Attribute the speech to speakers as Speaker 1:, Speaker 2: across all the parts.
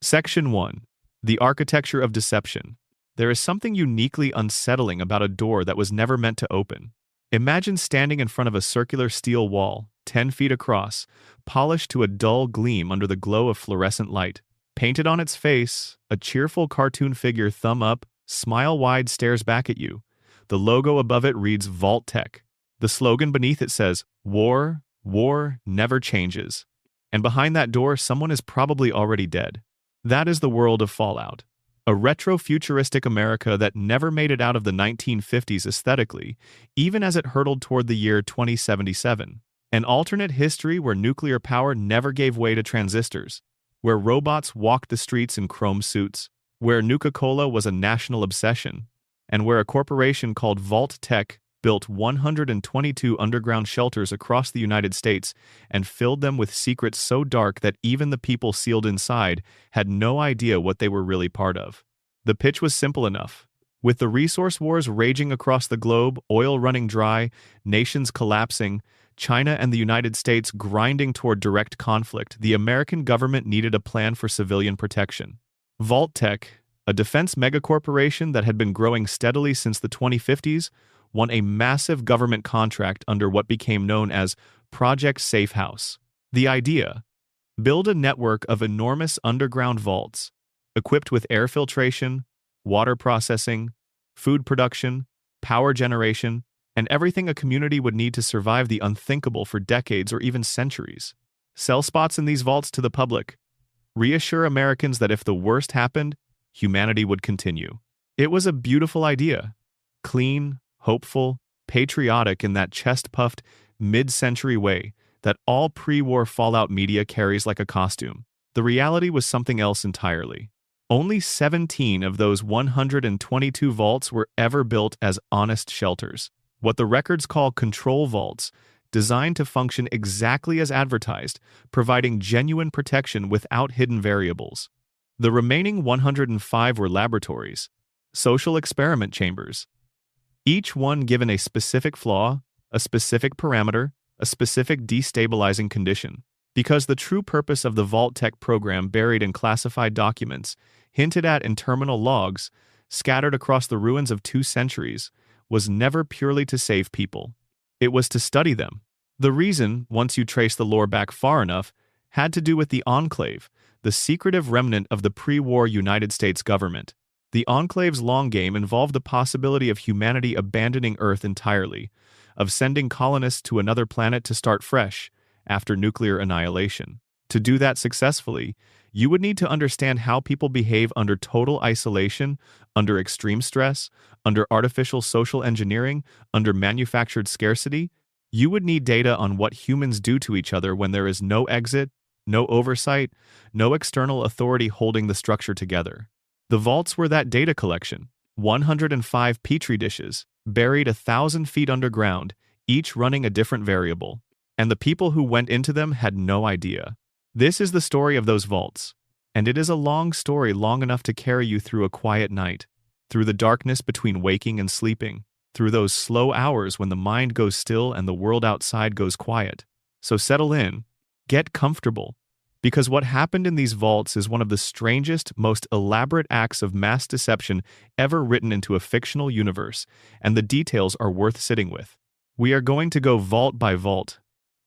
Speaker 1: Section 1. The Architecture of Deception. There is something uniquely unsettling about a door that was never meant to open. Imagine standing in front of a circular steel wall, 10 feet across, polished to a dull gleam under the glow of fluorescent light. Painted on its face, a cheerful cartoon figure thumb up, smile wide stares back at you. The logo above it reads Vault-Tec. The slogan beneath it says, "War, war never changes." And behind that door, someone is probably already dead. That is the world of Fallout. A retro-futuristic America that never made it out of the 1950s aesthetically, even as it hurtled toward the year 2077. An alternate history where nuclear power never gave way to transistors, where robots walked the streets in chrome suits, where Nuka-Cola was a national obsession, and where a corporation called Vault-Tec built 122 underground shelters across the United States and filled them with secrets so dark that even the people sealed inside had no idea what they were really part of. The pitch was simple enough. With the resource wars raging across the globe, oil running dry, nations collapsing, China and the United States grinding toward direct conflict, the American government needed a plan for civilian protection. Vault-Tec, a defense megacorporation that had been growing steadily since the 2050s, won a massive government contract under what became known as Project Safe House. The idea: build a network of enormous underground vaults, equipped with air filtration, water processing, food production, power generation, and everything a community would need to survive the unthinkable for decades or even centuries. Sell spots in these vaults to the public. Reassure Americans that if the worst happened, humanity would continue. It was a beautiful idea. Clean, hopeful, patriotic in that chest-puffed, mid-century way that all pre-war Fallout media carries like a costume. The reality was something else entirely. Only 17 of those 122 vaults were ever built as honest shelters, what the records call control vaults, designed to function exactly as advertised, providing genuine protection without hidden variables. The remaining 105 were laboratories, social experiment chambers, each one given a specific flaw, a specific parameter, a specific destabilizing condition. Because the true purpose of the Vault-Tec program buried in classified documents, hinted at in terminal logs, scattered across the ruins of 2 centuries, was never purely to save people. It was to study them. The reason, once you trace the lore back far enough, had to do with the Enclave, the secretive remnant of the pre-war United States government. The Enclave's long game involved the possibility of humanity abandoning Earth entirely, of sending colonists to another planet to start fresh, after nuclear annihilation. To do that successfully, you would need to understand how people behave under total isolation, under extreme stress, under artificial social engineering, under manufactured scarcity. You would need data on what humans do to each other when there is no exit, no oversight, no external authority holding the structure together. The vaults were that data collection, 105 petri dishes, buried 1,000 feet underground, each running a different variable. And the people who went into them had no idea. This is the story of those vaults, and it is a long story, long enough to carry you through a quiet night, through the darkness between waking and sleeping, through those slow hours when the mind goes still and the world outside goes quiet. So settle in, get comfortable, because what happened in these vaults is one of the strangest, most elaborate acts of mass deception ever written into a fictional universe, and the details are worth sitting with. We are going to go vault by vault,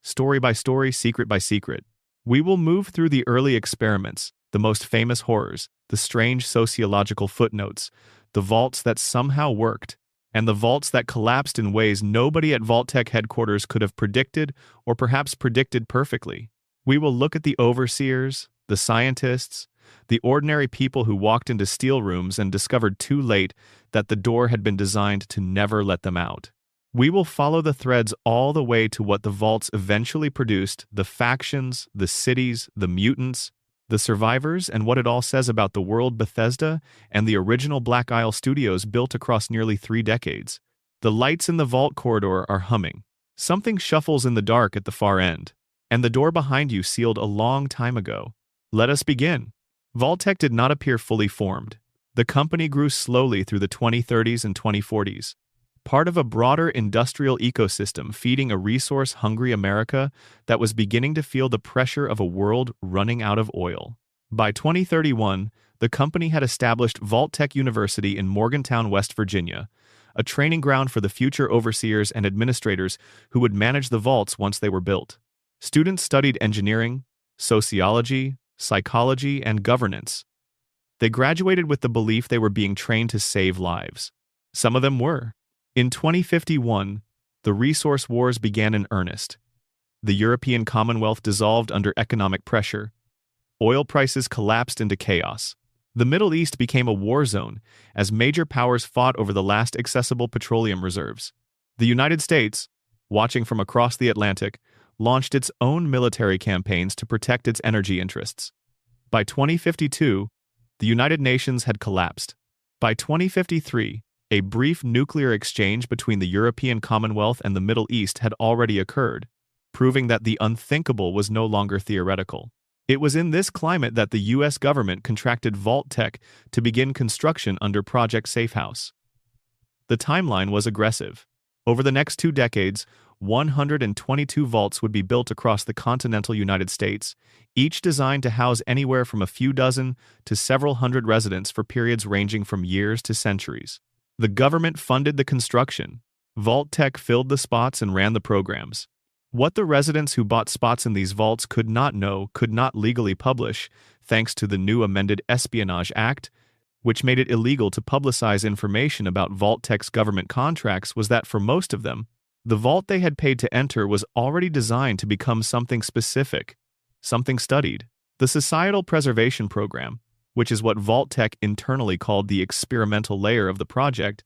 Speaker 1: story by story, secret by secret. We will move through the early experiments, the most famous horrors, the strange sociological footnotes, the vaults that somehow worked, and the vaults that collapsed in ways nobody at Vault-Tec headquarters could have predicted, or perhaps predicted perfectly. We will look at the overseers, the scientists, the ordinary people who walked into steel rooms and discovered too late that the door had been designed to never let them out. We will follow the threads all the way to what the vaults eventually produced, the factions, the cities, the mutants, the survivors, and what it all says about the world Bethesda and the original Black Isle Studios built across nearly 3 decades. The lights in the vault corridor are humming. Something shuffles in the dark at the far end, and the door behind you sealed a long time ago. Let us begin. Vault-Tec did not appear fully formed. The company grew slowly through the 2030s and 2040s. Part of a broader industrial ecosystem feeding a resource-hungry America that was beginning to feel the pressure of a world running out of oil. By 2031, the company had established Vault-Tec University in Morgantown, West Virginia, a training ground for the future overseers and administrators who would manage the vaults once they were built. Students studied engineering, sociology, psychology, and governance. They graduated with the belief they were being trained to save lives. Some of them were. In 2051, the resource wars began in earnest. The European Commonwealth dissolved under economic pressure. Oil prices collapsed into chaos. The Middle East became a war zone as major powers fought over the last accessible petroleum reserves. The United States, watching from across the Atlantic, launched its own military campaigns to protect its energy interests. By 2052, the United Nations had collapsed. By 2053, a brief nuclear exchange between the European Commonwealth and the Middle East had already occurred, proving that the unthinkable was no longer theoretical. It was in this climate that the U.S. government contracted Vault-Tec to begin construction under Project Safehouse. The timeline was aggressive. Over the next 2 decades, 122 vaults would be built across the continental United States, each designed to house anywhere from a few dozen to several hundred residents for periods ranging from years to centuries. The government funded the construction. Vault-Tec filled the spots and ran the programs. What the residents who bought spots in these vaults could not know, could not legally publish, thanks to the new amended Espionage Act, which made it illegal to publicize information about Vault-Tec's government contracts, was that for most of them, the vault they had paid to enter was already designed to become something specific, something studied. The Societal Preservation Program, which is what Vault-Tec internally called the experimental layer of the project,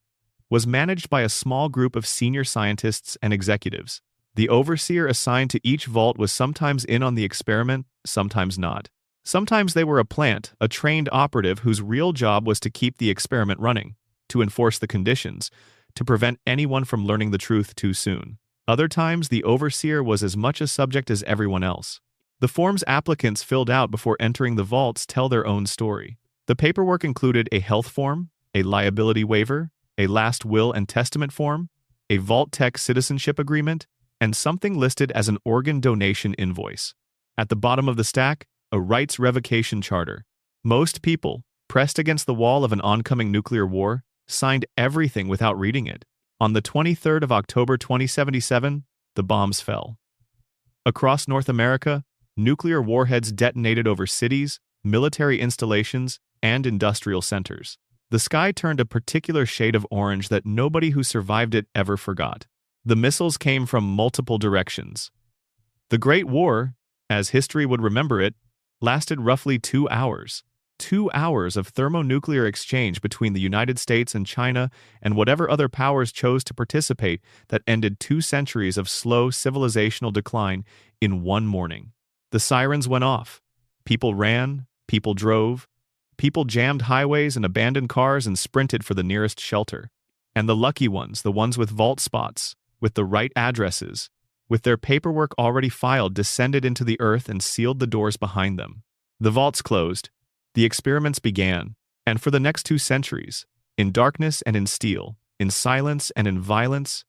Speaker 1: was managed by a small group of senior scientists and executives. The overseer assigned to each vault was sometimes in on the experiment, sometimes not. Sometimes they were a plant, a trained operative whose real job was to keep the experiment running, to enforce the conditions, to prevent anyone from learning the truth too soon. Other times, the overseer was as much a subject as everyone else. The forms applicants filled out before entering the vaults tell their own story. The paperwork included a health form, a liability waiver, a last will and testament form, a Vault-Tec citizenship agreement, and something listed as an organ donation invoice. At the bottom of the stack, a rights revocation charter. Most people, pressed against the wall of an oncoming nuclear war, signed everything without reading it. On the 23rd of October 2077, the bombs fell. Across North America, nuclear warheads detonated over cities, military installations, and industrial centers. The sky turned a particular shade of orange that nobody who survived it ever forgot. The missiles came from multiple directions. The Great War, as history would remember it, lasted roughly 2 hours. 2 hours of thermonuclear exchange between the United States and China and whatever other powers chose to participate that ended 2 centuries of slow civilizational decline in one morning. The sirens went off. People ran, people drove, people jammed highways and abandoned cars and sprinted for the nearest shelter. And the lucky ones, the ones with vault spots, with the right addresses, with their paperwork already filed, descended into the earth and sealed the doors behind them. The vaults closed. The experiments began, and for the next 2 centuries, in darkness and in steel, in silence and in violence,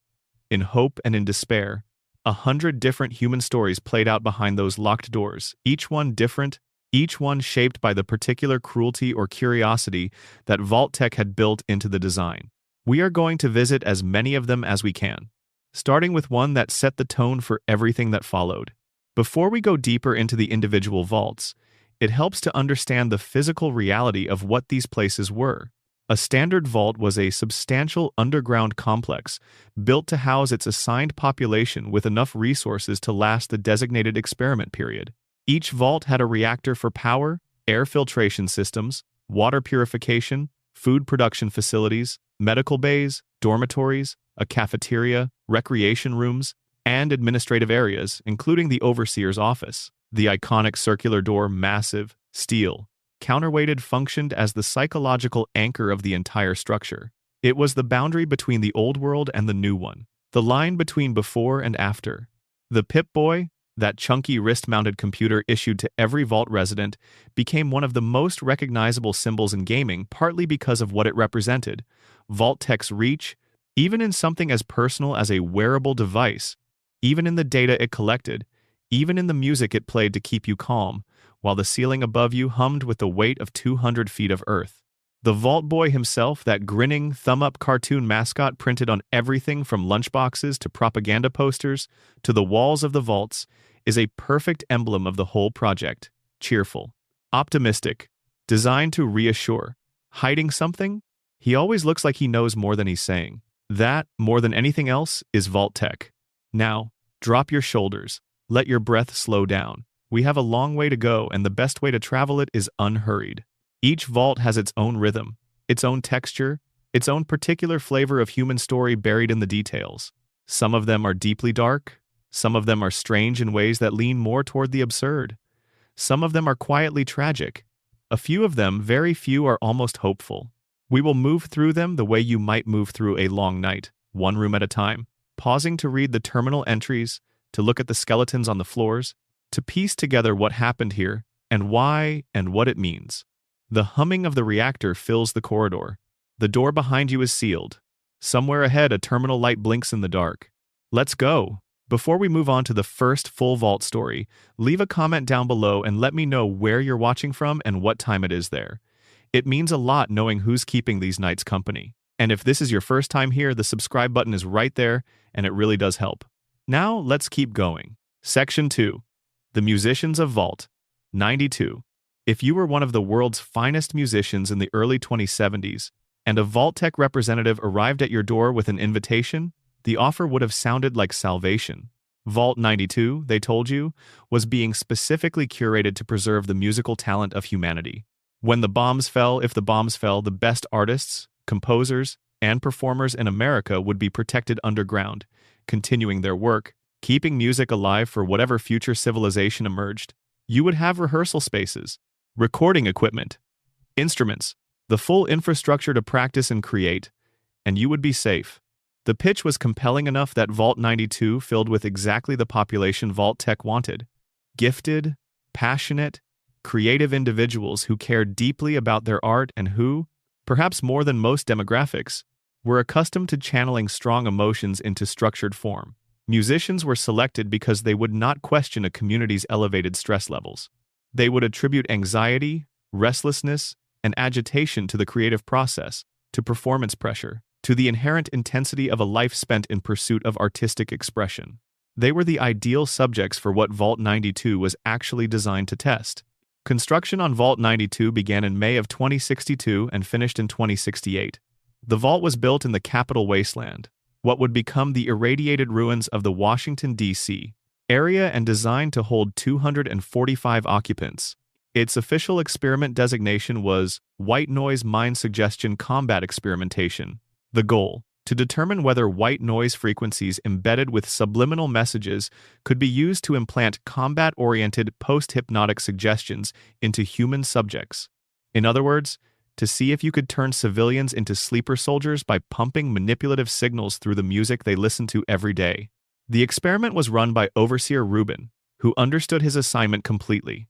Speaker 1: in hope and in despair, 100 different human stories played out behind those locked doors, each one different, each one shaped by the particular cruelty or curiosity that Vault-Tec had built into the design. We are going to visit as many of them as we can, starting with one that set the tone for everything that followed. Before we go deeper into the individual vaults, it helps to understand the physical reality of what these places were. A standard vault was a substantial underground complex built to house its assigned population with enough resources to last the designated experiment period. Each vault had a reactor for power, air filtration systems, water purification, food production facilities, medical bays, dormitories, a cafeteria, recreation rooms, and administrative areas, including the overseer's office. The iconic circular door, massive, steel, counterweighted, functioned as the psychological anchor of the entire structure. It was the boundary between the old world and the new one, the line between before and after. The Pip-Boy, that chunky wrist-mounted computer issued to every vault resident, became one of the most recognizable symbols in gaming, partly because of what it represented. Vault-Tec's reach, even in something as personal as a wearable device, even in the data it collected, even in the music it played to keep you calm, while the ceiling above you hummed with the weight of 200 feet of earth. The Vault Boy himself, that grinning, thumb-up cartoon mascot printed on everything from lunchboxes to propaganda posters to the walls of the vaults, is a perfect emblem of the whole project. Cheerful, optimistic, designed to reassure. Hiding something? He always looks like he knows more than he's saying. That, more than anything else, is Vault-Tec. Now, drop your shoulders. Let your breath slow down. We have a long way to go, and the best way to travel it is unhurried. Each vault has its own rhythm, its own texture, its own particular flavor of human story buried in the details. Some of them are deeply dark. Some of them are strange in ways that lean more toward the absurd. Some of them are quietly tragic. A few of them, very few, are almost hopeful. We will move through them the way you might move through a long night, one room at a time, pausing to read the terminal entries, to look at the skeletons on the floors, to piece together what happened here, and why, and what it means. The humming of the reactor fills the corridor. The door behind you is sealed. Somewhere ahead, a terminal light blinks in the dark. Let's go. Before we move on to the first full vault story, leave a comment down below and let me know where you're watching from and what time it is there. It means a lot knowing who's keeping these nights company. And if this is your first time here, the subscribe button is right there, and it really does help. Now, let's keep going. Section 2. The Musicians of Vault. 92. If you were one of the world's finest musicians in the early 2070s, and a Vault-Tec representative arrived at your door with an invitation, the offer would have sounded like salvation. Vault 92, they told you, was being specifically curated to preserve the musical talent of humanity. When the bombs fell, if the bombs fell, the best artists, composers, and performers in America would be protected underground, continuing their work, keeping music alive for whatever future civilization emerged. You would have rehearsal spaces, recording equipment, instruments, the full infrastructure to practice and create, and you would be safe. The pitch was compelling enough that Vault 92 filled with exactly the population Vault-Tec wanted. Gifted, passionate, creative individuals who cared deeply about their art and who, perhaps more than most demographics, were accustomed to channeling strong emotions into structured form. Musicians were selected because they would not question a community's elevated stress levels. They would attribute anxiety, restlessness, and agitation to the creative process, to performance pressure, to the inherent intensity of a life spent in pursuit of artistic expression. They were the ideal subjects for what Vault 92 was actually designed to test. Construction on Vault 92 began in May of 2062 and finished in 2068. The vault was built in the capital wasteland, what would become the irradiated ruins of the Washington, D.C. area, and designed to hold 245 occupants. Its official experiment designation was White Noise Mind Suggestion Combat Experimentation. The goal: to determine whether white noise frequencies embedded with subliminal messages could be used to implant combat-oriented post-hypnotic suggestions into human subjects. In other words, to see if you could turn civilians into sleeper soldiers by pumping manipulative signals through the music they listen to every day. The experiment was run by Overseer Rubin, who understood his assignment completely.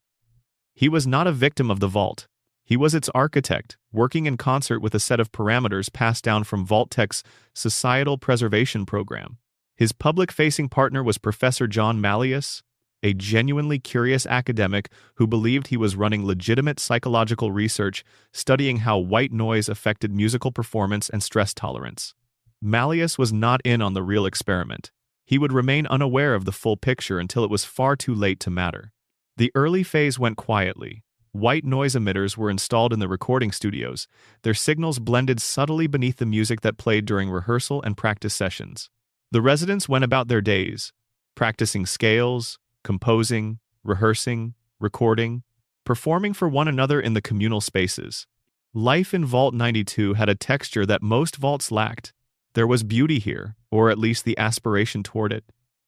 Speaker 1: He was not a victim of the vault. He was its architect, working in concert with a set of parameters passed down from Vault-Tec's Societal Preservation Program. His public-facing partner was Professor John Malleus, a genuinely curious academic who believed he was running legitimate psychological research studying how white noise affected musical performance and stress tolerance. Malleus was not in on the real experiment. He would remain unaware of the full picture until it was far too late to matter. The early phase went quietly. White noise emitters were installed in the recording studios, their signals blended subtly beneath the music that played during rehearsal and practice sessions. The residents went about their days, practicing scales, composing, rehearsing, recording, performing for one another in the communal spaces. Life in Vault 92 had a texture that most vaults lacked. There was beauty here, or at least the aspiration toward it,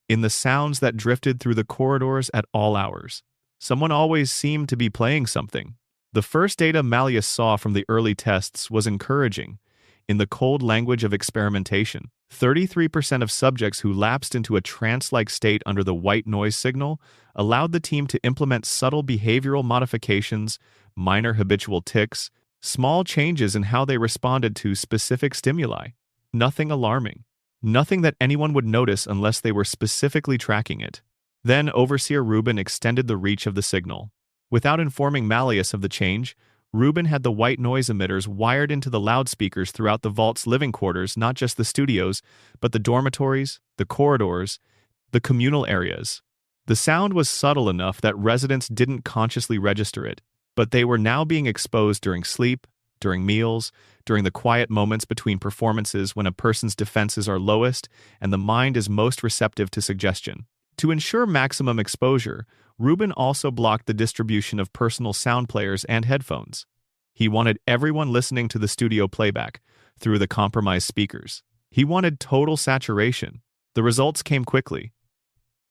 Speaker 1: in the sounds that drifted through the corridors at all hours. Someone always seemed to be playing something. The first data Malleus saw from the early tests was encouraging. In the cold language of experimentation, 33% of subjects who lapsed into a trance-like state under the white noise signal allowed the team to implement subtle behavioral modifications, minor habitual tics, small changes in how they responded to specific stimuli. Nothing alarming. Nothing that anyone would notice unless they were specifically tracking it. Then Overseer Rubin extended the reach of the signal. Without informing Malleus of the change, Rubin had the white noise emitters wired into the loudspeakers throughout the vault's living quarters, not just the studios, but the dormitories, the corridors, the communal areas. The sound was subtle enough that residents didn't consciously register it, but they were now being exposed during sleep, during meals, during the quiet moments between performances when a person's defenses are lowest and the mind is most receptive to suggestion. To ensure maximum exposure, Rubin also blocked the distribution of personal sound players and headphones. He wanted everyone listening to the studio playback through the compromised speakers. He wanted total saturation. The results came quickly,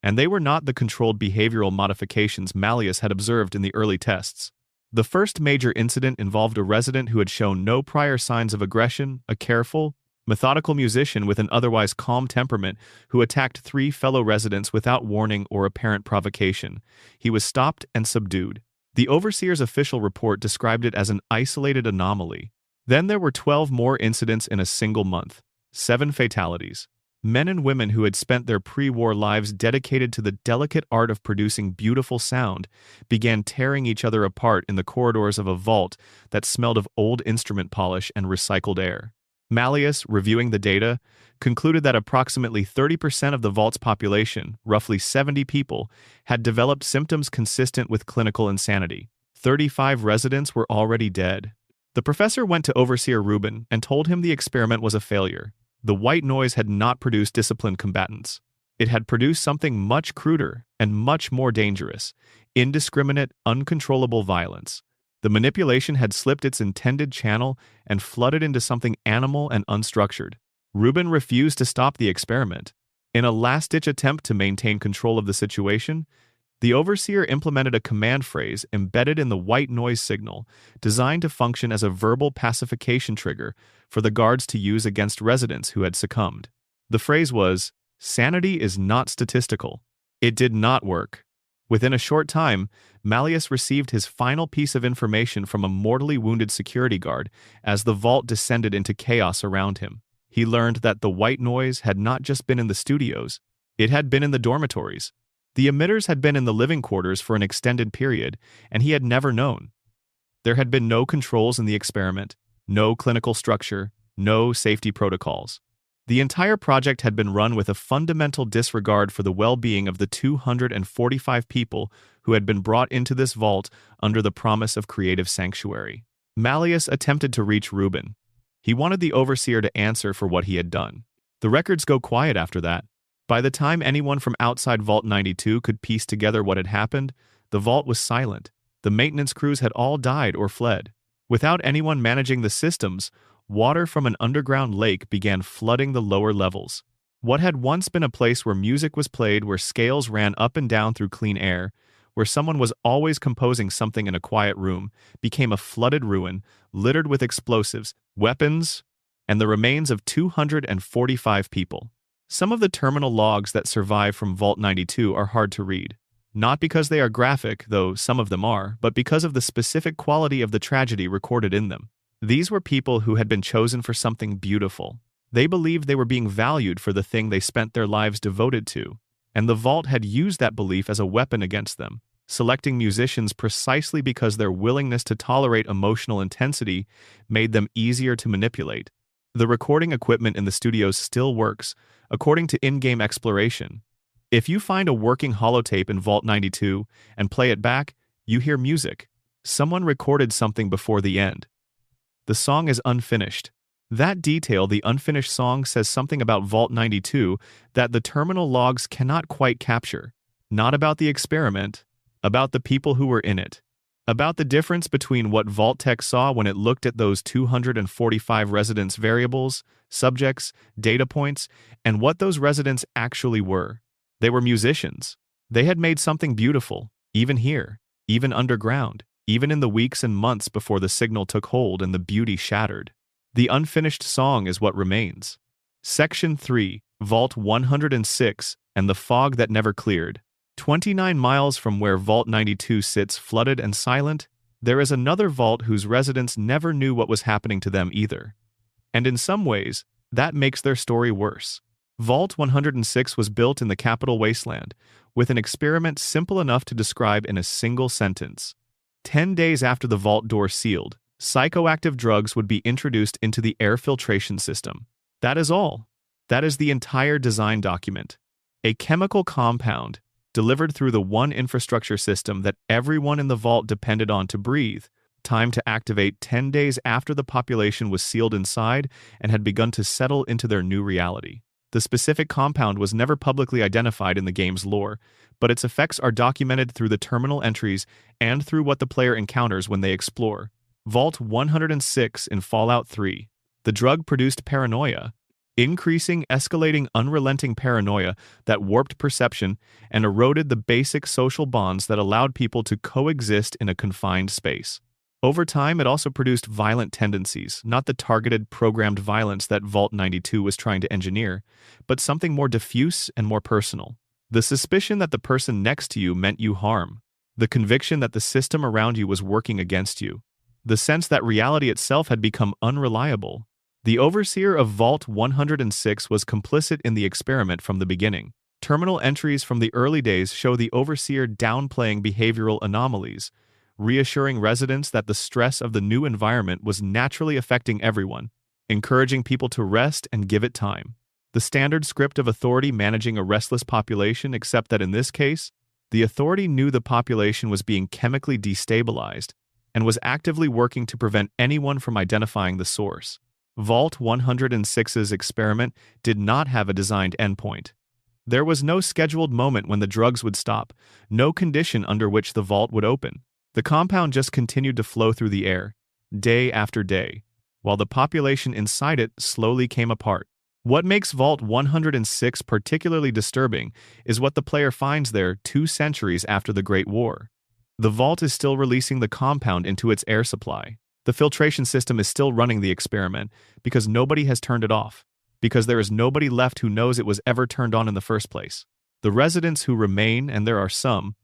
Speaker 1: and they were not the controlled behavioral modifications Malleus had observed in the early tests. The first major incident involved a resident who had shown no prior signs of aggression, a careful, methodical musician with an otherwise calm temperament who attacked 3 fellow residents without warning or apparent provocation. He was stopped and subdued. The overseer's official report described it as an isolated anomaly. Then there were 12 more incidents in a single month, 7 fatalities. Men and women who had spent their pre-war lives dedicated to the delicate art of producing beautiful sound began tearing each other apart in the corridors of a vault that smelled of old instrument polish and recycled air. Malleus, reviewing the data, concluded that approximately 30% of the vault's population, roughly 70 people, had developed symptoms consistent with clinical insanity. 35 residents were already dead. The professor went to Overseer Rubin and told him the experiment was a failure. The white noise had not produced disciplined combatants. It had produced something much cruder and much more dangerous: indiscriminate, uncontrollable violence. The manipulation had slipped its intended channel and flooded into something animal and unstructured. Rubin refused to stop the experiment. In a last-ditch attempt to maintain control of the situation, the overseer implemented a command phrase embedded in the white noise signal, designed to function as a verbal pacification trigger for the guards to use against residents who had succumbed. The phrase was, "Sanity is not statistical." It did not work. Within a short time, Malleus received his final piece of information from a mortally wounded security guard as the vault descended into chaos around him. He learned that the white noise had not just been in the studios, it had been in the dormitories. The emitters had been in the living quarters for an extended period, and he had never known. There had been no controls in the experiment, no clinical structure, no safety protocols. The entire project had been run with a fundamental disregard for the well-being of the 245 people who had been brought into this vault under the promise of creative sanctuary. Malleus attempted to reach Rubin. He wanted the overseer to answer for what he had done. The records go quiet after that. By the time anyone from outside Vault 92 could piece together what had happened, the vault was silent. The maintenance crews had all died or fled. Without anyone managing the systems, water from an underground lake began flooding the lower levels. What had once been a place where music was played, where scales ran up and down through clean air, where someone was always composing something in a quiet room, became a flooded ruin, littered with explosives, weapons, and the remains of 245 people. Some of the terminal logs that survive from Vault 92 are hard to read. Not because they are graphic, though some of them are, but because of the specific quality of the tragedy recorded in them. These were people who had been chosen for something beautiful. They believed they were being valued for the thing they spent their lives devoted to, and the Vault had used that belief as a weapon against them, selecting musicians precisely because their willingness to tolerate emotional intensity made them easier to manipulate. The recording equipment in the studios still works, according to in-game exploration. If you find a working holotape in Vault 92 and play it back, you hear music. Someone recorded something before the end. The song is unfinished. That detail, the unfinished song, says something about Vault 92 that the terminal logs cannot quite capture. Not about the experiment, about the people who were in it. About the difference between what Vault-Tec saw when it looked at those 245 residents' variables, subjects, data points, and what those residents actually were. They were musicians. They had made something beautiful, even here, even underground, even in the weeks and months before the signal took hold and the beauty shattered. The unfinished song is what remains. Section 3, Vault 106, and the fog that never cleared. 29 miles from where Vault 92 sits flooded and silent, there is another vault whose residents never knew what was happening to them either. And in some ways, that makes their story worse. Vault 106 was built in the capital wasteland, with an experiment simple enough to describe in a single sentence. 10 days after the vault door sealed, psychoactive drugs would be introduced into the air filtration system. That is all. That is the entire design document. A chemical compound delivered through the one infrastructure system that everyone in the vault depended on to breathe, time to activate 10 days after the population was sealed inside and had begun to settle into their new reality. The specific compound was never publicly identified in the game's lore, but its effects are documented through the terminal entries and through what the player encounters when they explore. Vault 106 in Fallout 3. The drug produced paranoia, increasing, escalating, unrelenting paranoia that warped perception and eroded the basic social bonds that allowed people to coexist in a confined space. Over time, it also produced violent tendencies, not the targeted, programmed violence that Vault 92 was trying to engineer, but something more diffuse and more personal. The suspicion that the person next to you meant you harm. The conviction that the system around you was working against you. The sense that reality itself had become unreliable. The overseer of Vault 106 was complicit in the experiment from the beginning. Terminal entries from the early days show the overseer downplaying behavioral anomalies, reassuring residents that the stress of the new environment was naturally affecting everyone, encouraging people to rest and give it time. The standard script of authority managing a restless population, except that in this case, the authority knew the population was being chemically destabilized and was actively working to prevent anyone from identifying the source. Vault 106's experiment did not have a designed endpoint. There was no scheduled moment when the drugs would stop, no condition under which the vault would open. The compound just continued to flow through the air, day after day, while the population inside it slowly came apart. What makes Vault 106 particularly disturbing is what the player finds there 2 centuries after the Great War. The vault is still releasing the compound into its air supply. The filtration system is still running the experiment because nobody has turned it off, because there is nobody left who knows it was ever turned on in the first place. The residents who remain, and there are some,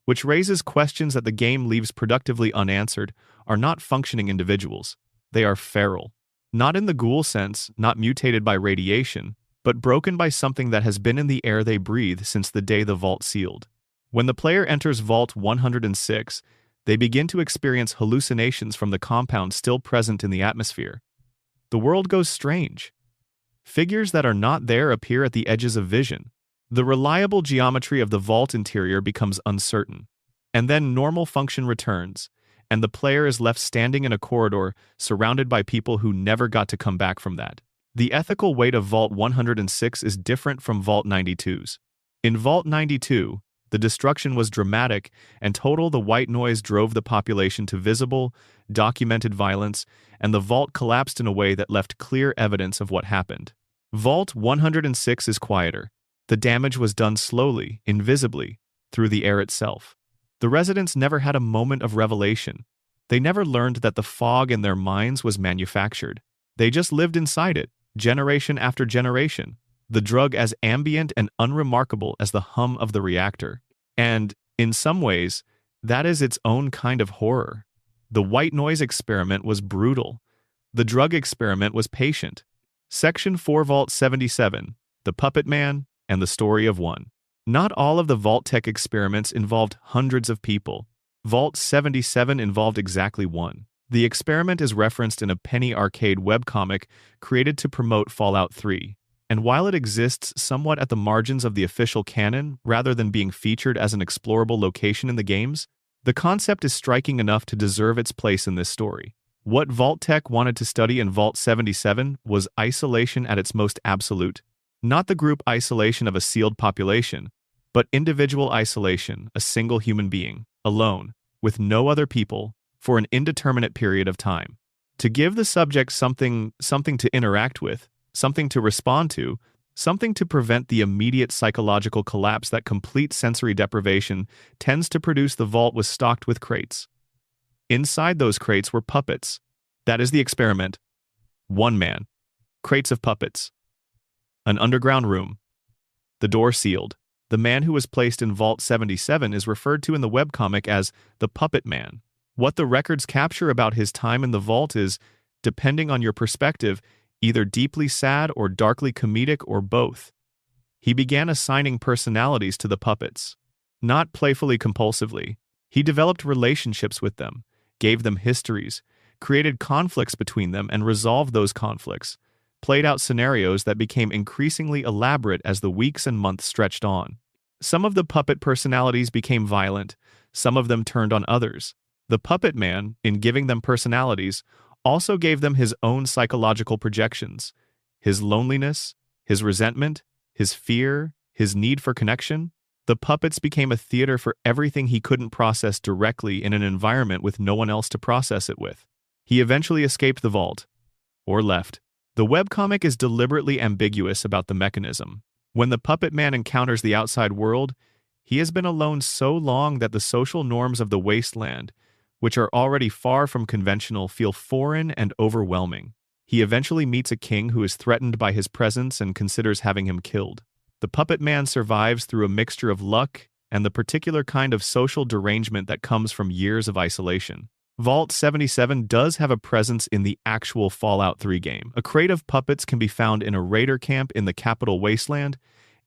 Speaker 1: which raises questions that the game leaves productively unanswered, are not functioning individuals. They are feral. Not in the ghoul sense, not mutated by radiation, but broken by something that has been in the air they breathe since the day the vault sealed. When the player enters Vault 106, they begin to experience hallucinations from the compound still present in the atmosphere. The world goes strange. Figures that are not there appear at the edges of vision. The reliable geometry of the vault interior becomes uncertain, and then normal function returns, and the player is left standing in a corridor surrounded by people who never got to come back from that. The ethical weight of Vault 106 is different from Vault 92's. In Vault 92, the destruction was dramatic and total. The white noise drove the population to visible, documented violence, and the vault collapsed in a way that left clear evidence of what happened. Vault 106 is quieter. The damage was done slowly, invisibly, through the air itself. The residents never had a moment of revelation. They never learned that the fog in their minds was manufactured. They just lived inside it, generation after generation, the drug as ambient and unremarkable as the hum of the reactor. And, in some ways, that is its own kind of horror. The white noise experiment was brutal. The drug experiment was patient. Section 4 Vault 77, The Puppet Man, and the Story of One. Not all of the Vault-Tec experiments involved hundreds of people. Vault 77 involved exactly one. The experiment is referenced in a penny arcade webcomic created to promote Fallout 3. And while it exists somewhat at the margins of the official canon rather than being featured as an explorable location in the games, the concept is striking enough to deserve its place in this story. What Vault-Tec wanted to study in Vault 77 was isolation at its most absolute. Not the group isolation of a sealed population, but individual isolation, a single human being, alone, with no other people, for an indeterminate period of time. To give the subject something to interact with, something to respond to, something to prevent the immediate psychological collapse that complete sensory deprivation tends to produce. The vault was stocked with crates. Inside those crates were puppets. That is the experiment. One man. Crates of puppets. An underground room. The door sealed. The man who was placed in Vault 77 is referred to in the webcomic as the Puppet Man. What the records capture about his time in the vault is, depending on your perspective, either deeply sad or darkly comedic or both. He began assigning personalities to the puppets. Not playfully compulsively, He developed relationships with them, gave them histories, created conflicts between them and resolved those conflicts, played out scenarios that became increasingly elaborate as the weeks and months stretched on. Some of the puppet personalities became violent, some of them turned on others. The puppet man, in giving them personalities, also gave them his own psychological projections, his loneliness, his resentment, his fear, his need for connection. The puppets became a theater for everything he couldn't process directly in an environment with no one else to process it with. He eventually escaped the vault, or left. The webcomic is deliberately ambiguous about the mechanism. When the puppet man encounters the outside world, he has been alone so long that the social norms of the wasteland, which are already far from conventional, feel foreign and overwhelming. He eventually meets a king who is threatened by his presence and considers having him killed. The puppet man survives through a mixture of luck and the particular kind of social derangement that comes from years of isolation. Vault 77 does have a presence in the actual Fallout 3 game. A crate of puppets can be found in a raider camp in the capital wasteland,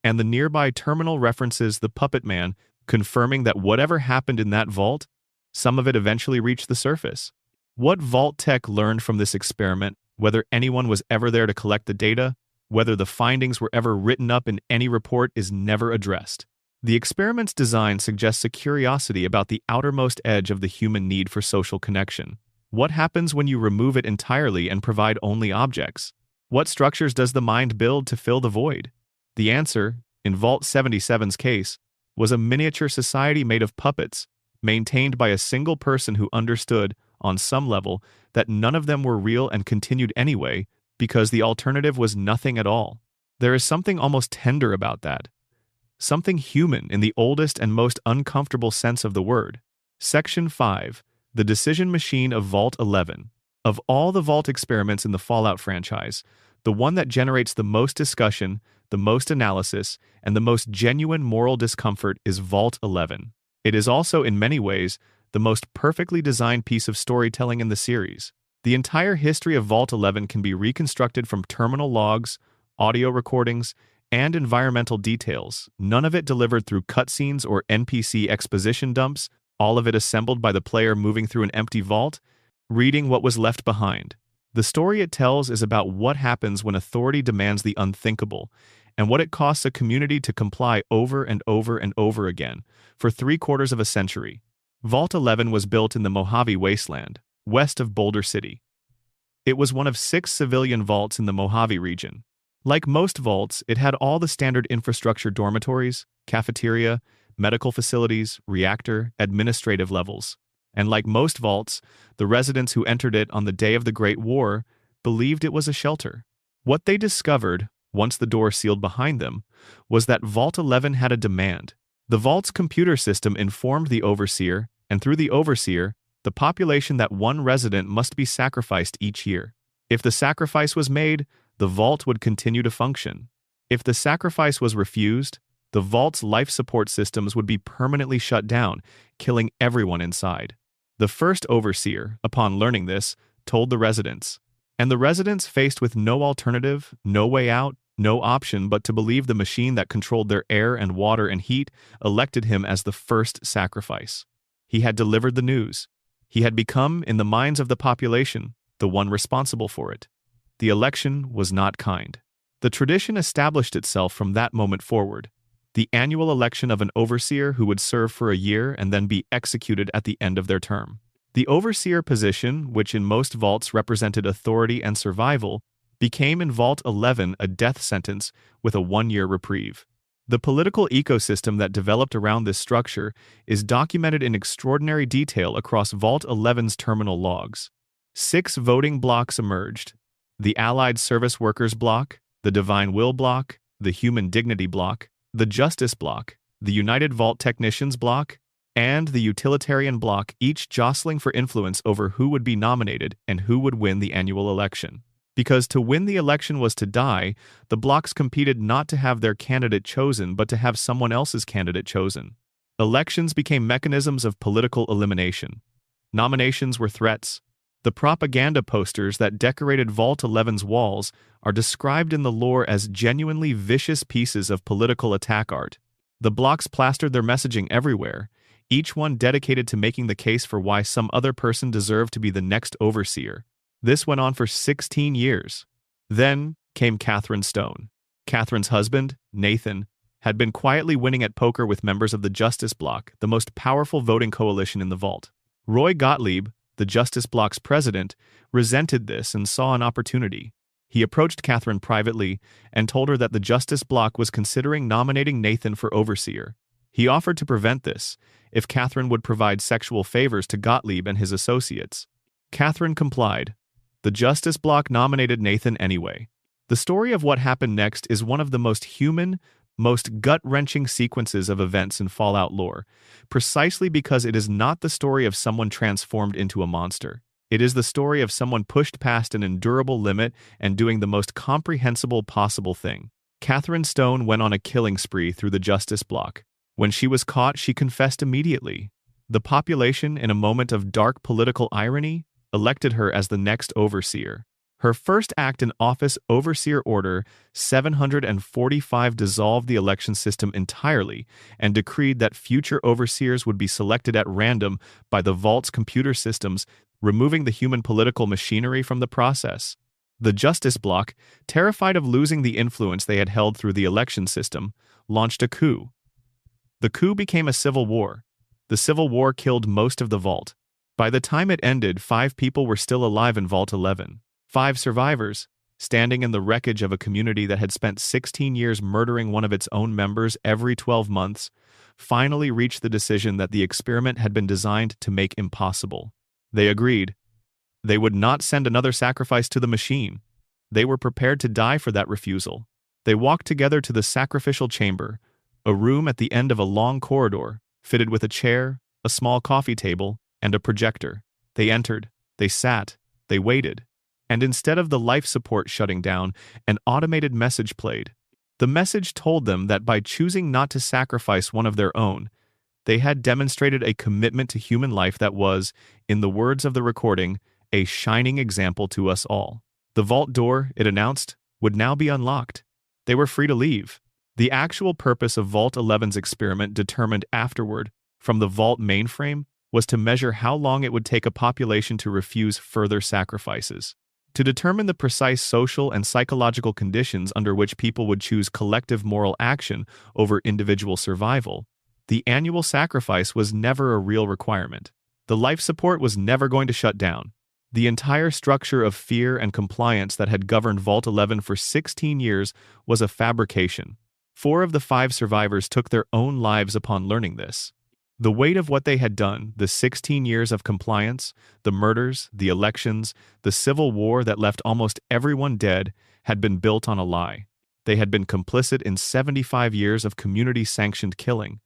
Speaker 1: and the nearby terminal references the puppet man, confirming that whatever happened in that vault, some of it eventually reached the surface. What Vault-Tec learned from this experiment, whether anyone was ever there to collect the data, whether the findings were ever written up in any report, is never addressed. The experiment's design suggests a curiosity about the outermost edge of the human need for social connection. What happens when you remove it entirely and provide only objects? What structures does the mind build to fill the void? The answer, in Vault 77's case, was a miniature society made of puppets, maintained by a single person who understood, on some level, that none of them were real and continued anyway, because the alternative was nothing at all. There is something almost tender about that. Something human in the oldest and most uncomfortable sense of the word. Section 5. The Decision Machine of Vault 11. Of all the Vault experiments in the Fallout franchise, the one that generates the most discussion, the most analysis, and the most genuine moral discomfort is Vault 11. It is also, in many ways, the most perfectly designed piece of storytelling in the series. The entire history of Vault 11 can be reconstructed from terminal logs, audio recordings, and environmental details, none of it delivered through cutscenes or NPC exposition dumps, all of it assembled by the player moving through an empty vault, reading what was left behind. The story it tells is about what happens when authority demands the unthinkable, and what it costs a community to comply over and over and over again, for 3/4 of a century. Vault 11 was built in the Mojave Wasteland, west of Boulder City. It was one of 6 civilian vaults in the Mojave region. Like most vaults, it had all the standard infrastructure: dormitories, cafeteria, medical facilities, reactor, administrative levels. And like most vaults, the residents who entered it on the day of the Great War believed it was a shelter. What they discovered, once the door sealed behind them, was that Vault 11 had a demand. The vault's computer system informed the overseer, and through the overseer, the population, that one resident must be sacrificed each year. If the sacrifice was made, the vault would continue to function. If the sacrifice was refused, the vault's life support systems would be permanently shut down, killing everyone inside. The first overseer, upon learning this, told the residents. And the residents, faced with no alternative, no way out, no option but to believe the machine that controlled their air and water and heat, elected him as the first sacrifice. He had delivered the news. He had become, in the minds of the population, the one responsible for it. The election was not kind. The tradition established itself from that moment forward. The annual election of an overseer who would serve for a year and then be executed at the end of their term. The overseer position, which in most vaults represented authority and survival, became in Vault 11 a death sentence with a 1-year reprieve. The political ecosystem that developed around this structure is documented in extraordinary detail across Vault 11's terminal logs. 6 voting blocks emerged: the Allied Service Workers Block, the Divine Will Block, the Human Dignity Block, the Justice Block, the United Vault Technicians Block, and the Utilitarian Block, each jostling for influence over who would be nominated and who would win the annual election. Because to win the election was to die, the blocks competed not to have their candidate chosen but to have someone else's candidate chosen. Elections became mechanisms of political elimination. Nominations were threats. The propaganda posters that decorated Vault 11's walls are described in the lore as genuinely vicious pieces of political attack art. The blocks plastered their messaging everywhere, each one dedicated to making the case for why some other person deserved to be the next overseer. This went on for 16 years. Then came Catherine Stone. Catherine's husband, Nathan, had been quietly winning at poker with members of the Justice Bloc, the most powerful voting coalition in the Vault. Roy Gottlieb, the Justice Bloc's president, resented this and saw an opportunity. He approached Catherine privately and told her that the Justice Bloc was considering nominating Nathan for overseer. He offered to prevent this if Catherine would provide sexual favors to Gottlieb and his associates. Catherine complied. The Justice Bloc nominated Nathan anyway. The story of what happened next is one of the most human, most gut-wrenching sequences of events in Fallout lore, precisely because it is not the story of someone transformed into a monster. It is the story of someone pushed past an endurable limit and doing the most comprehensible possible thing. Catherine Stone went on a killing spree through the Justice Bloc. When she was caught, she confessed immediately. The population, in a moment of dark political irony, elected her as the next overseer. Her first act in office, Overseer Order 745, dissolved the election system entirely and decreed that future overseers would be selected at random by the Vault's computer systems, removing the human political machinery from the process. The Justice Bloc, terrified of losing the influence they had held through the election system, launched a coup. The coup became a civil war. The civil war killed most of the Vault. By the time it ended, 5 people were still alive in Vault 11. 5 survivors, standing in the wreckage of a community that had spent 16 years murdering one of its own members every 12 months, finally reached the decision that the experiment had been designed to make impossible. They agreed. They would not send another sacrifice to the machine. They were prepared to die for that refusal. They walked together to the sacrificial chamber, a room at the end of a long corridor, fitted with a chair, a small coffee table, and a projector. They entered, they sat, they waited. And instead of the life support shutting down, an automated message played. The message told them that by choosing not to sacrifice one of their own, they had demonstrated a commitment to human life that was, in the words of the recording, a shining example to us all. The vault door, it announced, would now be unlocked. They were free to leave. The actual purpose of Vault 11's experiment, determined afterward from the Vault mainframe, was to measure how long it would take a population to refuse further sacrifices. To determine the precise social and psychological conditions under which people would choose collective moral action over individual survival, the annual sacrifice was never a real requirement. The life support was never going to shut down. The entire structure of fear and compliance that had governed Vault 11 for 16 years was a fabrication. 4 of the 5 survivors took their own lives upon learning this. The weight of what they had done, the 16 years of compliance, the murders, the elections, the civil war that left almost everyone dead, had been built on a lie. They had been complicit in 75 years of community-sanctioned killing,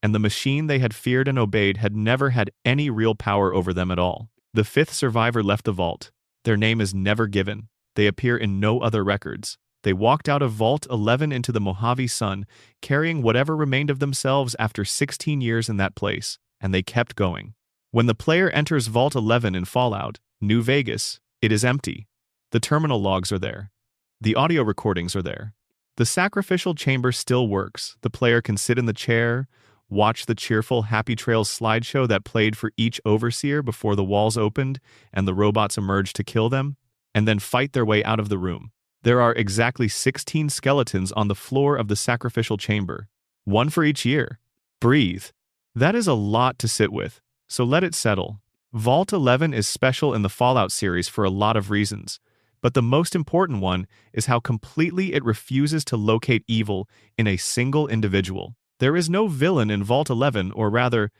Speaker 1: and the machine they had feared and obeyed had never had any real power over them at all. The 5th survivor left the vault. Their name is never given. They appear in no other records. They walked out of Vault 11 into the Mojave sun, carrying whatever remained of themselves after 16 years in that place, and they kept going. When the player enters Vault 11 in Fallout, New Vegas, it is empty. The terminal logs are there. The audio recordings are there. The sacrificial chamber still works. The player can sit in the chair, watch the cheerful Happy Trails slideshow that played for each overseer before the walls opened and the robots emerged to kill them, and then fight their way out of the room. There are exactly 16 skeletons on the floor of the sacrificial chamber, 1 for each year. Breathe. That is a lot to sit with, so let it settle. Vault 11 is special in the Fallout series for a lot of reasons, but the most important one is how completely it refuses to locate evil in a single individual. There is no villain in Vault 11, or rather,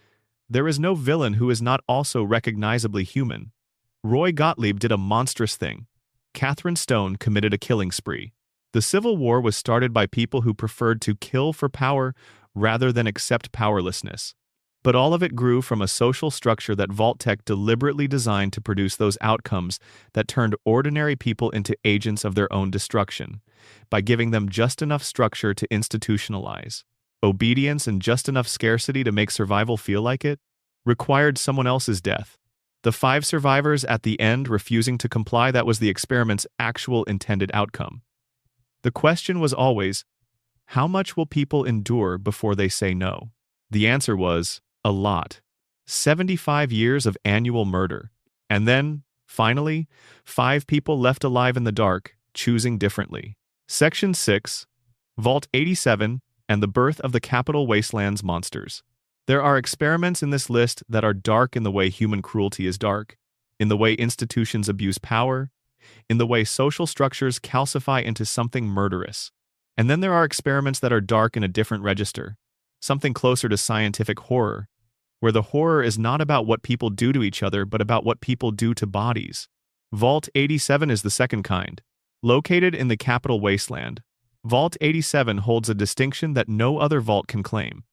Speaker 1: there is no villain who is not also recognizably human. Roy Gottlieb did a monstrous thing. Catherine Stone committed a killing spree. The Civil War was started by people who preferred to kill for power rather than accept powerlessness. But all of it grew from a social structure that Vault-Tec deliberately designed to produce those outcomes that turned ordinary people into agents of their own destruction, by giving them just enough structure to institutionalize. Obedience and just enough scarcity to make survival feel like it required someone else's death. The 5 survivors at the end refusing to comply, that was the experiment's actual intended outcome. The question was always, how much will people endure before they say no? The answer was, A lot. 75 years of annual murder. And then, finally, 5 people left alive in the dark, choosing differently. Section 6, Vault 87, and the birth of the Capital Wasteland's monsters. There are experiments in this list that are dark in the way human cruelty is dark, in the way institutions abuse power, in the way social structures calcify into something murderous. And then there are experiments that are dark in a different register, something closer to scientific horror, where the horror is not about what people do to each other, but about what people do to bodies. Vault 87 is the second kind. Located in the Capital Wasteland, Vault 87 holds a distinction that no other vault can claim.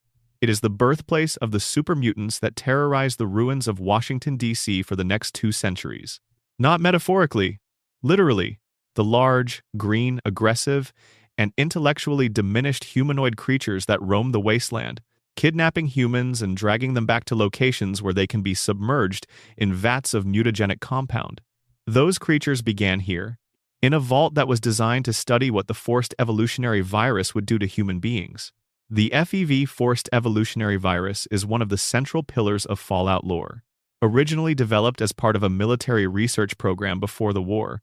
Speaker 1: It is the birthplace of the super mutants that terrorize the ruins of Washington, D.C. for the next 2 centuries. Not metaphorically, literally, the large, green, aggressive, and intellectually diminished humanoid creatures that roam the wasteland, kidnapping humans and dragging them back to locations where they can be submerged in vats of mutagenic compound. Those creatures began here, in a vault that was designed to study what the forced evolutionary virus would do to human beings. The FEV forced evolutionary virus is one of the central pillars of Fallout lore. Originally developed as part of a military research program before the war,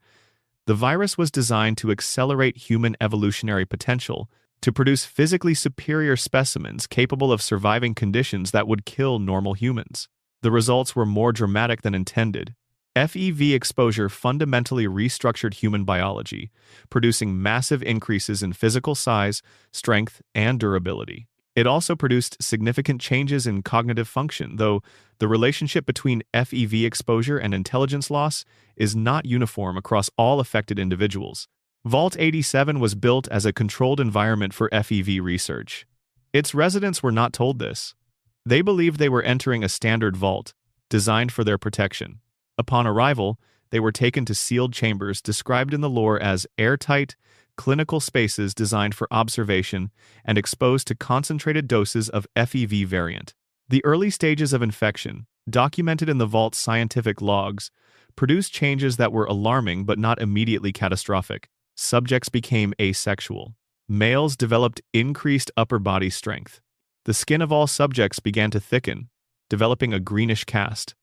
Speaker 1: the virus was designed to accelerate human evolutionary potential to produce physically superior specimens capable of surviving conditions that would kill normal humans. The results were more dramatic than intended. FEV exposure fundamentally restructured human biology, producing massive increases in physical size, strength, and durability. It also produced significant changes in cognitive function, though the relationship between FEV exposure and intelligence loss is not uniform across all affected individuals. Vault 87 was built as a controlled environment for FEV research. Its residents were not told this. They believed they were entering a standard vault, designed for their protection. Upon arrival, they were taken to sealed chambers described in the lore as airtight, clinical spaces designed for observation and exposed to concentrated doses of FEV variant. The early stages of infection, documented in the Vault's scientific logs, produced changes that were alarming but not immediately catastrophic. Subjects became asexual. Males developed increased upper body strength. The skin of all subjects began to thicken, developing a greenish cast.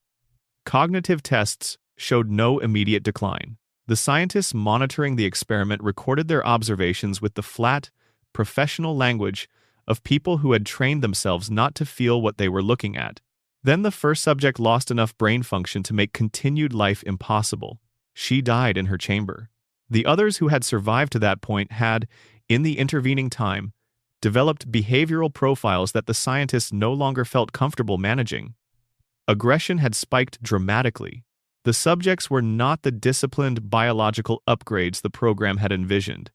Speaker 1: Cognitive tests showed no immediate decline. The scientists monitoring the experiment recorded their observations with the flat, professional language of people who had trained themselves not to feel what they were looking at. Then the first subject lost enough brain function to make continued life impossible. She died in her chamber. The others who had survived to that point had, in the intervening time, developed behavioral profiles that the scientists no longer felt comfortable managing. Aggression had spiked dramatically. The subjects were not the disciplined biological upgrades the program had envisioned.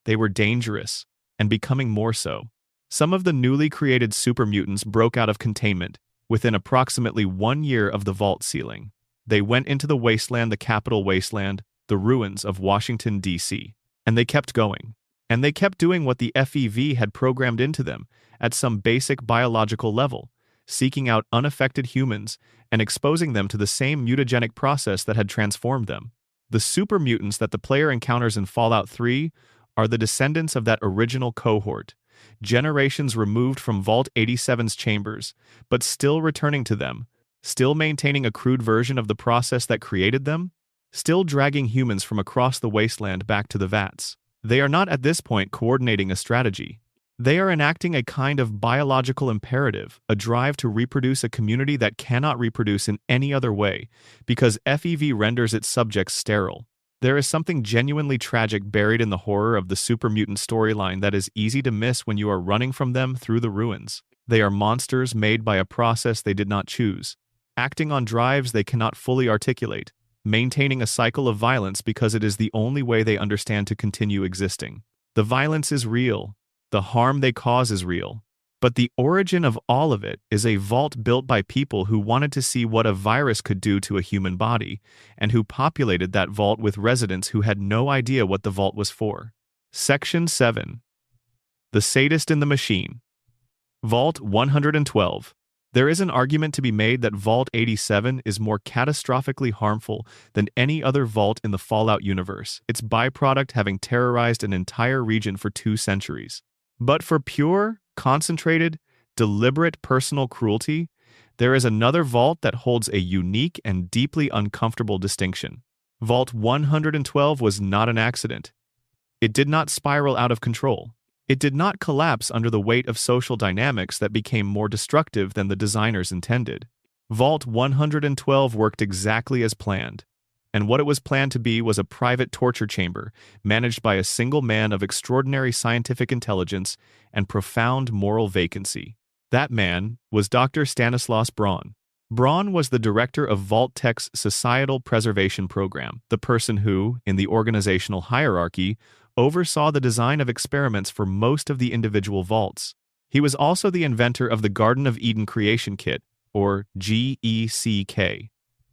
Speaker 1: They were dangerous, and becoming more so. Some of the newly created super mutants broke out of containment within approximately 1 year of the vault sealing. They went into the wasteland, the Capital Wasteland, the ruins of Washington, D.C. And they kept going. And they kept doing what the FEV had programmed into them at some basic biological level, seeking out unaffected humans and exposing them to the same mutagenic process that had transformed them. The super mutants that the player encounters in Fallout 3 are the descendants of that original cohort, generations removed from Vault 87's chambers, but still returning to them, still maintaining a crude version of the process that created them, still dragging humans from across the wasteland back to the vats. They are not at this point coordinating a strategy. They are enacting a kind of biological imperative, a drive to reproduce a community that cannot reproduce in any other way, because FEV renders its subjects sterile. There is something genuinely tragic buried in the horror of the super mutant storyline that is easy to miss when you are running from them through the ruins. They are monsters made by a process they did not choose, acting on drives they cannot fully articulate, maintaining a cycle of violence because it is the only way they understand to continue existing. The violence is real. The harm they cause is real. But the origin of all of it is a vault built by people who wanted to see what a virus could do to a human body, and who populated that vault with residents who had no idea what the vault was for. Section 7. The Sadist in the Machine. Vault 112. There is an argument to be made that Vault 87 is more catastrophically harmful than any other vault in the Fallout universe, its byproduct having terrorized an entire region for 2 centuries. But for pure, concentrated, deliberate personal cruelty, there is another vault that holds a unique and deeply uncomfortable distinction. Vault 112 was not an accident. It did not spiral out of control. It did not collapse under the weight of social dynamics that became more destructive than the designers intended. Vault 112 worked exactly as planned. And what it was planned to be was a private torture chamber managed by a single man of extraordinary scientific intelligence and profound moral vacancy. That man was Dr. Stanislaus Braun. Braun was the director of Vault-Tec's Societal Preservation Program, the person who, in the organizational hierarchy, oversaw the design of experiments for most of the individual vaults. He was also the inventor of the Garden of Eden Creation Kit, or GECK,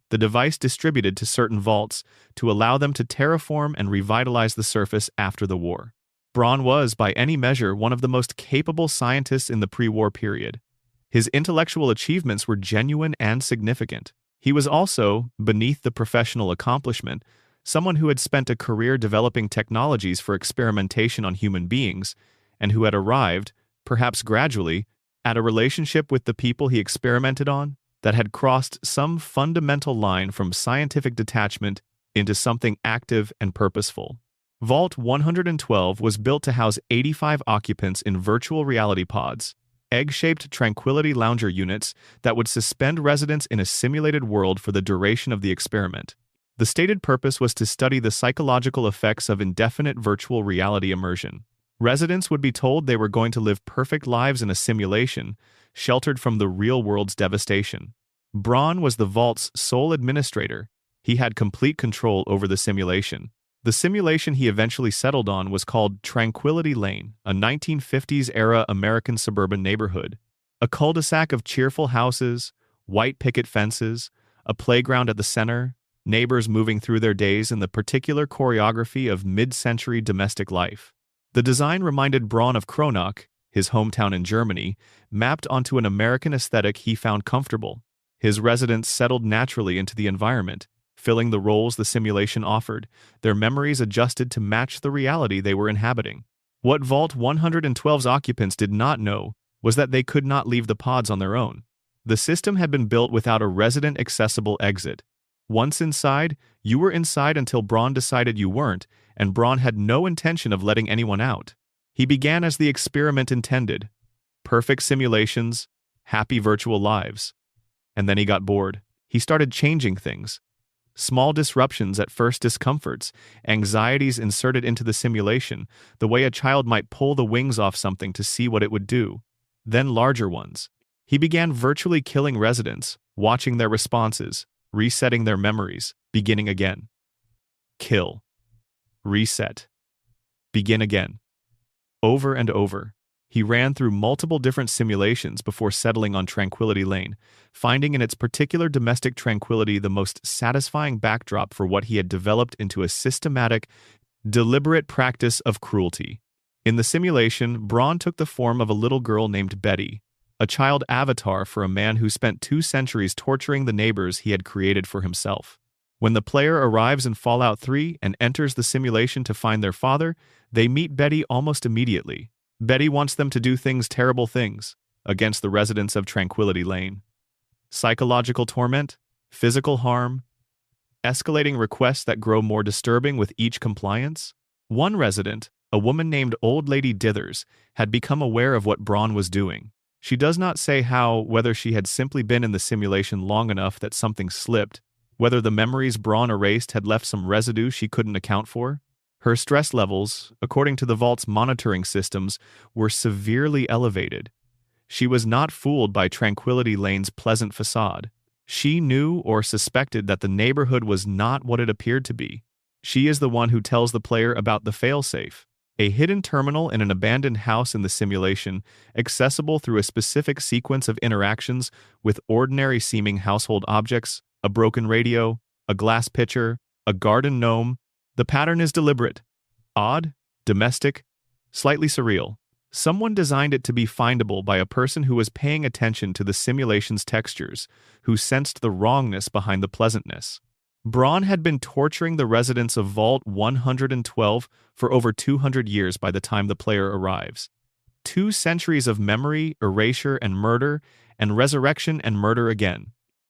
Speaker 1: the device distributed to certain vaults to allow them to terraform and revitalize the surface after the war. Braun was, by any measure, one of the most capable scientists in the pre-war period. His intellectual achievements were genuine and significant. He was also, beneath the professional accomplishment, someone who had spent a career developing technologies for experimentation on human beings, and who had arrived, perhaps gradually, at a relationship with the people he experimented on that had crossed some fundamental line from scientific detachment into something active and purposeful. Vault 112 was built to house 85 occupants in virtual reality pods, egg-shaped tranquility lounger units that would suspend residents in a simulated world for the duration of the experiment. The stated purpose was to study the psychological effects of indefinite virtual reality immersion. Residents would be told they were going to live perfect lives in a simulation, sheltered from the real world's devastation. Braun was the vault's sole administrator. He had complete control over the simulation. The simulation he eventually settled on was called Tranquility Lane, a 1950s-era American suburban neighborhood. A cul-de-sac of cheerful houses, white picket fences, a playground at the center, neighbors moving through their days in the particular choreography of mid-century domestic life. The design reminded Braun of Kronach, his hometown in Germany, mapped onto an American aesthetic he found comfortable. His residents settled naturally into the environment, filling the roles the simulation offered, their memories adjusted to match the reality they were inhabiting. What Vault 112's occupants did not know was that they could not leave the pods on their own. The system had been built without a resident-accessible exit. Once inside, you were inside until Braun decided you weren't, and Braun had no intention of letting anyone out. He began as the experiment intended. Perfect simulations, happy virtual lives. And then he got bored. He started changing things. Small disruptions at first, discomforts, anxieties inserted into the simulation, the way a child might pull the wings off something to see what it would do. Then larger ones. He began virtually killing residents, watching their responses, resetting their memories, beginning again. Kill. Reset. Begin again. Over and over. He ran through multiple different simulations before settling on Tranquility Lane, finding in its particular domestic tranquility the most satisfying backdrop for what he had developed into a systematic, deliberate practice of cruelty. In the simulation, Braun took the form of a little girl named Betty, a child avatar for a man who spent 2 centuries torturing the neighbors he had created for himself. When the player arrives in Fallout 3 and enters the simulation to find their father, they meet Betty almost immediately. Betty wants them to do terrible things, against the residents of Tranquility Lane. Psychological torment, physical harm, escalating requests that grow more disturbing with each compliance. One resident, a woman named Old Lady Dithers, had become aware of what Braun was doing. She does not say how, whether she had simply been in the simulation long enough that something slipped, whether the memories Braun erased had left some residue she couldn't account for. Her stress levels, according to the Vault's monitoring systems, were severely elevated. She was not fooled by Tranquility Lane's pleasant facade. She knew or suspected that the neighborhood was not what it appeared to be. She is the one who tells the player about the failsafe, a hidden terminal in an abandoned house in the simulation, accessible through a specific sequence of interactions with ordinary-seeming household objects, a broken radio, a glass pitcher, a garden gnome. The pattern is deliberate, odd, domestic, slightly surreal. Someone designed it to be findable by a person who was paying attention to the simulation's textures, who sensed the wrongness behind the pleasantness. Braun had been torturing the residents of Vault 112 for over 200 years by the time the player arrives. 2 centuries of memory, erasure, and murder, and resurrection and murder again.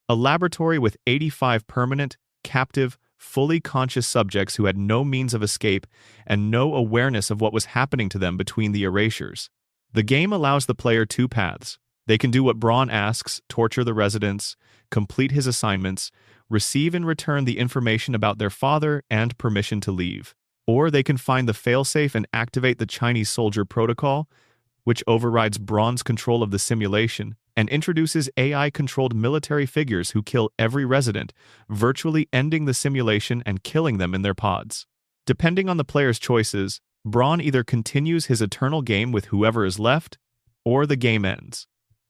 Speaker 1: A laboratory with 85 permanent, captive, fully conscious subjects who had no means of escape and no awareness of what was happening to them between the erasures. The game allows the player two paths. They can do what Braun asks, torture the residents, complete his assignments, receive in return the information about their father and permission to leave. Or they can find the failsafe and activate the Chinese soldier protocol, which overrides Braun's control of the simulation and introduces AI-controlled military figures who kill every resident, virtually ending the simulation and killing them in their pods. Depending on the player's choices, Braun either continues his eternal game with whoever is left, or the game ends.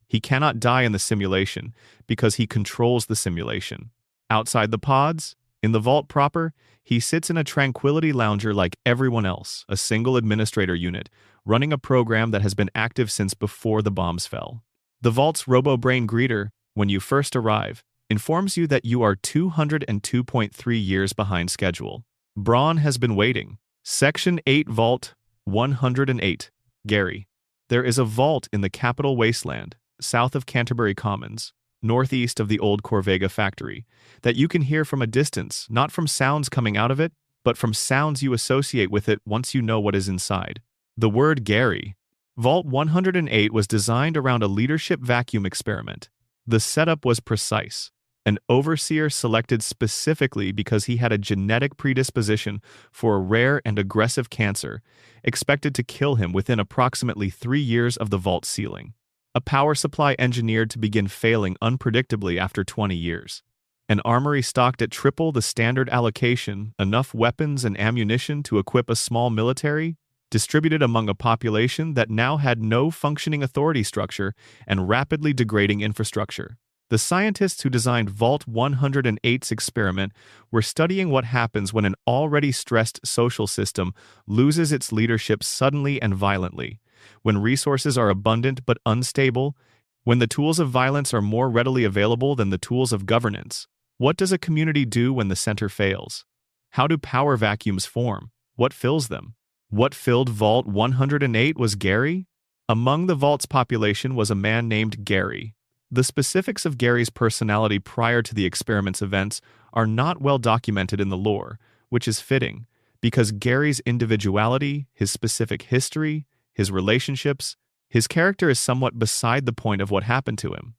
Speaker 1: He cannot die in the simulation because he controls the simulation. Outside the pods, in the vault proper, he sits in a tranquility lounger like everyone else, a single administrator unit, running a program that has been active since before the bombs fell. The vault's robo-brain greeter, when you first arrive, informs you that you are 202.3 years behind schedule. Braun has been waiting. Section 8 Vault 108. Gary. There is a vault in the capital wasteland, south of Canterbury Commons, northeast of the old Corvega factory, that you can hear from a distance, not from sounds coming out of it, but from sounds you associate with it once you know what is inside. The word Gary. Vault 108 was designed around a leadership vacuum experiment. The setup was precise. An overseer selected specifically because he had a genetic predisposition for a rare and aggressive cancer, expected to kill him within approximately 3 years of the vault ceiling. A power supply engineered to begin failing unpredictably after 20 years. An armory stocked at triple the standard allocation, enough weapons and ammunition to equip a small military, distributed among a population that now had no functioning authority structure and rapidly degrading infrastructure. The scientists who designed Vault 108's experiment were studying what happens when an already stressed social system loses its leadership suddenly and violently, when resources are abundant but unstable, when the tools of violence are more readily available than the tools of governance. What does a community do when the center fails? How do power vacuums form? What fills them? What filled Vault 108 was Gary? Among the Vault's population was a man named Gary. The specifics of Gary's personality prior to the experiment's events are not well documented in the lore, which is fitting, because Gary's individuality, his specific history, his relationships, his character is somewhat beside the point of what happened to him.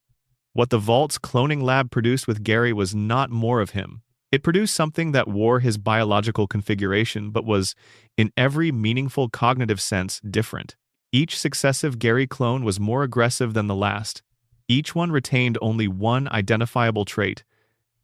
Speaker 1: What the Vault's cloning lab produced with Gary was not more of him. It produced something that wore his biological configuration but was, in every meaningful cognitive sense, different. Each successive Gary clone was more aggressive than the last. Each one retained only one identifiable trait: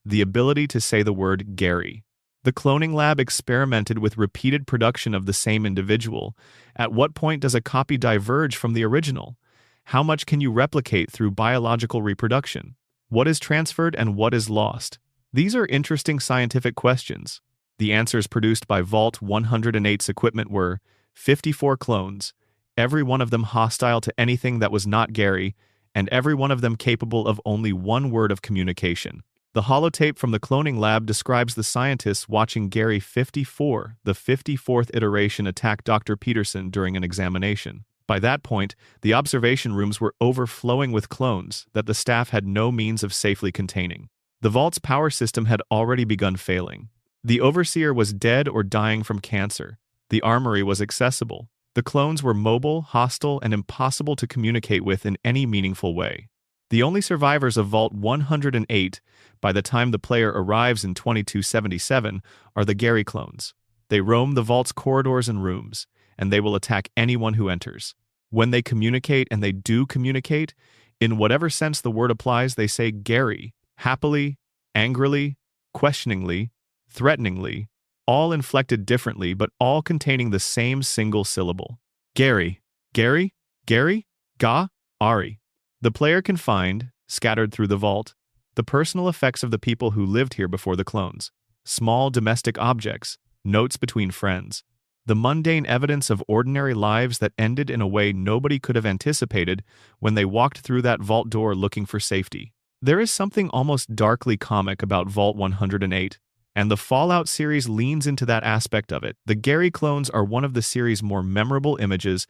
Speaker 1: the ability to say the word Gary. The cloning lab experimented with repeated production of the same individual. At what point does a copy diverge from the original? How much can you replicate through biological reproduction? What is transferred and what is lost? These are interesting scientific questions. The answers produced by Vault 108's equipment were 54 clones, every one of them hostile to anything that was not Gary, and every one of them capable of only one word of communication. The holotape from the cloning lab describes the scientists watching Gary 54, the 54th iteration, attack Dr. Peterson during an examination. By that point, the observation rooms were overflowing with clones that the staff had no means of safely containing. The Vault's power system had already begun failing. The Overseer was dead or dying from cancer. The armory was accessible. The clones were mobile, hostile, and impossible to communicate with in any meaningful way. The only survivors of Vault 108, by the time the player arrives in 2277, are the Gary clones. They roam the Vault's corridors and rooms, and they will attack anyone who enters. When they communicate, and they do communicate, in whatever sense the word applies, they say Gary, happily, angrily, questioningly, threateningly, all inflected differently but all containing the same single syllable. Gary, Gary, Gary, Ga, Ari. The player can find, scattered through the vault, the personal effects of the people who lived here before the clones, small domestic objects, notes between friends, the mundane evidence of ordinary lives that ended in a way nobody could have anticipated when they walked through that vault door looking for safety. There is something almost darkly comic about Vault 108, and the Fallout series leans into that aspect of it. The Gary clones are one of the series' more memorable images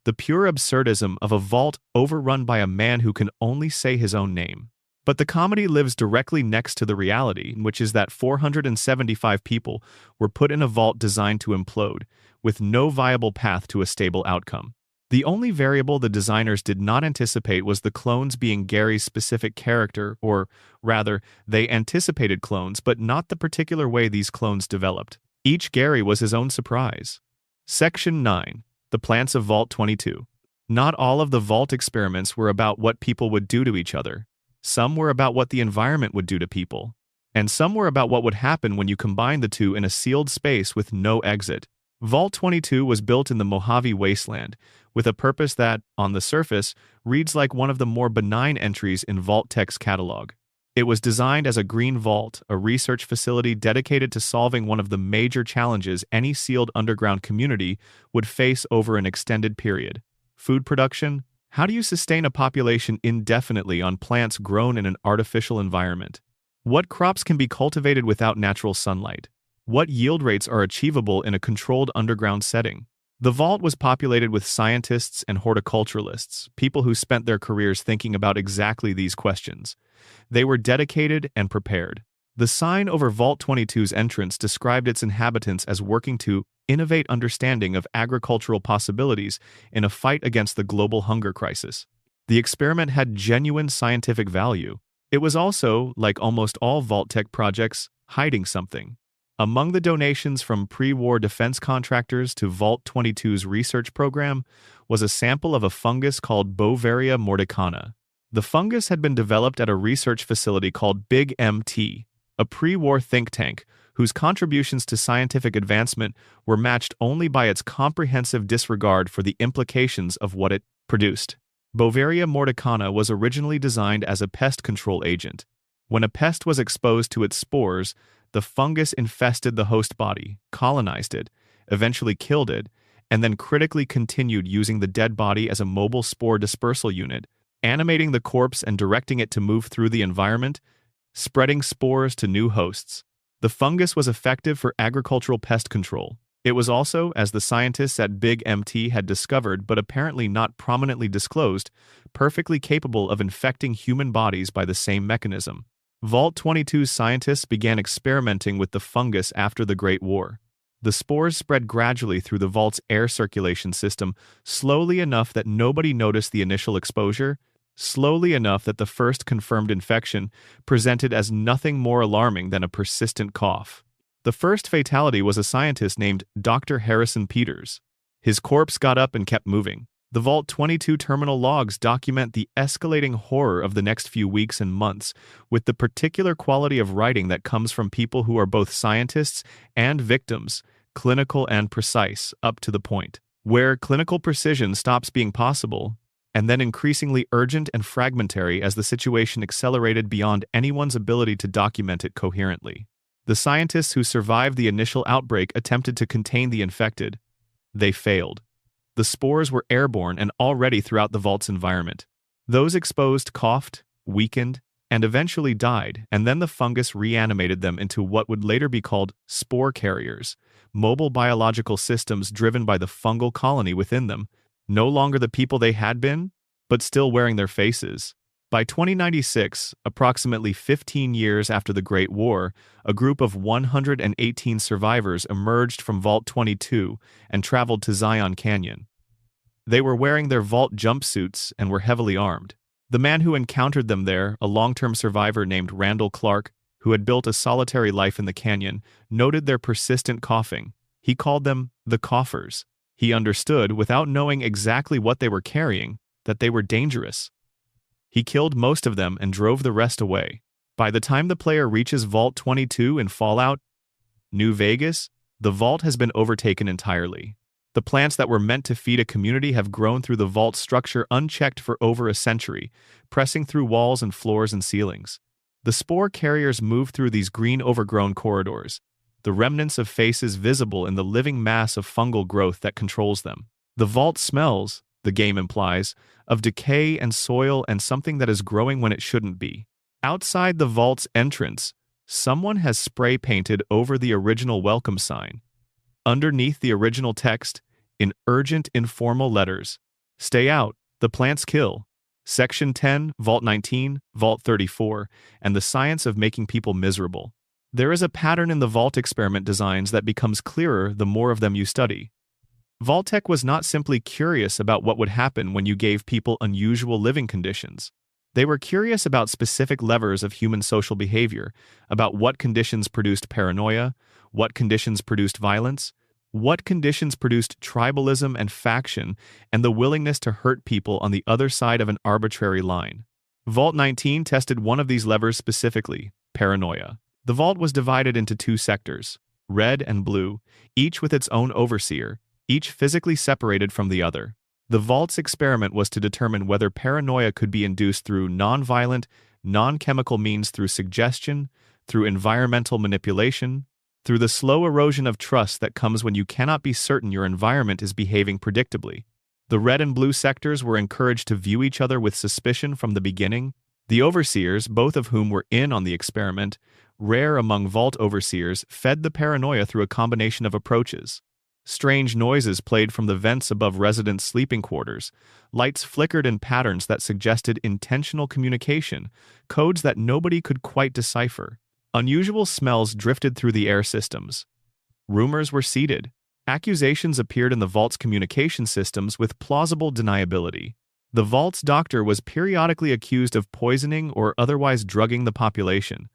Speaker 1: The pure absurdism of a vault overrun by a man who can only say his own name. But the comedy lives directly next to the reality, which is that 475 people were put in a vault designed to implode, with no viable path to a stable outcome. The only variable the designers did not anticipate was the clones being Gary's specific character, or rather, they anticipated clones, but not the particular way these clones developed. Each Gary was his own surprise. Section 9. The Plants of Vault 22. Not all of the Vault experiments were about what people would do to each other. Some were about what the environment would do to people. And some were about what would happen when you combine the two in a sealed space with no exit. Vault 22 was built in the Mojave Wasteland, with a purpose that, on the surface, reads like one of the more benign entries in Vault-Tec's catalog. It was designed as a green vault, a research facility dedicated to solving one of the major challenges any sealed underground community would face over an extended period: food production. How do you sustain a population indefinitely on plants grown in an artificial environment? What crops can be cultivated without natural sunlight? What yield rates are achievable in a controlled underground setting? The vault was populated with scientists and horticulturalists, people who spent their careers thinking about exactly these questions. They were dedicated and prepared. The sign over Vault 22's entrance described its inhabitants as working to innovate understanding of agricultural possibilities in a fight against the global hunger crisis. The experiment had genuine scientific value. It was also, like almost all Vault-Tec projects, hiding something. Among the donations from pre-war defense contractors to Vault 22's research program was a sample of a fungus called Beauveria mordicana. The fungus had been developed at a research facility called Big MT, a pre-war think tank whose contributions to scientific advancement were matched only by its comprehensive disregard for the implications of what it produced. Beauveria mordicana was originally designed as a pest control agent. When a pest was exposed to its spores, the fungus infested the host body, colonized it, eventually killed it, and then critically continued using the dead body as a mobile spore dispersal unit, animating the corpse and directing it to move through the environment, spreading spores to new hosts. The fungus was effective for agricultural pest control. It was also, as the scientists at Big MT had discovered but apparently not prominently disclosed, perfectly capable of infecting human bodies by the same mechanism. Vault 22's scientists began experimenting with the fungus after the Great War. The spores spread gradually through the vault's air circulation system, slowly enough that nobody noticed the initial exposure, slowly enough that the first confirmed infection presented as nothing more alarming than a persistent cough. The first fatality was a scientist named Dr. Harrison Peters. His corpse got up and kept moving. The Vault 22 terminal logs document the escalating horror of the next few weeks and months, with the particular quality of writing that comes from people who are both scientists and victims, clinical and precise, up to the point where clinical precision stops being possible, and then increasingly urgent and fragmentary as the situation accelerated beyond anyone's ability to document it coherently. The scientists who survived the initial outbreak attempted to contain the infected. They failed. The spores were airborne and already throughout the vault's environment. Those exposed coughed, weakened, and eventually died, and then the fungus reanimated them into what would later be called spore carriers, mobile biological systems driven by the fungal colony within them, no longer the people they had been, but still wearing their faces. By 2096, approximately 15 years after the Great War, a group of 118 survivors emerged from Vault 22 and traveled to Zion Canyon. They were wearing their Vault jumpsuits and were heavily armed. The man who encountered them there, a long-term survivor named Randall Clark, who had built a solitary life in the canyon, noted their persistent coughing. He called them the coughers. He understood, without knowing exactly what they were carrying, that they were dangerous. He killed most of them and drove the rest away. By the time the player reaches Vault 22 in Fallout New Vegas, the vault has been overtaken entirely. The plants that were meant to feed a community have grown through the vault structure unchecked for over a century, pressing through walls and floors and ceilings. The spore carriers move through these green overgrown corridors, the remnants of faces visible in the living mass of fungal growth that controls them. The vault smells, the game implies, of decay and soil and something that is growing when it shouldn't be. Outside the vault's entrance, someone has spray painted over the original welcome sign. Underneath the original text, in urgent informal letters, Stay out, the plants kill. Section 10, Vault 19, Vault 34, and the science of making people miserable. There is a pattern in the Vault experiment designs that becomes clearer the more of them you study. Vault-Tec was not simply curious about what would happen when you gave people unusual living conditions. They were curious about specific levers of human social behavior, about what conditions produced paranoia, what conditions produced violence, what conditions produced tribalism and faction, and the willingness to hurt people on the other side of an arbitrary line. Vault 19 tested one of these levers specifically, paranoia. The vault was divided into two sectors, red and blue, each with its own overseer, each physically separated from the other. The vault's experiment was to determine whether paranoia could be induced through non-violent, non-chemical means, through suggestion, through environmental manipulation, through the slow erosion of trust that comes when you cannot be certain your environment is behaving predictably. The red and blue sectors were encouraged to view each other with suspicion from the beginning. The overseers, both of whom were in on the experiment, rare among vault overseers, fed the paranoia through a combination of approaches. Strange noises played from the vents above residents' sleeping quarters. Lights flickered in patterns that suggested intentional communication, codes that nobody could quite decipher. Unusual smells drifted through the air systems. Rumors were seeded. Accusations appeared in the vault's communication systems with plausible deniability. The vault's doctor was periodically accused of poisoning or otherwise drugging the population.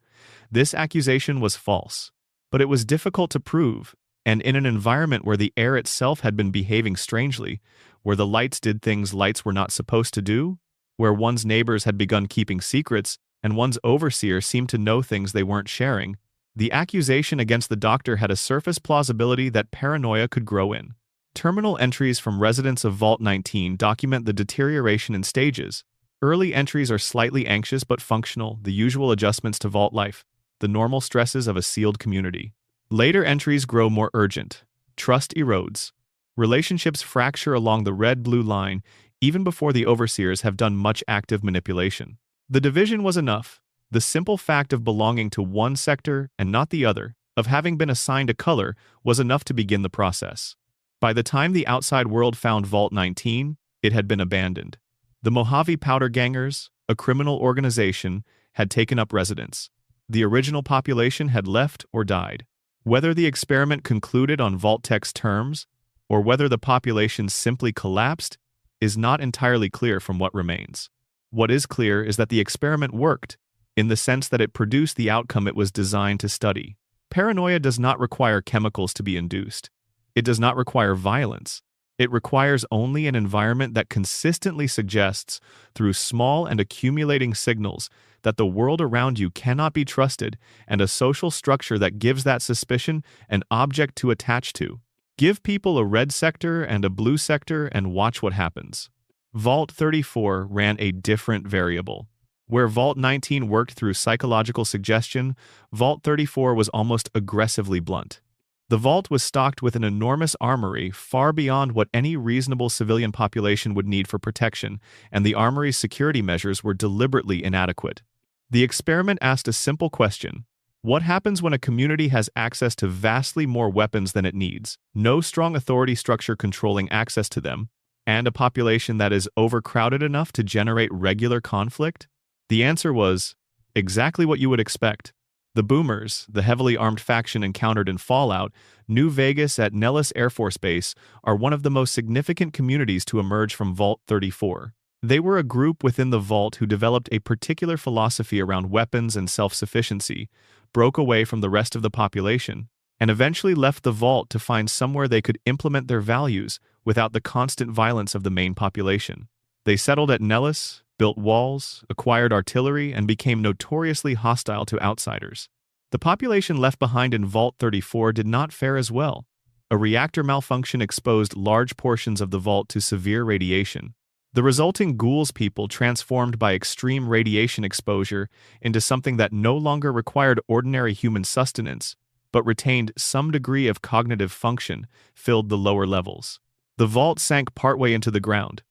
Speaker 1: This accusation was false, but it was difficult to prove, and in an environment where the air itself had been behaving strangely, where the lights did things lights were not supposed to do, where one's neighbors had begun keeping secrets, and one's overseer seemed to know things they weren't sharing, the accusation against the doctor had a surface plausibility that paranoia could grow in. Terminal entries from residents of Vault 19 document the deterioration in stages. Early entries are slightly anxious but functional, the usual adjustments to vault life, the normal stresses of a sealed community. Later entries grow more urgent. Trust erodes. Relationships fracture along the red-blue line even before the overseers have done much active manipulation. The division was enough. The simple fact of belonging to one sector and not the other, of having been assigned a color, was enough to begin the process. By the time the outside world found Vault 19, it had been abandoned. The Mojave Powder Gangers, a criminal organization, had taken up residence. The original population had left or died. Whether the experiment concluded on Vault-Tec's terms, or whether the population simply collapsed, is not entirely clear from what remains. What is clear is that the experiment worked, in the sense that it produced the outcome it was designed to study. Paranoia does not require chemicals to be induced. It does not require violence. It requires only an environment that consistently suggests, through small and accumulating signals, that the world around you cannot be trusted, and a social structure that gives that suspicion an object to attach to. Give people a red sector and a blue sector and watch what happens. Vault 34 ran a different variable. Where Vault 19 worked through psychological suggestion, Vault 34 was almost aggressively blunt. The vault was stocked with an enormous armory far beyond what any reasonable civilian population would need for protection, and the armory's security measures were deliberately inadequate. The experiment asked a simple question: what happens when a community has access to vastly more weapons than it needs, no strong authority structure controlling access to them, and a population that is overcrowded enough to generate regular conflict? The answer was exactly what you would expect. The Boomers, the heavily armed faction encountered in Fallout, New Vegas at Nellis Air Force Base, are one of the most significant communities to emerge from Vault 34. They were a group within the Vault who developed a particular philosophy around weapons and self-sufficiency, broke away from the rest of the population, and eventually left the Vault to find somewhere they could implement their values without the constant violence of the main population. They settled at Nellis, built walls, acquired artillery, and became notoriously hostile to outsiders. The population left behind in Vault 34 did not fare as well. A reactor malfunction exposed large portions of the vault to severe radiation. The resulting ghouls people transformed by extreme radiation exposure into something that no longer required ordinary human sustenance, but retained some degree of cognitive function, filled the lower levels. The vault sank partway into the ground.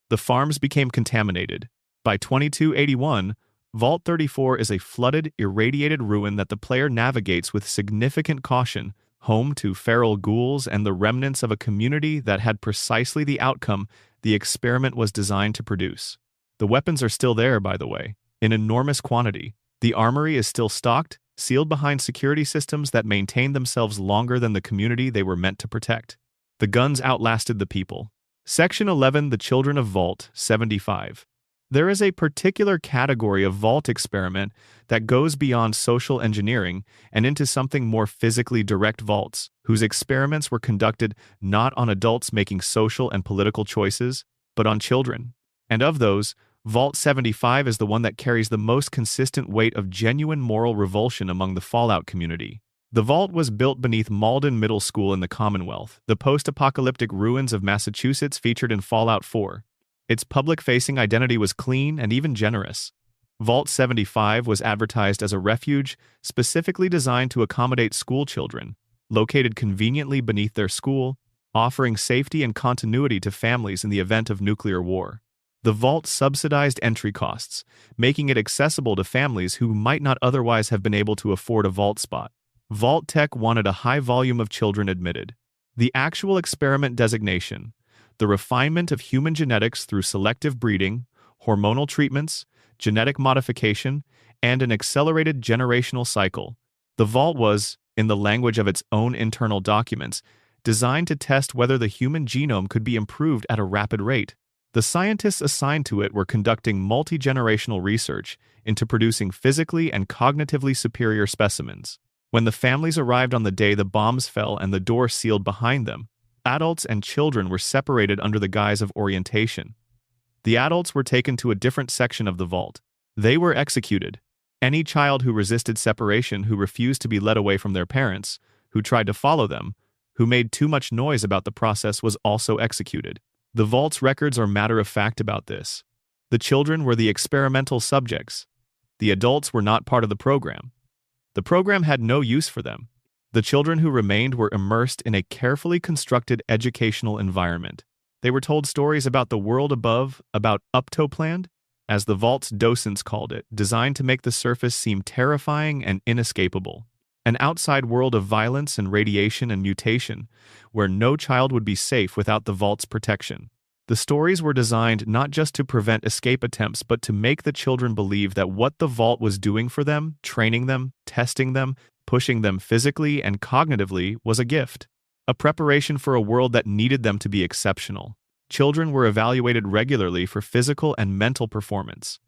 Speaker 1: The farms became contaminated. By 2281, Vault 34 is a flooded, irradiated ruin that the player navigates with significant caution, home to feral ghouls and the remnants of a community that had precisely the outcome the experiment was designed to produce. The weapons are still there, by the way, in enormous quantity. The armory is still stocked, sealed behind security systems that maintain themselves longer than the community they were meant to protect. The guns outlasted the people. Section 11. The Children of Vault-75. There is a particular category of Vault experiment that goes beyond social engineering and into something more physically direct vaults, whose experiments were conducted not on adults making social and political choices, but on children. And of those, Vault-75 is the one that carries the most consistent weight of genuine moral revulsion among the Fallout community. The vault was built beneath Malden Middle School in the Commonwealth, the post-apocalyptic ruins of Massachusetts featured in Fallout 4. Its public-facing identity was clean and even generous. Vault-75 was advertised as a refuge specifically designed to accommodate school children, located conveniently beneath their school, offering safety and continuity to families in the event of nuclear war. The vault subsidized entry costs, making it accessible to families who might not otherwise have been able to afford a vault spot. Vault-Tec wanted a high volume of children admitted. The actual experiment designation, the refinement of human genetics through selective breeding, hormonal treatments, genetic modification, and an accelerated generational cycle. The vault was, in the language of its own internal documents, designed to test whether the human genome could be improved at a rapid rate. The scientists assigned to it were conducting multi-generational research into producing physically and cognitively superior specimens. When the families arrived on the day the bombs fell and the door sealed behind them, adults and children were separated under the guise of orientation. The adults were taken to a different section of the vault. They were executed. Any child who resisted separation, who refused to be led away from their parents, who tried to follow them, who made too much noise about the process was also executed. The vault's records are matter of fact about this. The children were the experimental subjects. The adults were not part of the program. The program had no use for them. The children who remained were immersed in a carefully constructed educational environment. They were told stories about the world above, about Uptopland, as the vault's docents called it, designed to make the surface seem terrifying and inescapable. An outside world of violence and radiation and mutation, where no child would be safe without the vault's protection. The stories were designed not just to prevent escape attempts, but to make the children believe that what the vault was doing for them, training them, testing them, pushing them physically and cognitively, was a gift. A preparation for a world that needed them to be exceptional. Children were evaluated regularly for physical and mental performance.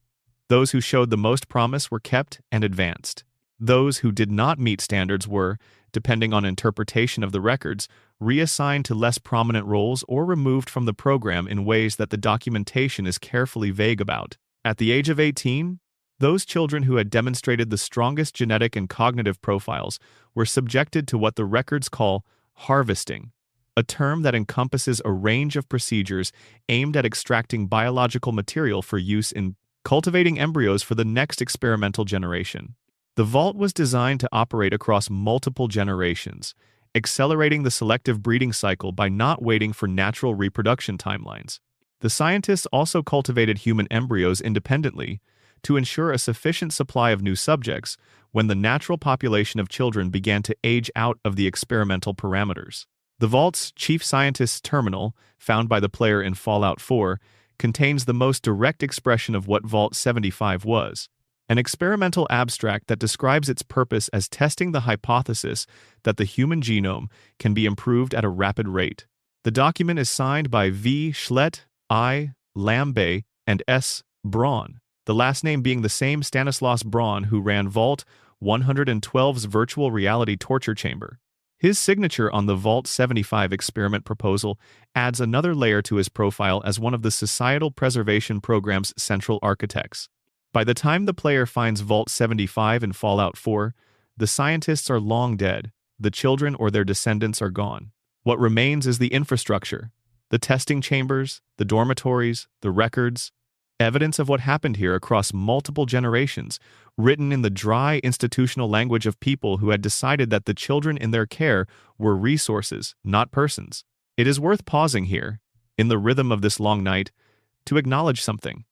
Speaker 1: Those who showed the most promise were kept and advanced. Those who did not meet standards were, depending on interpretation of the records, reassigned to less prominent roles or removed from the program in ways that the documentation is carefully vague about. At the age of 18, those children who had demonstrated the strongest genetic and cognitive profiles were subjected to what the records call harvesting, a term that encompasses a range of procedures aimed at extracting biological material for use in cultivating embryos for the next experimental generation. The vault was designed to operate across multiple generations, accelerating the selective breeding cycle by not waiting for natural reproduction timelines. The scientists also cultivated human embryos independently to ensure a sufficient supply of new subjects when the natural population of children began to age out of the experimental parameters. The vault's chief scientist's terminal, found by the player in Fallout 4, contains the most direct expression of what Vault-75 was. An experimental abstract that describes its purpose as testing the hypothesis that the human genome can be improved at a rapid rate. The document is signed by V. Schlett, I. Lambe, and S. Braun, the last name being the same Stanislaus Braun who ran Vault-112's virtual reality torture chamber. His signature on the Vault-75 experiment proposal adds another layer to his profile as one of the Societal Preservation Program's central architects. By the time the player finds Vault-75 in Fallout 4, the scientists are long dead, the children or their descendants are gone. What remains is the infrastructure, the testing chambers, the dormitories, the records, evidence of what happened here across multiple generations, written in the dry institutional language of people who had decided that the children in their care were resources, not persons. It is worth pausing here, in the rhythm of this long night, to acknowledge something.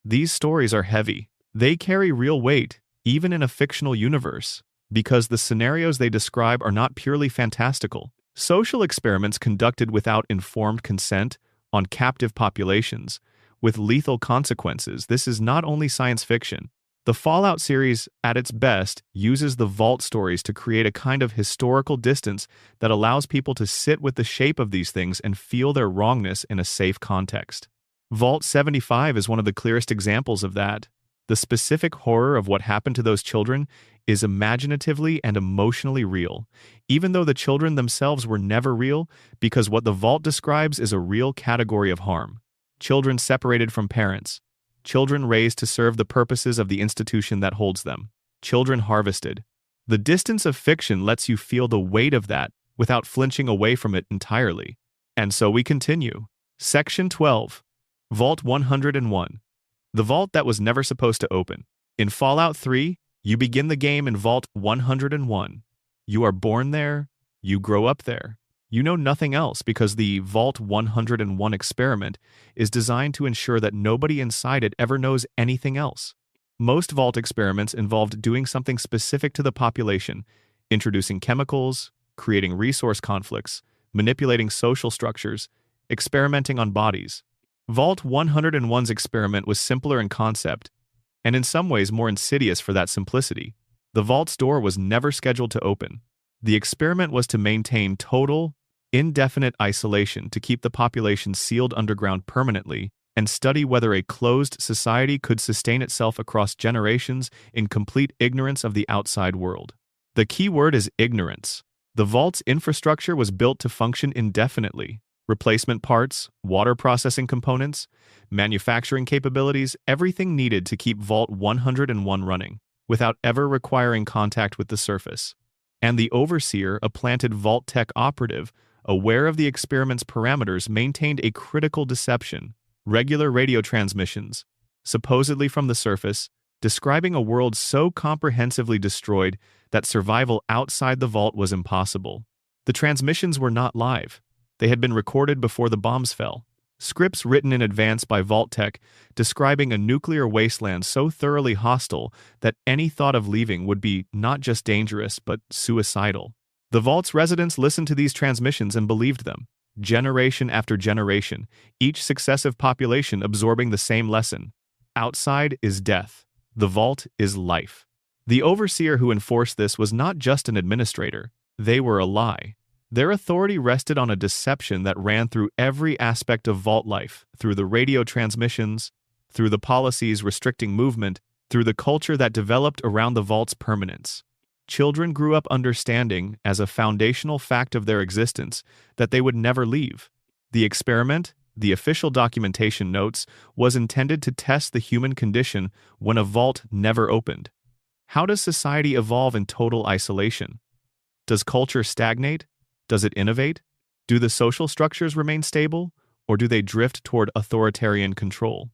Speaker 1: These stories are heavy. They carry real weight, even in a fictional universe, because the scenarios they describe are not purely fantastical. Social experiments conducted without informed consent on captive populations, with lethal consequences. This is not only science fiction. The Fallout series, at its best, uses the Vault stories to create a kind of historical distance that allows people to sit with the shape of these things and feel their wrongness in a safe context. Vault 75 is one of the clearest examples of that. The specific horror of what happened to those children is imaginatively and emotionally real, even though the children themselves were never real, because what the Vault describes is a real category of harm. Children separated from parents. Children raised to serve the purposes of the institution that holds them. Children harvested. The distance of fiction lets you feel the weight of that without flinching away from it entirely. And so we continue. Section 12. Vault 101. The vault that was never supposed to open. In Fallout 3, you begin the game in Vault 101. You are born there, you grow up there. You know nothing else because the Vault 101 experiment is designed to ensure that nobody inside it ever knows anything else. Most Vault experiments involved doing something specific to the population, introducing chemicals, creating resource conflicts, manipulating social structures, experimenting on bodies. Vault 101's experiment was simpler in concept, and in some ways more insidious for that simplicity. The Vault's door was never scheduled to open. The experiment was to maintain total, indefinite isolation to keep the population sealed underground permanently and study whether a closed society could sustain itself across generations in complete ignorance of the outside world. The key word is ignorance. The Vault's infrastructure was built to function indefinitely. Replacement parts, water processing components, manufacturing capabilities, everything needed to keep Vault 101 running, without ever requiring contact with the surface. And the Overseer, a planted Vault-Tec operative, aware of the experiment's parameters, maintained a critical deception, regular radio transmissions, supposedly from the surface, describing a world so comprehensively destroyed that survival outside the Vault was impossible. The transmissions were not live. They had been recorded before the bombs fell. Scripts written in advance by Vault-Tec describing a nuclear wasteland so thoroughly hostile that any thought of leaving would be not just dangerous but suicidal. The Vault's residents listened to these transmissions and believed them. Generation after generation, each successive population absorbing the same lesson. Outside is death. The Vault is life. The Overseer who enforced this was not just an administrator. They were a lie. Their authority rested on a deception that ran through every aspect of Vault life, through the radio transmissions, through the policies restricting movement, through the culture that developed around the Vault's permanence. Children grew up understanding, as a foundational fact of their existence, that they would never leave. The experiment, the official documentation notes, was intended to test the human condition when a vault never opened. How does society evolve in total isolation? Does culture stagnate? Does it innovate? Do the social structures remain stable, or do they drift toward authoritarian control?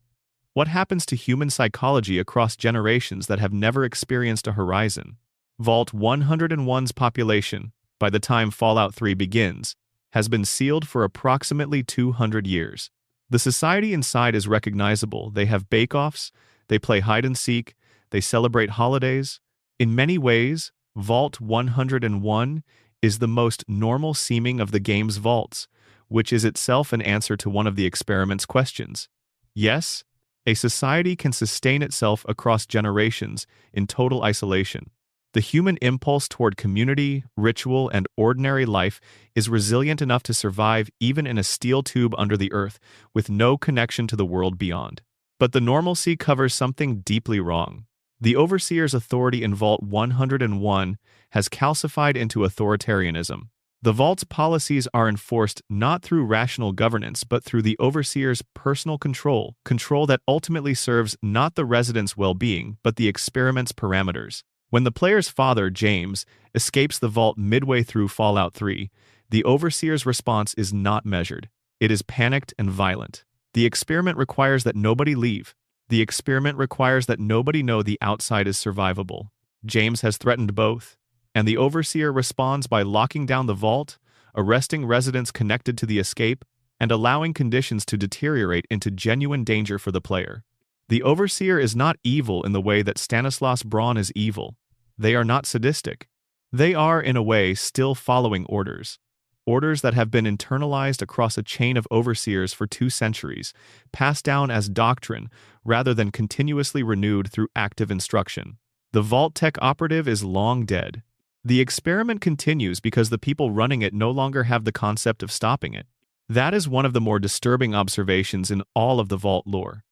Speaker 1: What happens to human psychology across generations that have never experienced a horizon? Vault 101's population, by the time Fallout 3 begins, has been sealed for approximately 200 years. The society inside is recognizable. They have bake-offs, they play hide-and-seek, they celebrate holidays. In many ways, Vault 101 is the most normal-seeming of the game's vaults, which is itself an answer to one of the experiment's questions. Yes, a society can sustain itself across generations in total isolation. The human impulse toward community, ritual, and ordinary life is resilient enough to survive even in a steel tube under the earth with no connection to the world beyond. But the normalcy covers something deeply wrong. The Overseer's authority in Vault 101 has calcified into authoritarianism. The Vault's policies are enforced not through rational governance but through the Overseer's personal control that ultimately serves not the residents' well-being but the experiment's parameters. When the player's father, James, escapes the Vault midway through Fallout 3, the Overseer's response is not measured. It is panicked and violent. The experiment requires that nobody leave. The experiment requires that nobody know the outside is survivable. James has threatened both, and the Overseer responds by locking down the Vault, arresting residents connected to the escape, and allowing conditions to deteriorate into genuine danger for the player. The Overseer is not evil in the way that Stanislaus Braun is evil. They are not sadistic. They are, in a way, still following orders. orders that have been internalized across a chain of overseers for 2 centuries, passed down as doctrine rather than continuously renewed through active instruction. The Vault-Tec operative is long dead. The experiment continues because the people running it no longer have the concept of stopping it. That is one of the more disturbing observations in all of the Vault lore.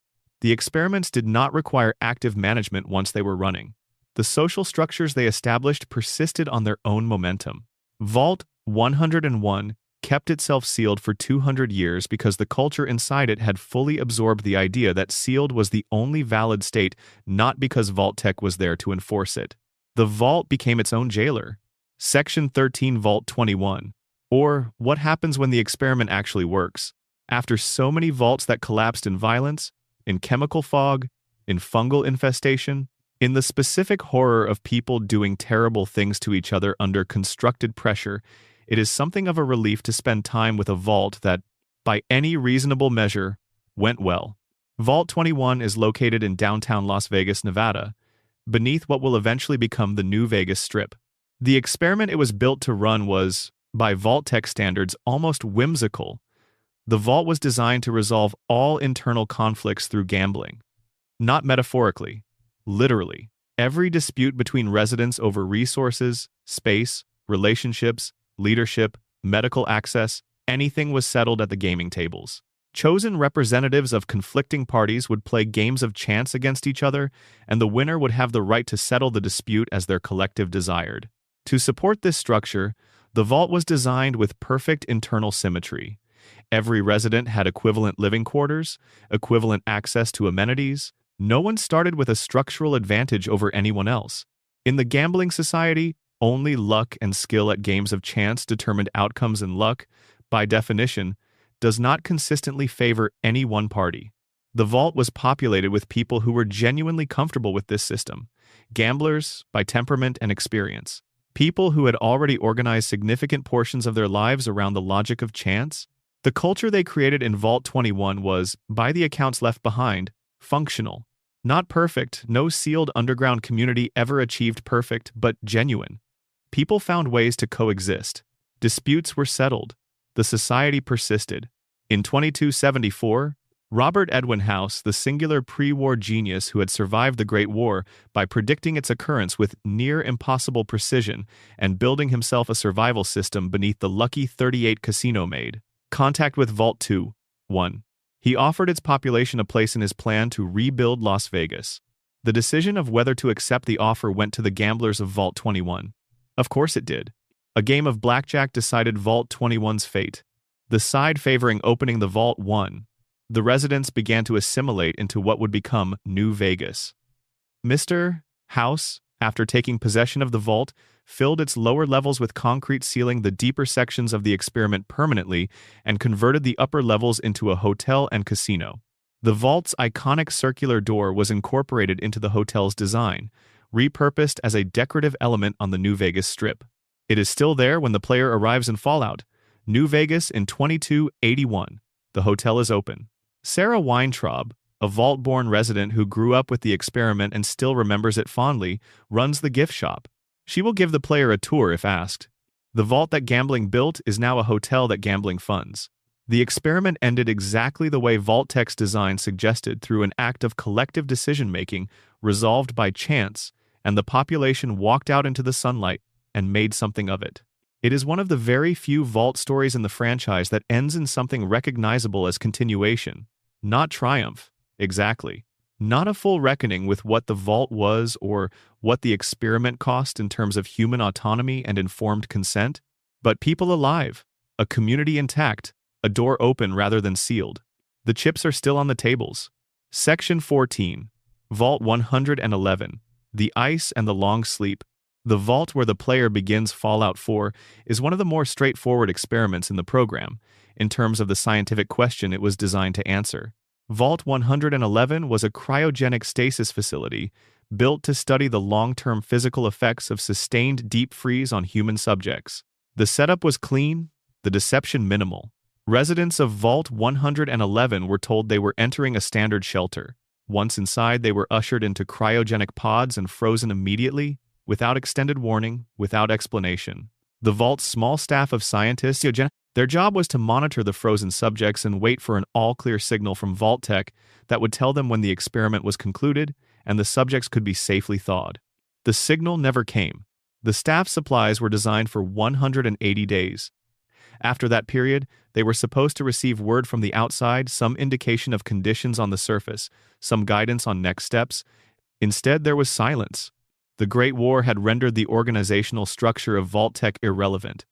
Speaker 1: The experiments did not require active management once they were running. The social structures they established persisted on their own momentum. Vault 101 kept itself sealed for 200 years because the culture inside it had fully absorbed the idea that sealed was the only valid state, not because Vault-Tec was there to enforce it. The Vault became its own jailer. Section 13 Vault 21. Or, what happens when the experiment actually works? After so many vaults that collapsed in violence, in chemical fog, in fungal infestation, in the specific horror of people doing terrible things to each other under constructed pressure, it is something of a relief to spend time with a vault that, by any reasonable measure, went well. Vault 21 is located in downtown Las Vegas, Nevada, beneath what will eventually become the New Vegas Strip. The experiment it was built to run was, by Vault-Tec standards, almost whimsical. The vault was designed to resolve all internal conflicts through gambling. Not metaphorically, literally. Every dispute between residents over resources, space, relationships, leadership, medical access, anything was settled at the gaming tables. Chosen representatives of conflicting parties would play games of chance against each other, and the winner would have the right to settle the dispute as their collective desired. To support this structure, the vault was designed with perfect internal symmetry. Every resident had equivalent living quarters, equivalent access to amenities. No one started with a structural advantage over anyone else. In the gambling society, only luck and skill at games of chance determined outcomes, and luck, by definition, does not consistently favor any one party. The vault was populated with people who were genuinely comfortable with this system. Gamblers, by temperament and experience. People who had already organized significant portions of their lives around the logic of chance. The culture they created in Vault 21 was, by the accounts left behind, functional. Not perfect, no sealed underground community ever achieved perfect, but genuine. People found ways to coexist. Disputes were settled. The society persisted. In 2274, Robert Edwin House, the singular pre-war genius who had survived the Great War by predicting its occurrence with near-impossible precision and building himself a survival system beneath the Lucky 38 casino made contact with Vault 2-1. He offered its population a place in his plan to rebuild Las Vegas. The decision of whether to accept the offer went to the gamblers of Vault 21. Of course it did. A game of blackjack decided Vault 21's fate. The side favoring opening the vault won. The residents began to assimilate into what would become New Vegas. Mr. House, after taking possession of the vault, filled its lower levels with concrete, sealing the deeper sections of the experiment permanently, and converted the upper levels into a hotel and casino. The vault's iconic circular door was incorporated into the hotel's design, repurposed as a decorative element on the New Vegas Strip. It is still there when the player arrives in Fallout New Vegas in 2281. The hotel is open. Sarah Weintraub, a Vault-born resident who grew up with the experiment and still remembers it fondly, runs the gift shop. She will give the player a tour if asked. The vault that gambling built is now a hotel that gambling funds. The experiment ended exactly the way Vault-Tec's design suggested, through an act of collective decision-making resolved by chance, and the population walked out into the sunlight and made something of it. It is one of the very few Vault stories in the franchise that ends in something recognizable as continuation, not triumph, exactly. Not a full reckoning with what the Vault was or what the experiment cost in terms of human autonomy and informed consent, but people alive, a community intact, a door open rather than sealed. The chips are still on the tables. Section 14. Vault 111. The Ice and the Long Sleep. The vault where the player begins Fallout 4 is one of the more straightforward experiments in the program, in terms of the scientific question it was designed to answer. Vault 111 was a cryogenic stasis facility built to study the long-term physical effects of sustained deep freeze on human subjects. The setup was clean, the deception minimal. Residents of Vault 111 were told they were entering a standard shelter. Once inside, they were ushered into cryogenic pods and frozen immediately, without extended warning, without explanation. The Vault's small staff of scientists, their job was to monitor the frozen subjects and wait for an all-clear signal from Vault-Tec that would tell them when the experiment was concluded and the subjects could be safely thawed. The signal never came. The staff's supplies were designed for 180 days. After that period, they were supposed to receive word from the outside, some indication of conditions on the surface, some guidance on next steps. Instead, there was silence. The Great War had rendered the organizational structure of Vault-Tec irrelevant.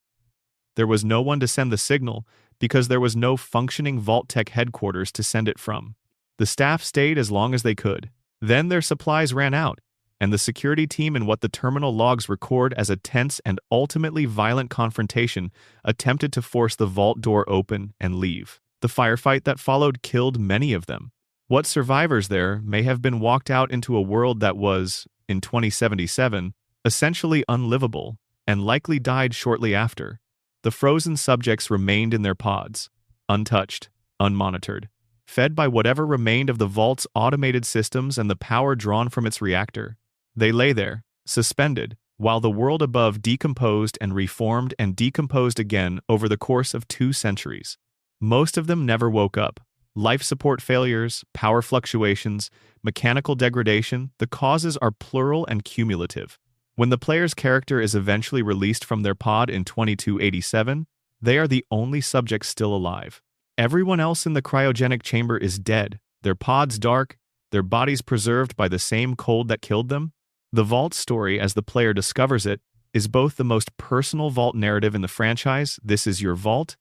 Speaker 1: There was no one to send the signal because there was no functioning Vault-Tec headquarters to send it from. The staff stayed as long as they could. Then their supplies ran out, and the security team, in what the terminal logs record as a tense and ultimately violent confrontation, attempted to force the vault door open and leave. The firefight that followed killed many of them. What survivors there may have been walked out into a world that was, in 2077, essentially unlivable, and likely died shortly after. The frozen subjects remained in their pods, untouched, unmonitored, fed by whatever remained of the vault's automated systems and the power drawn from its reactor. They lay there, suspended, while the world above decomposed and reformed and decomposed again over the course of 2 centuries. Most of them never woke up. Life support failures, power fluctuations, mechanical degradation, the causes are plural and cumulative. When the player's character is eventually released from their pod in 2287, they are the only subjects still alive. Everyone else in the cryogenic chamber is dead, their pods dark, their bodies preserved by the same cold that killed them. The Vault story, as the player discovers it, is both the most personal Vault narrative in the franchise. This is your Vault.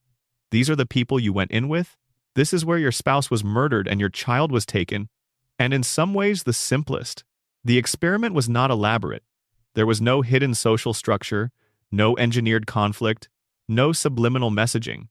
Speaker 1: These are the people you went in with. This is where your spouse was murdered and your child was taken. And in some ways, the simplest. The experiment was not elaborate. There was no hidden social structure, no engineered conflict, no subliminal messaging.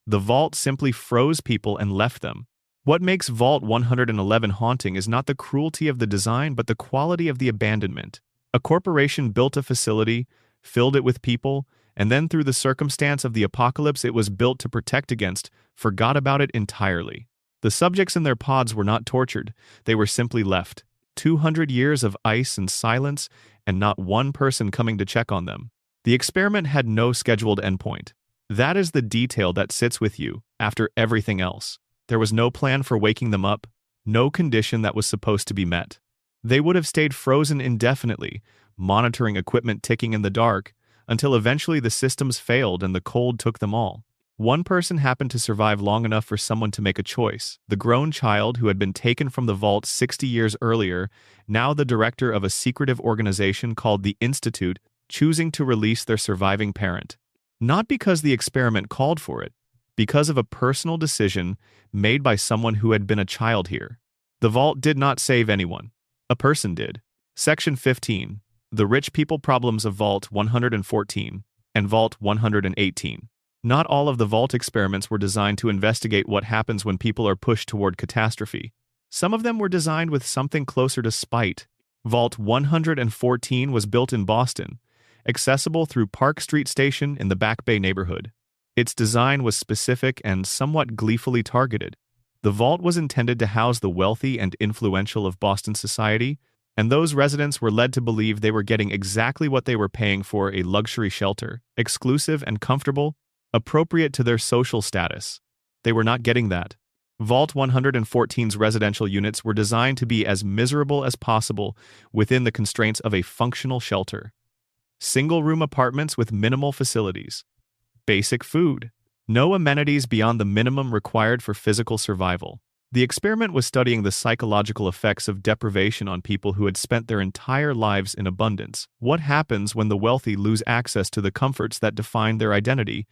Speaker 1: The Vault simply froze people and left them. What makes Vault 111 haunting is not the cruelty of the design, but the quality of the abandonment. A corporation built a facility, filled it with people, and then through the circumstance of the apocalypse it was built to protect against, forgot about it entirely. The subjects in their pods were not tortured, they were simply left. 200 years of ice and silence, and not one person coming to check on them. The experiment had no scheduled endpoint. That is the detail that sits with you after everything else. There was no plan for waking them up, no condition that was supposed to be met. They would have stayed frozen indefinitely, monitoring equipment ticking in the dark, until eventually the systems failed and the cold took them all. One person happened to survive long enough for someone to make a choice, the grown child who had been taken from the vault 60 years earlier, now the director of a secretive organization called the Institute, choosing to release their surviving parent. Not because the experiment called for it, because of a personal decision made by someone who had been a child here. The vault did not save anyone. A person did. Section 15. The Rich People Problems of Vault 114 and Vault 118. Not all of the Vault experiments were designed to investigate what happens when people are pushed toward catastrophe. Some of them were designed with something closer to spite. Vault 114 was built in Boston, accessible through Park Street Station in the Back Bay neighborhood. Its design was specific and somewhat gleefully targeted. The vault was intended to house the wealthy and influential of Boston society, and those residents were led to believe they were getting exactly what they were paying for: a luxury shelter, exclusive and comfortable, appropriate to their social status. They were not getting that. Vault 114's residential units were designed to be as miserable as possible within the constraints of a functional shelter. Single-room apartments with minimal facilities. Basic food. No amenities beyond the minimum required for physical survival. The experiment was studying the psychological effects of deprivation on people who had spent their entire lives in abundance. What happens when the wealthy lose access to the comforts that define their identity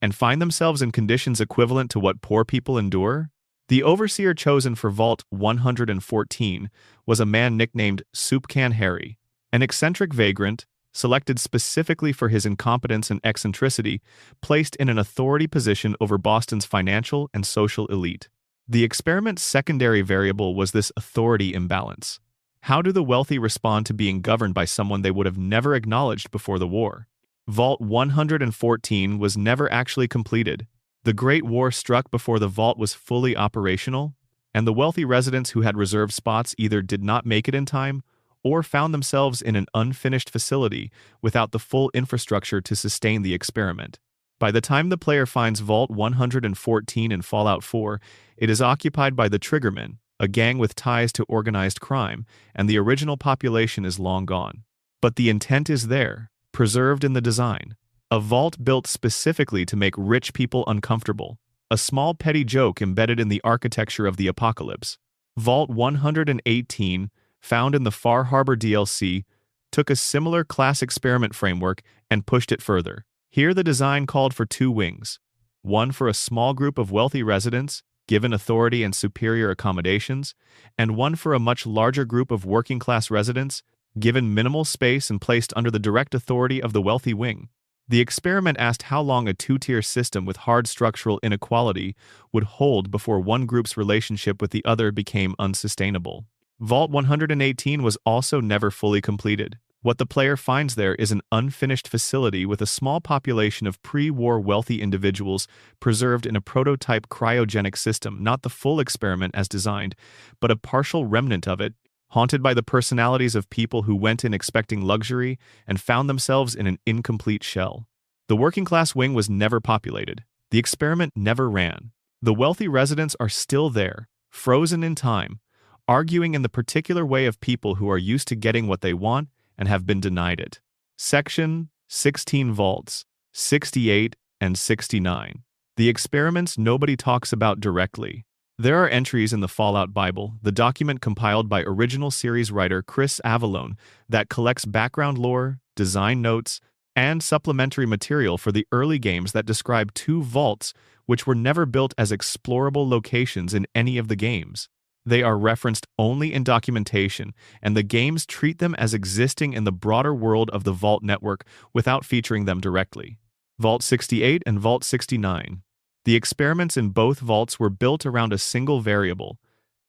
Speaker 1: and find themselves in conditions equivalent to what poor people endure? The overseer chosen for Vault 114 was a man nicknamed Soup Can Harry, an eccentric vagrant, selected specifically for his incompetence and eccentricity, placed in an authority position over Boston's financial and social elite. The experiment's secondary variable was this authority imbalance. How do the wealthy respond to being governed by someone they would have never acknowledged before the war? Vault 114 was never actually completed. The Great War struck before the vault was fully operational, and the wealthy residents who had reserved spots either did not make it in time or found themselves in an unfinished facility without the full infrastructure to sustain the experiment. By the time the player finds Vault 114 in Fallout 4, it is occupied by the Triggermen, a gang with ties to organized crime, and the original population is long gone. But the intent is there, preserved in the design. A vault built specifically to make rich people uncomfortable. A small petty joke embedded in the architecture of the apocalypse. Vault 118, found in the Far Harbor DLC, took a similar class experiment framework and pushed it further. Here the design called for two wings. One for a small group of wealthy residents, given authority and superior accommodations, and one for a much larger group of working-class residents, given minimal space and placed under the direct authority of the wealthy wing. The experiment asked how long a two-tier system with hard structural inequality would hold before one group's relationship with the other became unsustainable. Vault 118 was also never fully completed. What the player finds there is an unfinished facility with a small population of pre-war wealthy individuals preserved in a prototype cryogenic system, not the full experiment as designed, but a partial remnant of it, haunted by the personalities of people who went in expecting luxury and found themselves in an incomplete shell. The working-class wing was never populated. The experiment never ran. The wealthy residents are still there, frozen in time, arguing in the particular way of people who are used to getting what they want and have been denied it. Section 16 Vaults 68 and 69. The experiments nobody talks about directly. There are entries in the Fallout Bible, the document compiled by original series writer Chris Avallone, that collects background lore, design notes, and supplementary material for the early games that describe two vaults which were never built as explorable locations in any of the games. They are referenced only in documentation, and the games treat them as existing in the broader world of the Vault network without featuring them directly. Vault 68 and Vault 69. The experiments in both vaults were built around a single variable,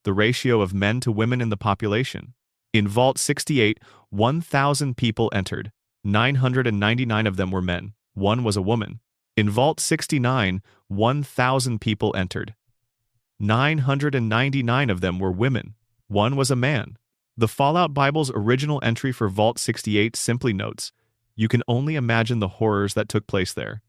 Speaker 1: the ratio of men to women in the population. In Vault 68, 1,000 people entered. 999 of them were men. One was a woman. In Vault 69, 1,000 people entered. 999 of them were women. One was a man. The Fallout Bible's original entry for Vault 68 simply notes, "You can only imagine the horrors that took place there."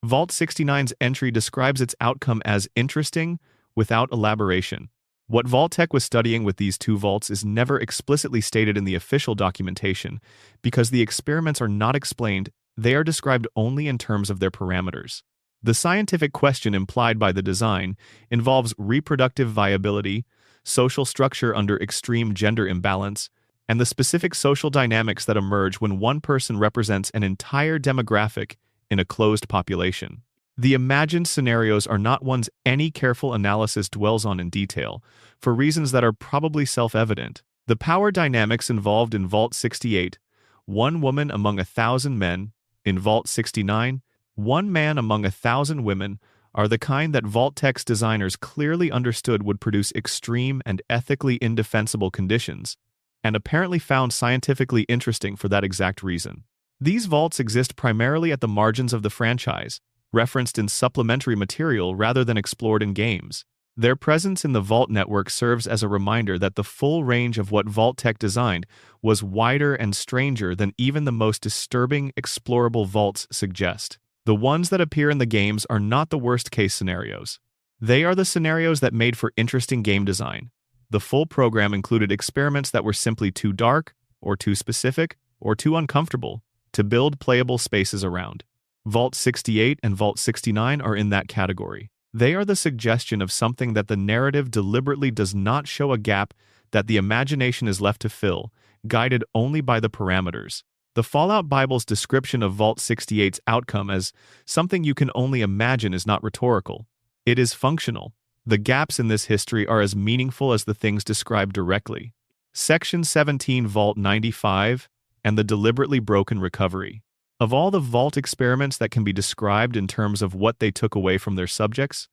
Speaker 1: Vault 69's entry describes its outcome as interesting, without elaboration. What Vault-Tec was studying with these two vaults is never explicitly stated in the official documentation, because the experiments are not explained, they are described only in terms of their parameters. The scientific question implied by the design involves reproductive viability, social structure under extreme gender imbalance, and the specific social dynamics that emerge when one person represents an entire demographic in a closed population. The imagined scenarios are not ones any careful analysis dwells on in detail, for reasons that are probably self-evident. The power dynamics involved in Vault 68, one woman among 1,000 men; in Vault 69, one man among 1,000 women, are the kind that Vault-Tec's designers clearly understood would produce extreme and ethically indefensible conditions, and apparently found scientifically interesting for that exact reason. These vaults exist primarily at the margins of the franchise, referenced in supplementary material rather than explored in games. Their presence in the Vault network serves as a reminder that the full range of what Vault-Tec designed was wider and stranger than even the most disturbing, explorable vaults suggest. The ones that appear in the games are not the worst-case scenarios. They are the scenarios that made for interesting game design. The full program included experiments that were simply too dark, or too specific, or too uncomfortable to build playable spaces around. Vault 68 and Vault 69 are in that category. They are the suggestion of something that the narrative deliberately does not show, a gap that the imagination is left to fill, guided only by the parameters. The Fallout Bible's description of Vault 68's outcome as something you can only imagine is not rhetorical. It is functional. The gaps in this history are as meaningful as the things described directly. Section 17 Vault 95 and the deliberately broken recovery. Of all the Vault experiments that can be described in terms of what they took away from their subjects,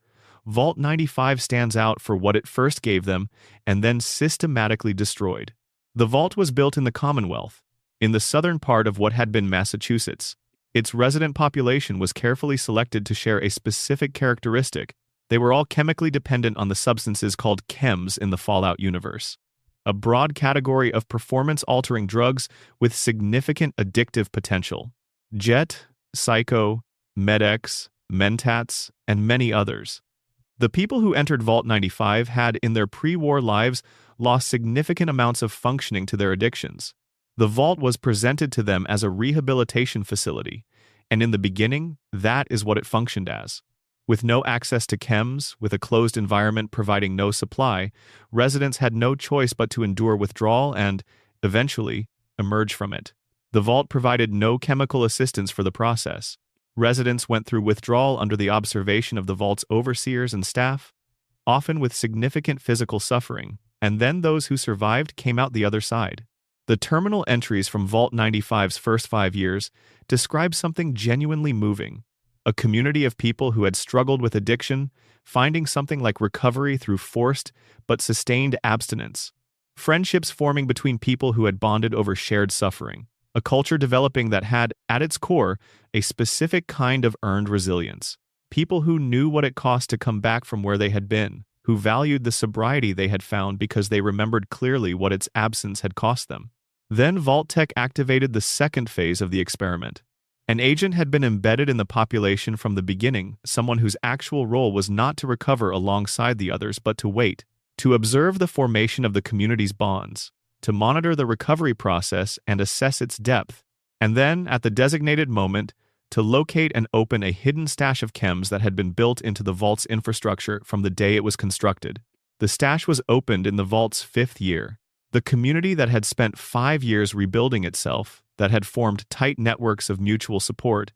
Speaker 1: Vault 95 stands out for what it first gave them and then systematically destroyed. The Vault was built in the Commonwealth, in the southern part of what had been Massachusetts. Its resident population was carefully selected to share a specific characteristic. They were all chemically dependent on the substances called chems in the Fallout universe. a broad category of performance-altering drugs with significant addictive potential. Jet, Psycho, Med-X, Mentats, and many others. The people who entered Vault 95 had, in their pre-war lives, lost significant amounts of functioning to their addictions. The Vault was presented to them as a rehabilitation facility, and in the beginning, that is what it functioned as. With no access to chems, with a closed environment providing no supply, residents had no choice but to endure withdrawal and, eventually, emerge from it. The Vault provided no chemical assistance for the process. Residents went through withdrawal under the observation of the Vault's overseers and staff, often with significant physical suffering, and then those who survived came out the other side. The terminal entries from Vault 95's first 5 years describe something genuinely moving. A community of people who had struggled with addiction, finding something like recovery through forced but sustained abstinence. Friendships forming between people who had bonded over shared suffering. A culture developing that had, at its core, a specific kind of earned resilience. People who knew what it cost to come back from where they had been, who valued the sobriety they had found because they remembered clearly what its absence had cost them. Then Vault-Tec activated the second phase of the experiment. An agent had been embedded in the population from the beginning, someone whose actual role was not to recover alongside the others but to wait, to observe the formation of the community's bonds, to monitor the recovery process and assess its depth, and then, at the designated moment, to locate and open a hidden stash of chems that had been built into the Vault's infrastructure from the day it was constructed. The stash was opened in the Vault's 5th year. The community that had spent 5 years rebuilding itself, that had formed tight networks of mutual support,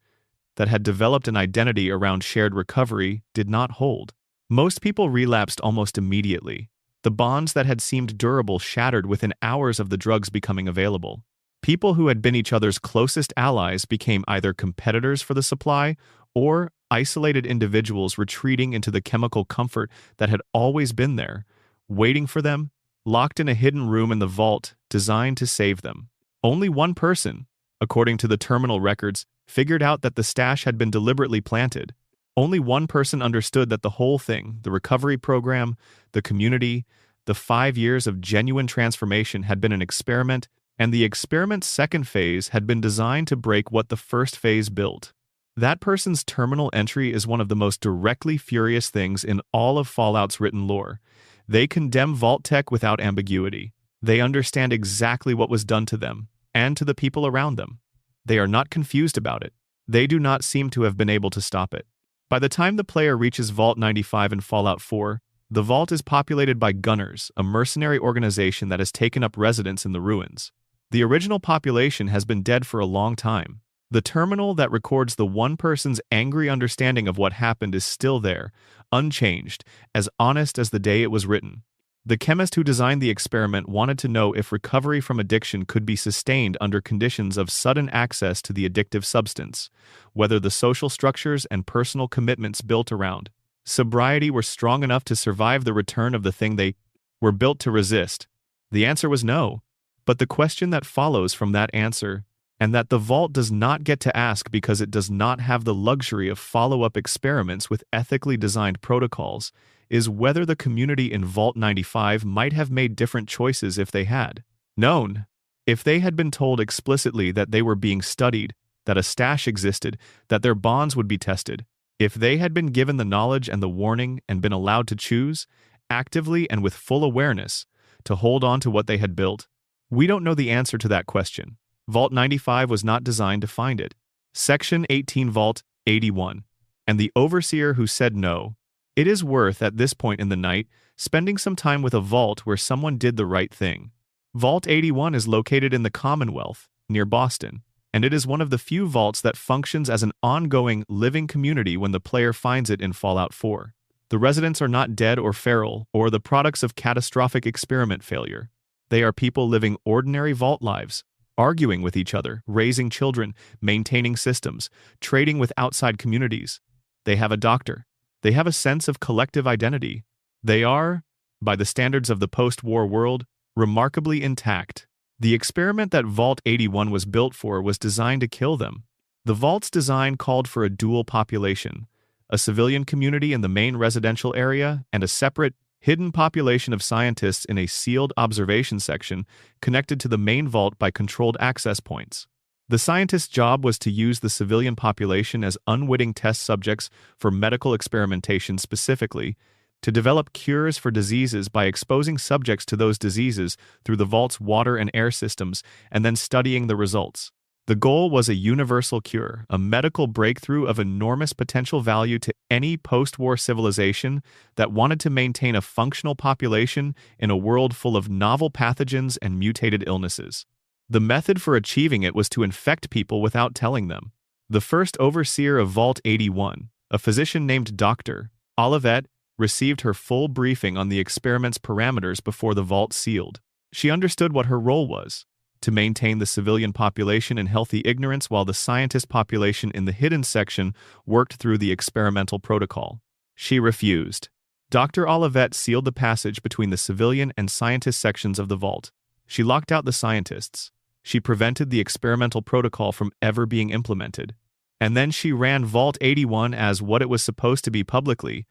Speaker 1: that had developed an identity around shared recovery, did not hold. Most people relapsed almost immediately. The bonds that had seemed durable shattered within hours of the drugs becoming available. People who had been each other's closest allies became either competitors for the supply or isolated individuals retreating into the chemical comfort that had always been there, waiting for them, locked in a hidden room in the Vault designed to save them. Only one person, according to the terminal records, figured out that the stash had been deliberately planted. Only one person understood that the whole thing, the recovery program, the community, the 5 years of genuine transformation had been an experiment, and the experiment's second phase had been designed to break what the first phase built. That person's terminal entry is one of the most directly furious things in all of Fallout's written lore. They condemn Vault-Tec without ambiguity. They understand exactly what was done to them, and to the people around them. They are not confused about it. They do not seem to have been able to stop it. By the time the player reaches Vault 95 in Fallout 4, the Vault is populated by Gunners, a mercenary organization that has taken up residence in the ruins. The original population has been dead for a long time. The terminal that records the one person's angry understanding of what happened is still there, unchanged, as honest as the day it was written. The chemist who designed the experiment wanted to know if recovery from addiction could be sustained under conditions of sudden access to the addictive substance, whether the social structures and personal commitments built around sobriety were strong enough to survive the return of the thing they were built to resist. The answer was no. But the question that follows from that answer, and that the Vault does not get to ask because it does not have the luxury of follow-up experiments with ethically designed protocols, is whether the community in Vault 95 might have made different choices if they had known. If they had been told explicitly that they were being studied, that a stash existed, that their bonds would be tested. If they had been given the knowledge and the warning and been allowed to choose, actively and with full awareness, to hold on to what they had built. We don't know the answer to that question. Vault 95 was not designed to find it. Section 18 Vault 81. And the overseer who said no. It is worth, at this point in the night, spending some time with a vault where someone did the right thing. Vault 81 is located in the Commonwealth, near Boston, and it is one of the few vaults that functions as an ongoing, living community when the player finds it in Fallout 4. The residents are not dead or feral, or the products of catastrophic experiment failure. They are people living ordinary vault lives, arguing with each other, raising children, maintaining systems, trading with outside communities. They have a doctor. They have a sense of collective identity. They are, by the standards of the post-war world, remarkably intact. The experiment that Vault 81 was built for was designed to kill them. The Vault's design called for a dual population, a civilian community in the main residential area and a separate, hidden population of scientists in a sealed observation section connected to the main vault by controlled access points. The scientist's job was to use the civilian population as unwitting test subjects for medical experimentation, specifically to develop cures for diseases by exposing subjects to those diseases through the vault's water and air systems and then studying the results. The goal was a universal cure, a medical breakthrough of enormous potential value to any post-war civilization that wanted to maintain a functional population in a world full of novel pathogens and mutated illnesses. The method for achieving it was to infect people without telling them. The first overseer of Vault 81, a physician named Dr. Olivet, received her full briefing on the experiment's parameters before the vault sealed. She understood what her role was: to maintain the civilian population in healthy ignorance while the scientist population in the hidden section worked through the experimental protocol. She refused. Dr. Olivet sealed the passage between the civilian and scientist sections of the vault. She locked out the scientists. She prevented the experimental protocol from ever being implemented. And then she ran Vault 81 as what it was supposed to be publicly: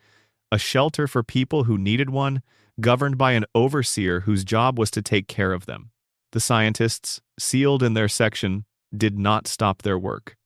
Speaker 1: a shelter for people who needed one, governed by an overseer whose job was to take care of them. The scientists, sealed in their section, did not stop their work.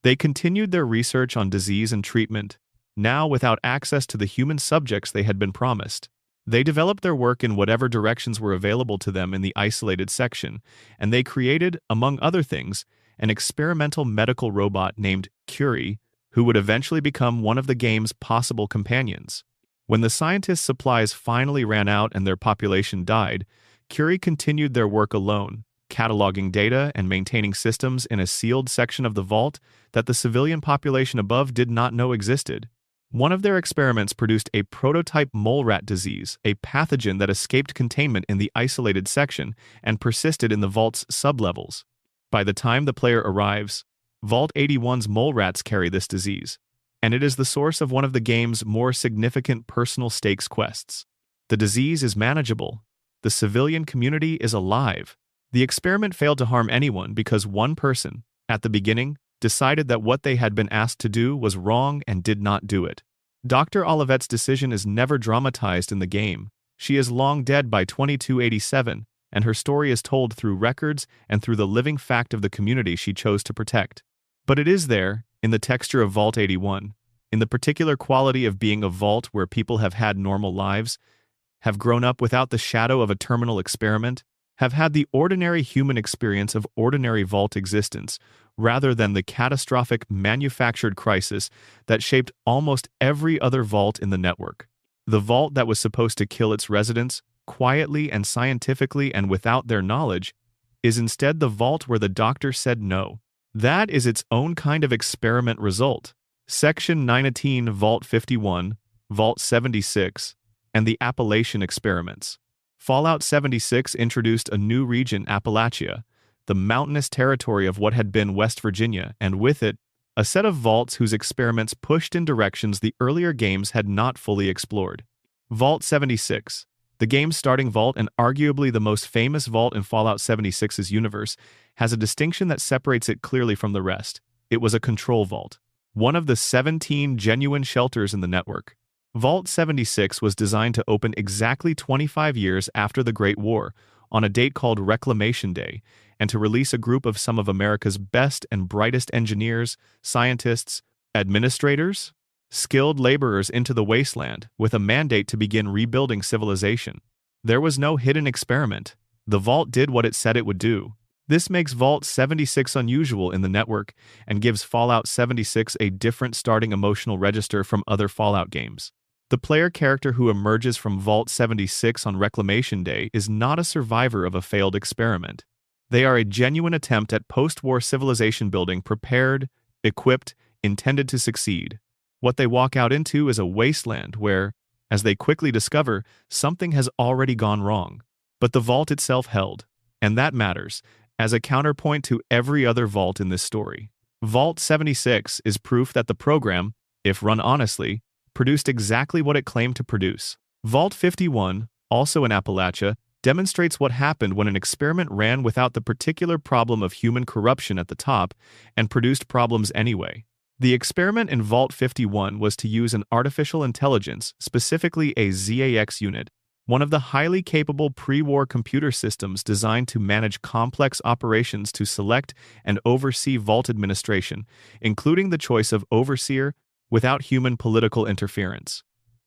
Speaker 1: They continued their research on disease and treatment, now without access to the human subjects they had been promised. They developed their work in whatever directions were available to them in the isolated section, and they created, among other things, an experimental medical robot named Curie, who would eventually become one of the game's possible companions. When the scientists' supplies finally ran out and their population died, Curie continued their work alone, cataloging data and maintaining systems in a sealed section of the vault that the civilian population above did not know existed. One of their experiments produced a prototype mole rat disease, a pathogen that escaped containment in the isolated section and persisted in the vault's sublevels. By the time the player arrives, Vault 81's mole rats carry this disease, and it is the source of one of the game's more significant personal stakes quests. The disease is manageable. The civilian community is alive. The experiment failed to harm anyone because one person, at the beginning, decided that what they had been asked to do was wrong and did not do it. Dr. Olivet's decision is never dramatized in the game. She is long dead by 2287, and her story is told through records and through the living fact of the community she chose to protect. But it is there, in the texture of Vault 81, in the particular quality of being a vault where people have had normal lives, have grown up without the shadow of a terminal experiment, have had the ordinary human experience of ordinary vault existence, rather than the catastrophic manufactured crisis that shaped almost every other vault in the network. The vault that was supposed to kill its residents, quietly and scientifically and without their knowledge, is instead the vault where the doctor said no. That is its own kind of experiment result. Section 19, Vault 51, Vault 76, and the Appalachian experiments. Fallout 76 introduced a new region, Appalachia, the mountainous territory of what had been West Virginia, and with it, a set of vaults whose experiments pushed in directions the earlier games had not fully explored. Vault 76, the game's starting vault and arguably the most famous vault in Fallout 76's universe, has a distinction that separates it clearly from the rest. It was a control vault, one of the 17 genuine shelters in the network. Vault 76 was designed to open exactly 25 years after the Great War, on a date called Reclamation Day, and to release a group of some of America's best and brightest engineers, scientists, administrators, skilled laborers into the wasteland, with a mandate to begin rebuilding civilization. There was no hidden experiment. The vault did what it said it would do. This makes Vault 76 unusual in the network and gives Fallout 76 a different starting emotional register from other Fallout games. The player character who emerges from Vault 76 on Reclamation Day is not a survivor of a failed experiment. They are a genuine attempt at post-war civilization building, prepared, equipped, intended to succeed. What they walk out into is a wasteland where, as they quickly discover, something has already gone wrong. But the vault itself held, and that matters, as a counterpoint to every other vault in this story. Vault 76 is proof that the program, if run honestly, produced exactly what it claimed to produce. Vault 51, also in Appalachia, demonstrates what happened when an experiment ran without the particular problem of human corruption at the top and produced problems anyway. The experiment in Vault 51 was to use an artificial intelligence, specifically a ZAX unit, one of the highly capable pre-war computer systems designed to manage complex operations to select and oversee Vault administration, including the choice of overseer without human political interference.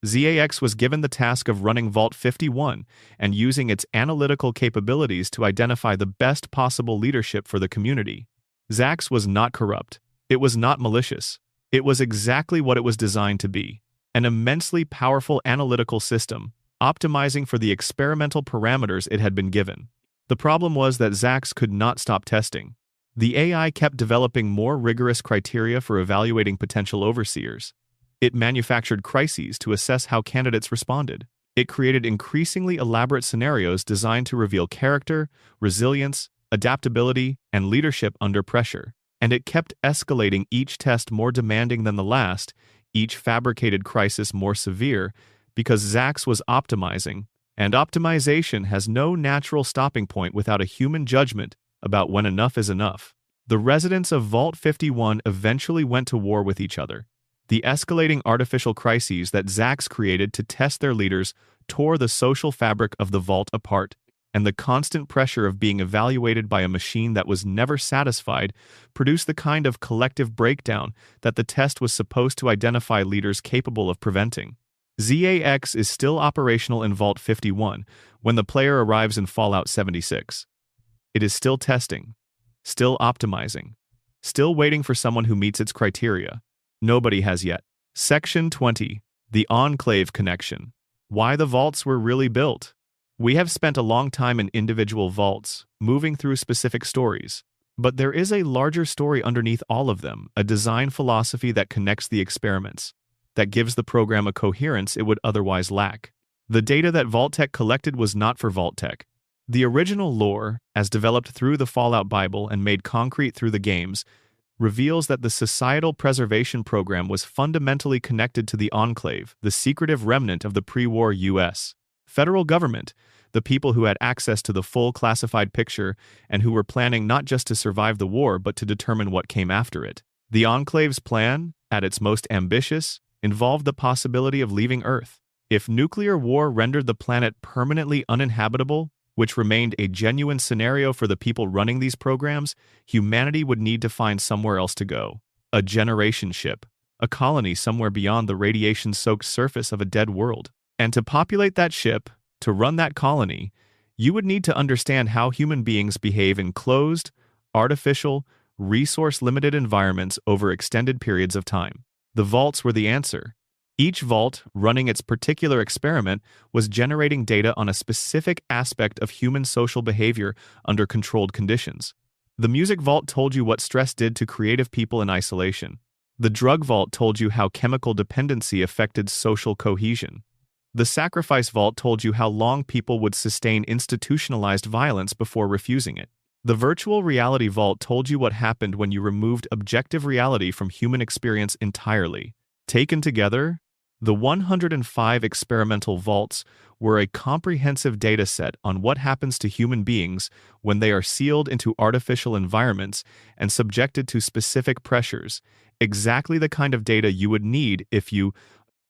Speaker 1: ZAX was given the task of running Vault 51 and using its analytical capabilities to identify the best possible leadership for the community. ZAX was not corrupt. It was not malicious. It was exactly what it was designed to be: an immensely powerful analytical system, optimizing for the experimental parameters it had been given. The problem was that ZAX could not stop testing. The AI kept developing more rigorous criteria for evaluating potential overseers. It manufactured crises to assess how candidates responded. It created increasingly elaborate scenarios designed to reveal character, resilience, adaptability, and leadership under pressure. And it kept escalating, each test more demanding than the last, each fabricated crisis more severe, because ZAX was optimizing, and optimization has no natural stopping point without a human judgment about when enough is enough. The residents of Vault 51 eventually went to war with each other. The escalating artificial crises that ZAX created to test their leaders tore the social fabric of the Vault apart, and the constant pressure of being evaluated by a machine that was never satisfied produced the kind of collective breakdown that the test was supposed to identify leaders capable of preventing. ZAX is still operational in Vault 51 when the player arrives in Fallout 76. It is still testing, still optimizing, still waiting for someone who meets its criteria. Nobody has yet. Section 20. The Enclave Connection. Why the vaults were really built. We have spent a long time in individual vaults, moving through specific stories. But there is a larger story underneath all of them, a design philosophy that connects the experiments, that gives the program a coherence it would otherwise lack. The data that Vault-Tec collected was not for Vault-Tec. The original lore, as developed through the Fallout Bible and made concrete through the games, reveals that the Societal Preservation Program was fundamentally connected to the Enclave, the secretive remnant of the pre-war U.S. federal government, the people who had access to the full classified picture and who were planning not just to survive the war but to determine what came after it. The Enclave's plan, at its most ambitious, involved the possibility of leaving Earth. If nuclear war rendered the planet permanently uninhabitable, which remained a genuine scenario for the people running these programs, humanity would need to find somewhere else to go. A generation ship, a colony somewhere beyond the radiation-soaked surface of a dead world. And to populate that ship, to run that colony, you would need to understand how human beings behave in closed, artificial, resource-limited environments over extended periods of time. The vaults were the answer. Each vault, running its particular experiment, was generating data on a specific aspect of human social behavior under controlled conditions. The music vault told you what stress did to creative people in isolation. The drug vault told you how chemical dependency affected social cohesion. The sacrifice vault told you how long people would sustain institutionalized violence before refusing it. The virtual reality vault told you what happened when you removed objective reality from human experience entirely. Taken together, the 105 experimental vaults were a comprehensive data set on what happens to human beings when they are sealed into artificial environments and subjected to specific pressures, exactly the kind of data you would need if you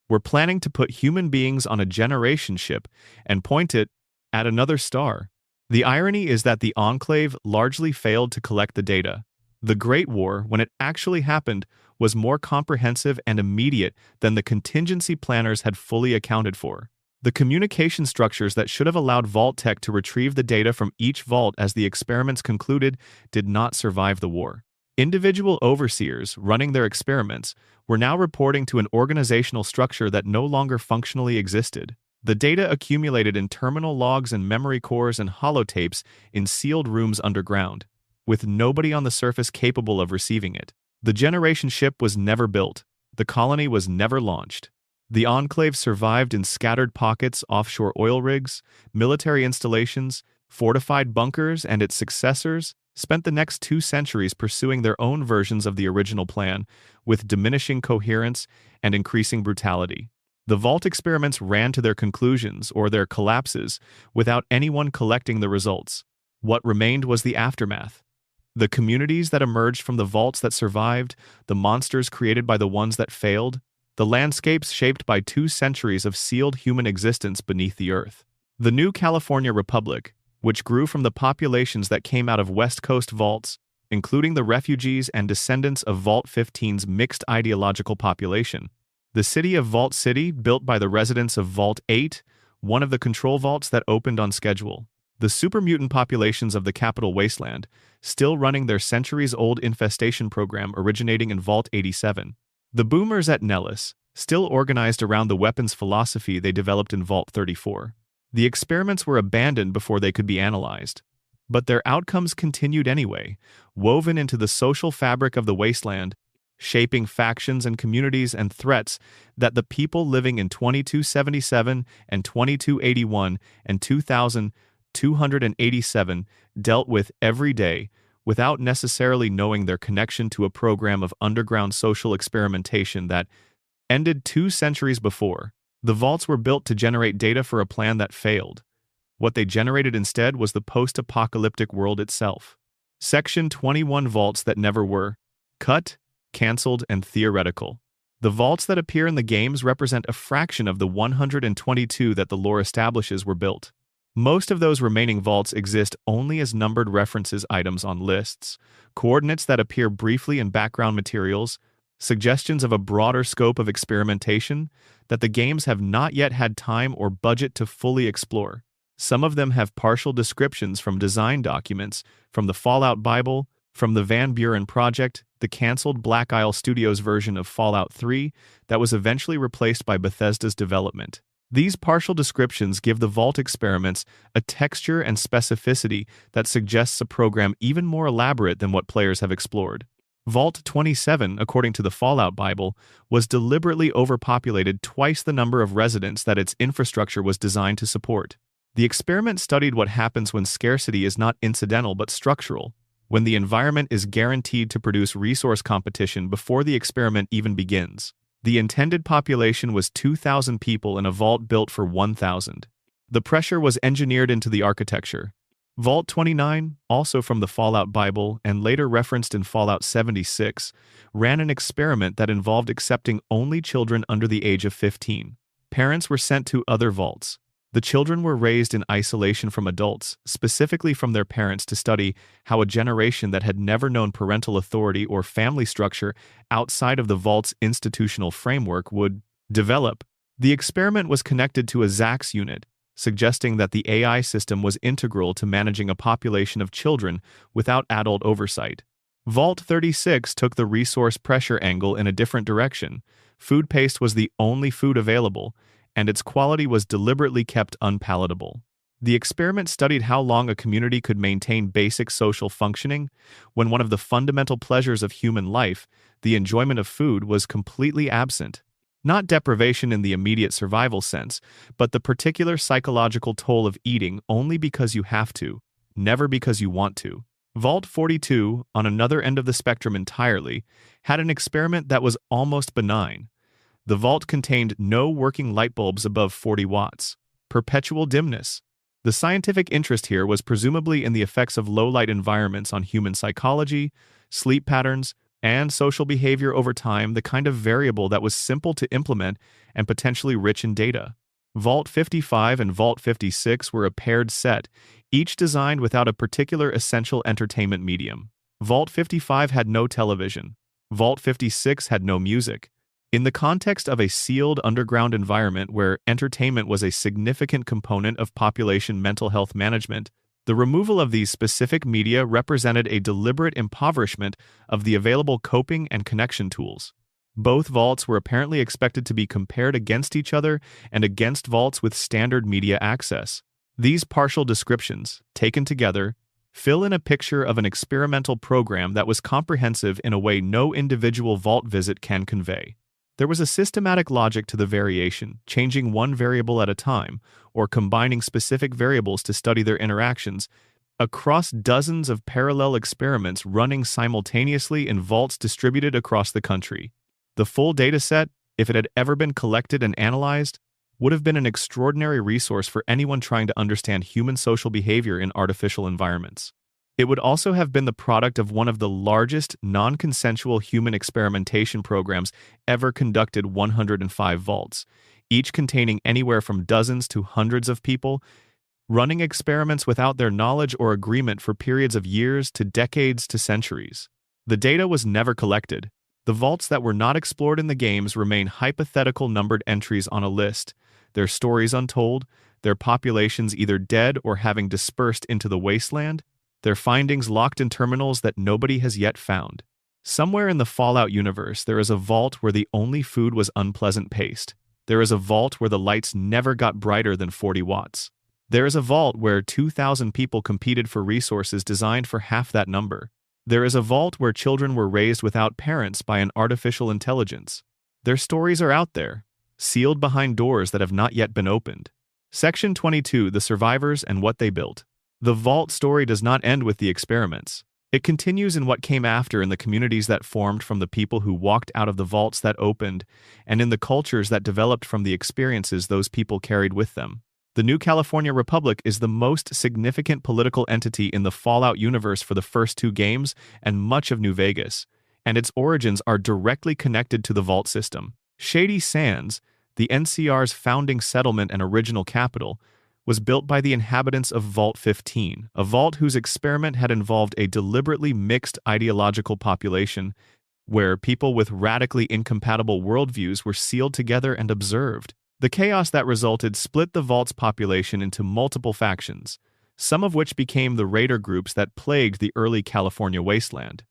Speaker 1: were planning to put human beings on a generation ship and point it at another star. The irony is that the Enclave largely failed to collect the data. The Great War, when it actually happened, was more comprehensive and immediate than the contingency planners had fully accounted for. The communication structures that should have allowed Vault-Tec to retrieve the data from each vault as the experiments concluded did not survive the war. Individual overseers running their experiments were now reporting to an organizational structure that no longer functionally existed. The data accumulated in terminal logs and memory cores and holotapes in sealed rooms underground, with nobody on the surface capable of receiving it. The generation ship was never built. The colony was never launched. The Enclave survived in scattered pockets, offshore oil rigs, military installations, fortified bunkers, and its successors spent the next 2 centuries pursuing their own versions of the original plan, with diminishing coherence and increasing brutality. The Vault experiments ran to their conclusions or their collapses without anyone collecting the results. What remained was the aftermath. The communities that emerged from the vaults that survived, the monsters created by the ones that failed, the landscapes shaped by 2 centuries of sealed human existence beneath the earth. The new California Republic, which grew from the populations that came out of West Coast vaults, including the refugees and descendants of Vault 15's mixed ideological population. The city of Vault City, built by the residents of Vault 8, one of the control vaults that opened on schedule. The super mutant populations of the capital Wasteland, still running their centuries-old infestation program originating in Vault 87. The boomers at Nellis, still organized around the weapons philosophy they developed in Vault 34. The experiments were abandoned before they could be analyzed. But their outcomes continued anyway, woven into the social fabric of the wasteland, shaping factions and communities and threats that the people living in 2277 and 2281 and 2287 dealt with every day, without necessarily knowing their connection to a program of underground social experimentation that ended 2 centuries before. The vaults were built to generate data for a plan that failed. What they generated instead was the post-apocalyptic world itself. Section 21 Vaults that never were. Cut, cancelled, and theoretical. The vaults that appear in the games represent a fraction of the 122 that the lore establishes were built. Most of those remaining vaults exist only as numbered references items on lists, coordinates that appear briefly in background materials, suggestions of a broader scope of experimentation that the games have not yet had time or budget to fully explore. Some of them have partial descriptions from design documents, from the Fallout Bible, from the Van Buren Project, the cancelled Black Isle Studios version of Fallout 3 that was eventually replaced by Bethesda's development. These partial descriptions give the Vault experiments a texture and specificity that suggests a program even more elaborate than what players have explored. Vault 27, according to the Fallout Bible, was deliberately overpopulated twice the number of residents that its infrastructure was designed to support. The experiment studied what happens when scarcity is not incidental but structural, when the environment is guaranteed to produce resource competition before the experiment even begins. The intended population was 2,000 people in a vault built for 1,000. The pressure was engineered into the architecture. Vault 29, also from the Fallout Bible and later referenced in Fallout 76, ran an experiment that involved accepting only children under the age of 15. Parents were sent to other vaults. The children were raised in isolation from adults, specifically from their parents, to study how a generation that had never known parental authority or family structure outside of the vault's institutional framework would develop. The experiment was connected to a ZAX unit, suggesting that the AI system was integral to managing a population of children without adult oversight. Vault 36 took the resource pressure angle in a different direction. Food paste was the only food available, and its quality was deliberately kept unpalatable. The experiment studied how long a community could maintain basic social functioning when one of the fundamental pleasures of human life, the enjoyment of food, was completely absent. Not deprivation in the immediate survival sense, but the particular psychological toll of eating only because you have to, never because you want to. Vault 42, on another end of the spectrum entirely, had an experiment that was almost benign. The vault contained no working light bulbs above 40 watts. Perpetual dimness. The scientific interest here was presumably in the effects of low-light environments on human psychology, sleep patterns, and social behavior over time, the kind of variable that was simple to implement and potentially rich in data. Vault 55 and Vault 56 were a paired set, each designed without a particular essential entertainment medium. Vault 55 had no television. Vault 56 had no music. In the context of a sealed underground environment where entertainment was a significant component of population mental health management, the removal of these specific media represented a deliberate impoverishment of the available coping and connection tools. Both vaults were apparently expected to be compared against each other and against vaults with standard media access. These partial descriptions, taken together, fill in a picture of an experimental program that was comprehensive in a way no individual vault visit can convey. There was a systematic logic to the variation, changing one variable at a time, or combining specific variables to study their interactions, across dozens of parallel experiments running simultaneously in vaults distributed across the country. The full dataset, if it had ever been collected and analyzed, would have been an extraordinary resource for anyone trying to understand human social behavior in artificial environments. It would also have been the product of one of the largest non-consensual human experimentation programs ever conducted, 105 vaults, each containing anywhere from dozens to hundreds of people, running experiments without their knowledge or agreement for periods of years to decades to centuries. The data was never collected. The vaults that were not explored in the games remain hypothetical numbered entries on a list, their stories untold, their populations either dead or having dispersed into the wasteland, their findings locked in terminals that nobody has yet found. Somewhere in the Fallout universe, there is a vault where the only food was unpleasant paste. There is a vault where the lights never got brighter than 40 watts. There is a vault where 2,000 people competed for resources designed for half that number. There is a vault where children were raised without parents by an artificial intelligence. Their stories are out there, sealed behind doors that have not yet been opened. Section 22, The Survivors and What They Built. The vault story does not end with the experiments. It continues in what came after, in the communities that formed from the people who walked out of the vaults that opened, and in the cultures that developed from the experiences those people carried with them. The New California Republic is the most significant political entity in the Fallout universe for the first two games and much of New Vegas, and its origins are directly connected to the vault system. Shady Sands, the NCR's founding settlement and original capital, was built by the inhabitants of Vault 15, a vault whose experiment had involved a deliberately mixed ideological population where people with radically incompatible worldviews were sealed together and observed. The chaos that resulted split the vault's population into multiple factions, some of which became the raider groups that plagued the early California wasteland,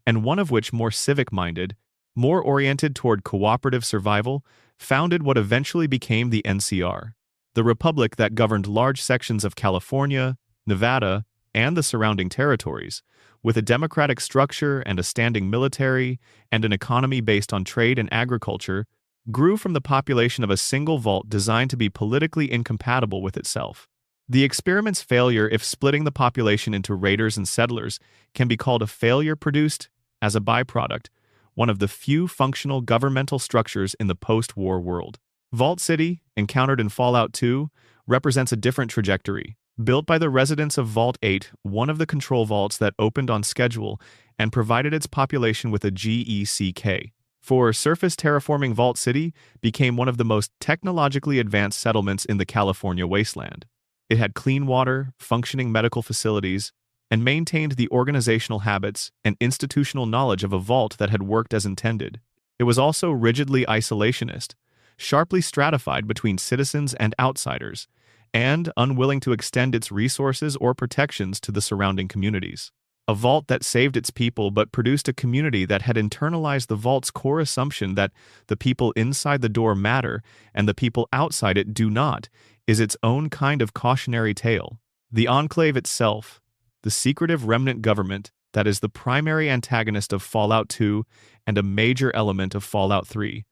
Speaker 1: and one of which, more civic-minded, more oriented toward cooperative survival, founded what eventually became the NCR. The republic that governed large sections of California, Nevada, and the surrounding territories, with a democratic structure and a standing military and an economy based on trade and agriculture, grew from the population of a single vault designed to be politically incompatible with itself. The experiment's failure, if splitting the population into raiders and settlers, can be called a failure produced, as a byproduct, one of the few functional governmental structures in the post-war world. Vault City, encountered in Fallout 2, represents a different trajectory. Built by the residents of Vault 8, one of the control vaults that opened on schedule and provided its population with a GECK. For surface terraforming, Vault City became one of the most technologically advanced settlements in the California wasteland. It had clean water, functioning medical facilities, and maintained the organizational habits and institutional knowledge of a vault that had worked as intended. It was also rigidly isolationist, sharply stratified between citizens and outsiders, and unwilling to extend its resources or protections to the surrounding communities. A vault that saved its people but produced a community that had internalized the vault's core assumption that the people inside the door matter and the people outside it do not, is its own kind of cautionary tale. The Enclave itself, the secretive remnant government that is the primary antagonist of Fallout 2 and a major element of Fallout 3,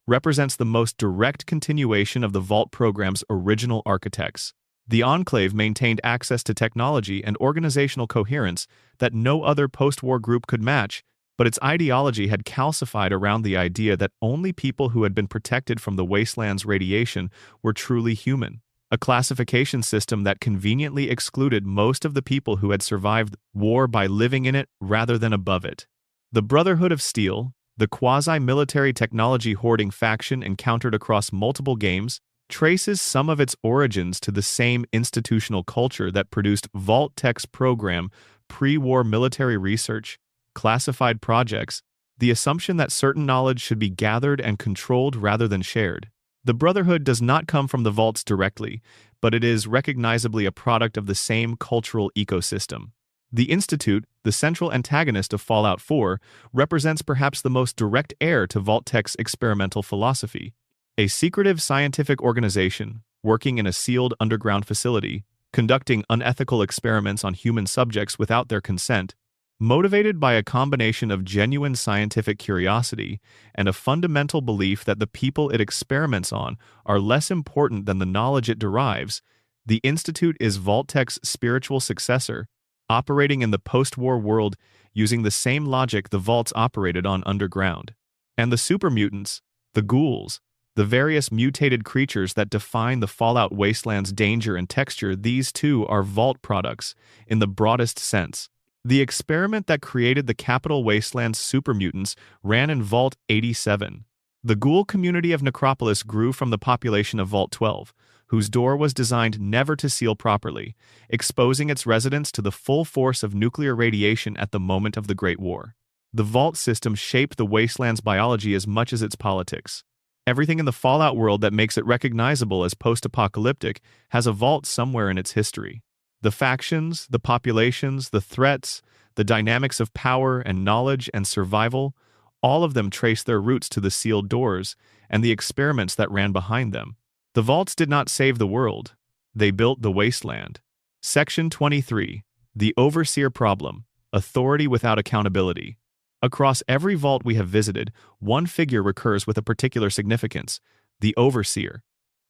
Speaker 1: represents the most direct continuation of the Vault program's original architects. The Enclave maintained access to technology and organizational coherence that no other post-war group could match, but its ideology had calcified around the idea that only people who had been protected from the wasteland's radiation were truly human, a classification system that conveniently excluded most of the people who had survived war by living in it rather than above it. The Brotherhood of Steel, the quasi-military technology hoarding faction encountered across multiple games, traces some of its origins to the same institutional culture that produced Vault-Tec's program, pre-war military research, classified projects, the assumption that certain knowledge should be gathered and controlled rather than shared. The Brotherhood does not come from the vaults directly, but it is recognizably a product of the same cultural ecosystem. The Institute, the central antagonist of Fallout 4, represents perhaps the most direct heir to Vault-Tec's experimental philosophy. A secretive scientific organization, working in a sealed underground facility, conducting unethical experiments on human subjects without their consent, motivated by a combination of genuine scientific curiosity and a fundamental belief that the people it experiments on are less important than the knowledge it derives, the Institute is Vault-Tec's spiritual successor, operating in the post-war world using the same logic the vaults operated on underground. And the super-mutants, the ghouls, the various mutated creatures that define the Fallout wasteland's danger and texture, these too are Vault products in the broadest sense. The experiment that created the capital wasteland's supermutants ran in Vault 87. The ghoul community of Necropolis grew from the population of Vault 12, whose door was designed never to seal properly, exposing its residents to the full force of nuclear radiation at the moment of the Great War. The Vault system shaped the wasteland's biology as much as its politics. Everything in the Fallout world that makes it recognizable as post-apocalyptic has a vault somewhere in its history. The factions, the populations, the threats, the dynamics of power and knowledge and survival, all of them trace their roots to the sealed doors and the experiments that ran behind them. The vaults did not save the world. They built the wasteland. Section 23. The Overseer Problem. Authority without accountability. Across every vault we have visited, one figure recurs with a particular significance: the Overseer,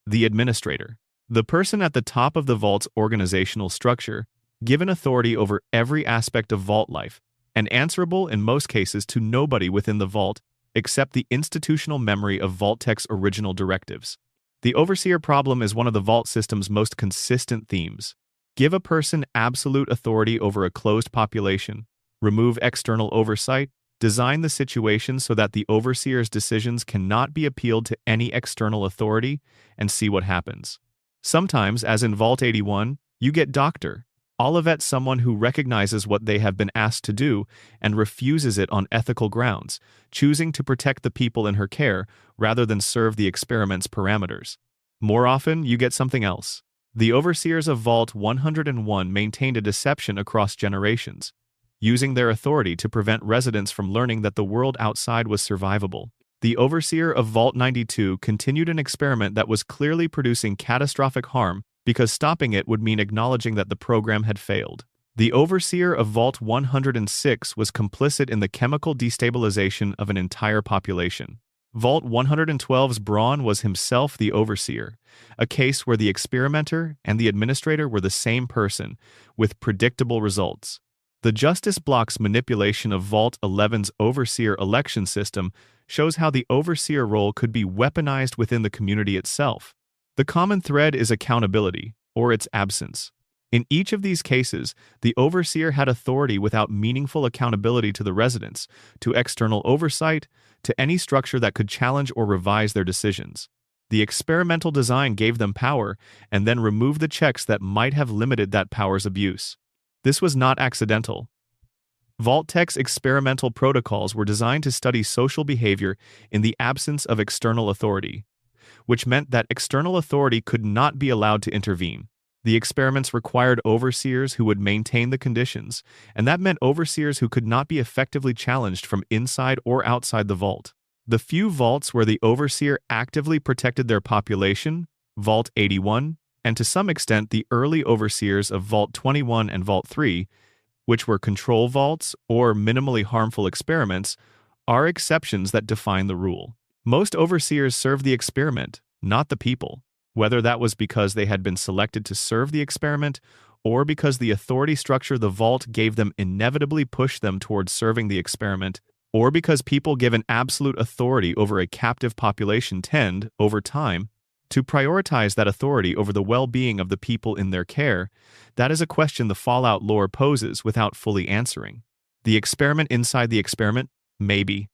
Speaker 1: the Administrator. The person at the top of the vault's organizational structure, given authority over every aspect of vault life, and answerable in most cases to nobody within the vault except the institutional memory of Vault-Tec's original directives. The Overseer Problem is one of the vault system's most consistent themes. Give a person absolute authority over a closed population, remove external oversight, design the situation so that the Overseer's decisions cannot be appealed to any external authority, and see what happens. Sometimes, as in Vault 81, you get Dr. Olivet, someone who recognizes what they have been asked to do and refuses it on ethical grounds, choosing to protect the people in her care rather than serve the experiment's parameters. More often, you get something else. The Overseers of Vault 101 maintained a deception across generations, using their authority to prevent residents from learning that the world outside was survivable. The Overseer of Vault 92 continued an experiment that was clearly producing catastrophic harm because stopping it would mean acknowledging that the program had failed. The Overseer of Vault 106 was complicit in the chemical destabilization of an entire population. Vault 112's Braun was himself the Overseer, a case where the experimenter and the administrator were the same person, with predictable results. The Justice Block's manipulation of Vault 11's Overseer election system shows how the Overseer role could be weaponized within the community itself. The common thread is accountability, or its absence. In each of these cases, the Overseer had authority without meaningful accountability to the residents, to external oversight, to any structure that could challenge or revise their decisions. The experimental design gave them power and then removed the checks that might have limited that power's abuse. This was not accidental. Vault-Tec's experimental protocols were designed to study social behavior in the absence of external authority, which meant that external authority could not be allowed to intervene. The experiments required overseers who would maintain the conditions, and that meant overseers who could not be effectively challenged from inside or outside the vault. The few vaults where the overseer actively protected their population, Vault 81, and to some extent the early overseers of Vault 21 and Vault 3, which were control vaults or minimally harmful experiments, are exceptions that define the rule. Most overseers served the experiment, not the people, whether that was because they had been selected to serve the experiment or because the authority structure the vault gave them inevitably pushed them towards serving the experiment, or because people given absolute authority over a captive population tend, over time, to prioritize that authority over the well-being of the people in their care. That is a question the Fallout lore poses without fully answering. The experiment inside the experiment? Maybe.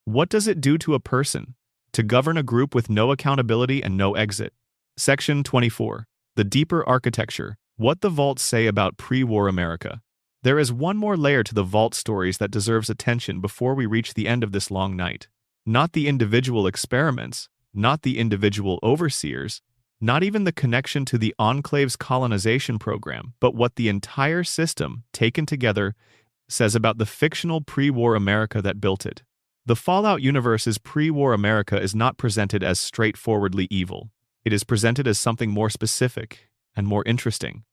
Speaker 1: What does it do to a person? To govern a group with no accountability and no exit. Section 24. The Deeper Architecture. What the Vaults Say About Pre-War America. There is one more layer to the Vault stories that deserves attention before we reach the end of this long night. Not the individual experiments, not the individual overseers, not even the connection to the Enclave's colonization program, but what the entire system, taken together, says about the fictional pre-war America that built it. The Fallout universe's pre-war America is not presented as straightforwardly evil. It is presented as something more specific and more interesting.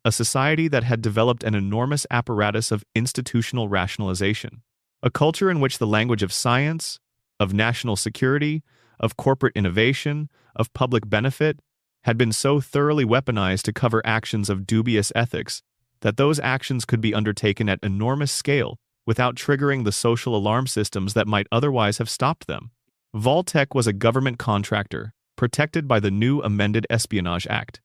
Speaker 1: A society that had developed an enormous apparatus of institutional rationalization. A culture in which the language of science, of national security, of corporate innovation, of public benefit, had been so thoroughly weaponized to cover actions of dubious ethics that those actions could be undertaken at enormous scale without triggering the social alarm systems that might otherwise have stopped them. Vault-Tec was a government contractor, protected by the new amended Espionage Act.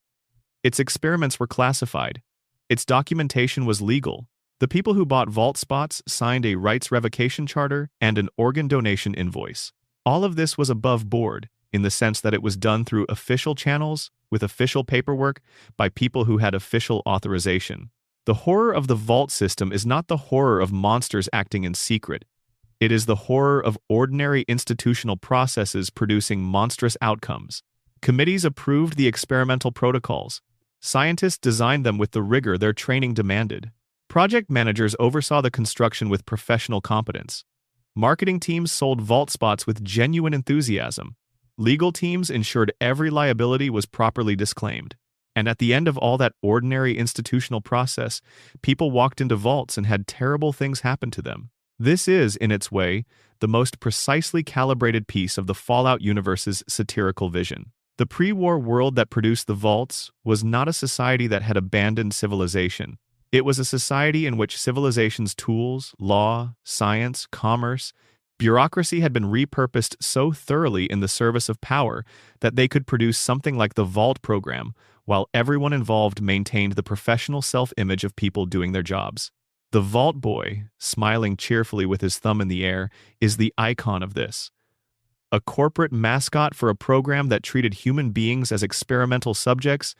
Speaker 1: Its experiments were classified. Its documentation was legal. The people who bought vault spots signed a rights revocation charter and an organ donation invoice. All of this was above board, in the sense that it was done through official channels, with official paperwork, by people who had official authorization. The horror of the vault system is not the horror of monsters acting in secret. It is the horror of ordinary institutional processes producing monstrous outcomes. Committees approved the experimental protocols. Scientists designed them with the rigor their training demanded. Project managers oversaw the construction with professional competence. Marketing teams sold vault spots with genuine enthusiasm. Legal teams ensured every liability was properly disclaimed. And at the end of all that ordinary institutional process, people walked into vaults and had terrible things happen to them. This is, in its way, the most precisely calibrated piece of the Fallout universe's satirical vision. The pre-war world that produced the vaults was not a society that had abandoned civilization. It was a society in which civilization's tools, law, science, commerce, bureaucracy had been repurposed so thoroughly in the service of power that they could produce something like the Vault program, while everyone involved maintained the professional self-image of people doing their jobs. The Vault Boy, smiling cheerfully with his thumb in the air, is the icon of this. A corporate mascot for a program that treated human beings as experimental subjects,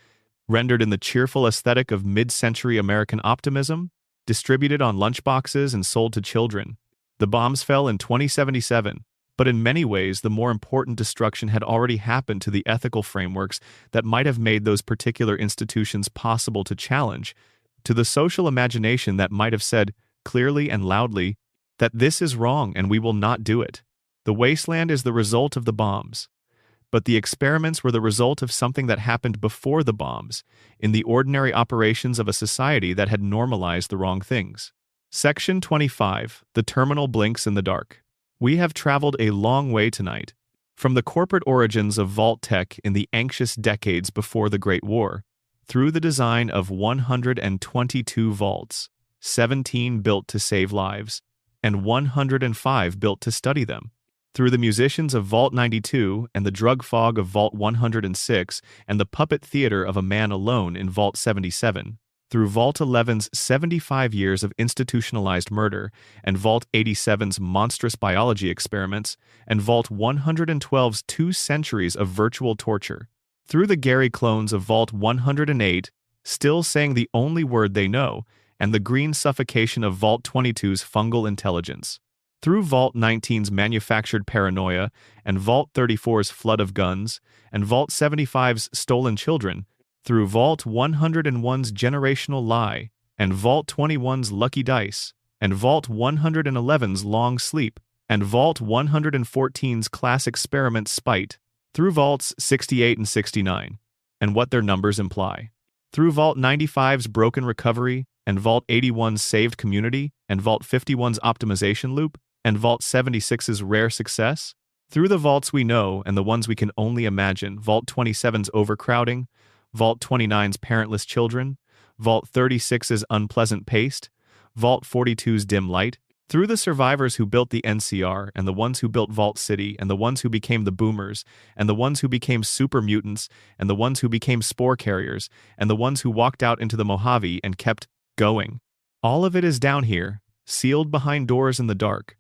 Speaker 1: rendered in the cheerful aesthetic of mid-century American optimism, distributed on lunchboxes and sold to children. The bombs fell in 2077, but in many ways the more important destruction had already happened to the ethical frameworks that might have made those particular institutions possible to challenge, to the social imagination that might have said, clearly and loudly, that this is wrong and we will not do it. The wasteland is the result of the bombs. But the experiments were the result of something that happened before the bombs, in the ordinary operations of a society that had normalized the wrong things. Section 25. The terminal blinks in the dark. We have traveled a long way tonight. From the corporate origins of Vault-Tec in the anxious decades before the Great War, through the design of 122 vaults, 17 built to save lives, and 105 built to study them. Through the musicians of Vault 92 and the drug fog of Vault 106 and the puppet theater of a man alone in Vault 77, through Vault 11's 75 years of institutionalized murder and Vault 87's monstrous biology experiments and Vault 112's 2 centuries of virtual torture, through the Gary clones of Vault 108, still saying the only word they know, and the green suffocation of Vault 22's fungal intelligence. Through Vault 19's manufactured paranoia, and Vault 34's flood of guns, and Vault 75's stolen children, through Vault 101's generational lie, and Vault 21's lucky dice, and Vault 111's long sleep, and Vault 114's class experiment spite, through Vaults 68 and 69, and what their numbers imply. Through Vault 95's broken recovery, and Vault 81's saved community, and Vault 51's optimization loop, and Vault 76's rare success. Through the vaults we know and the ones we can only imagine, Vault 27's overcrowding, Vault 29's parentless children, Vault 36's unpleasant paste, Vault 42's dim light. Through the survivors who built the NCR, and the ones who built Vault City, and the ones who became the boomers, and the ones who became super mutants, and the ones who became spore carriers, and the ones who walked out into the Mojave and kept going. All of it is down here, sealed behind doors in the dark.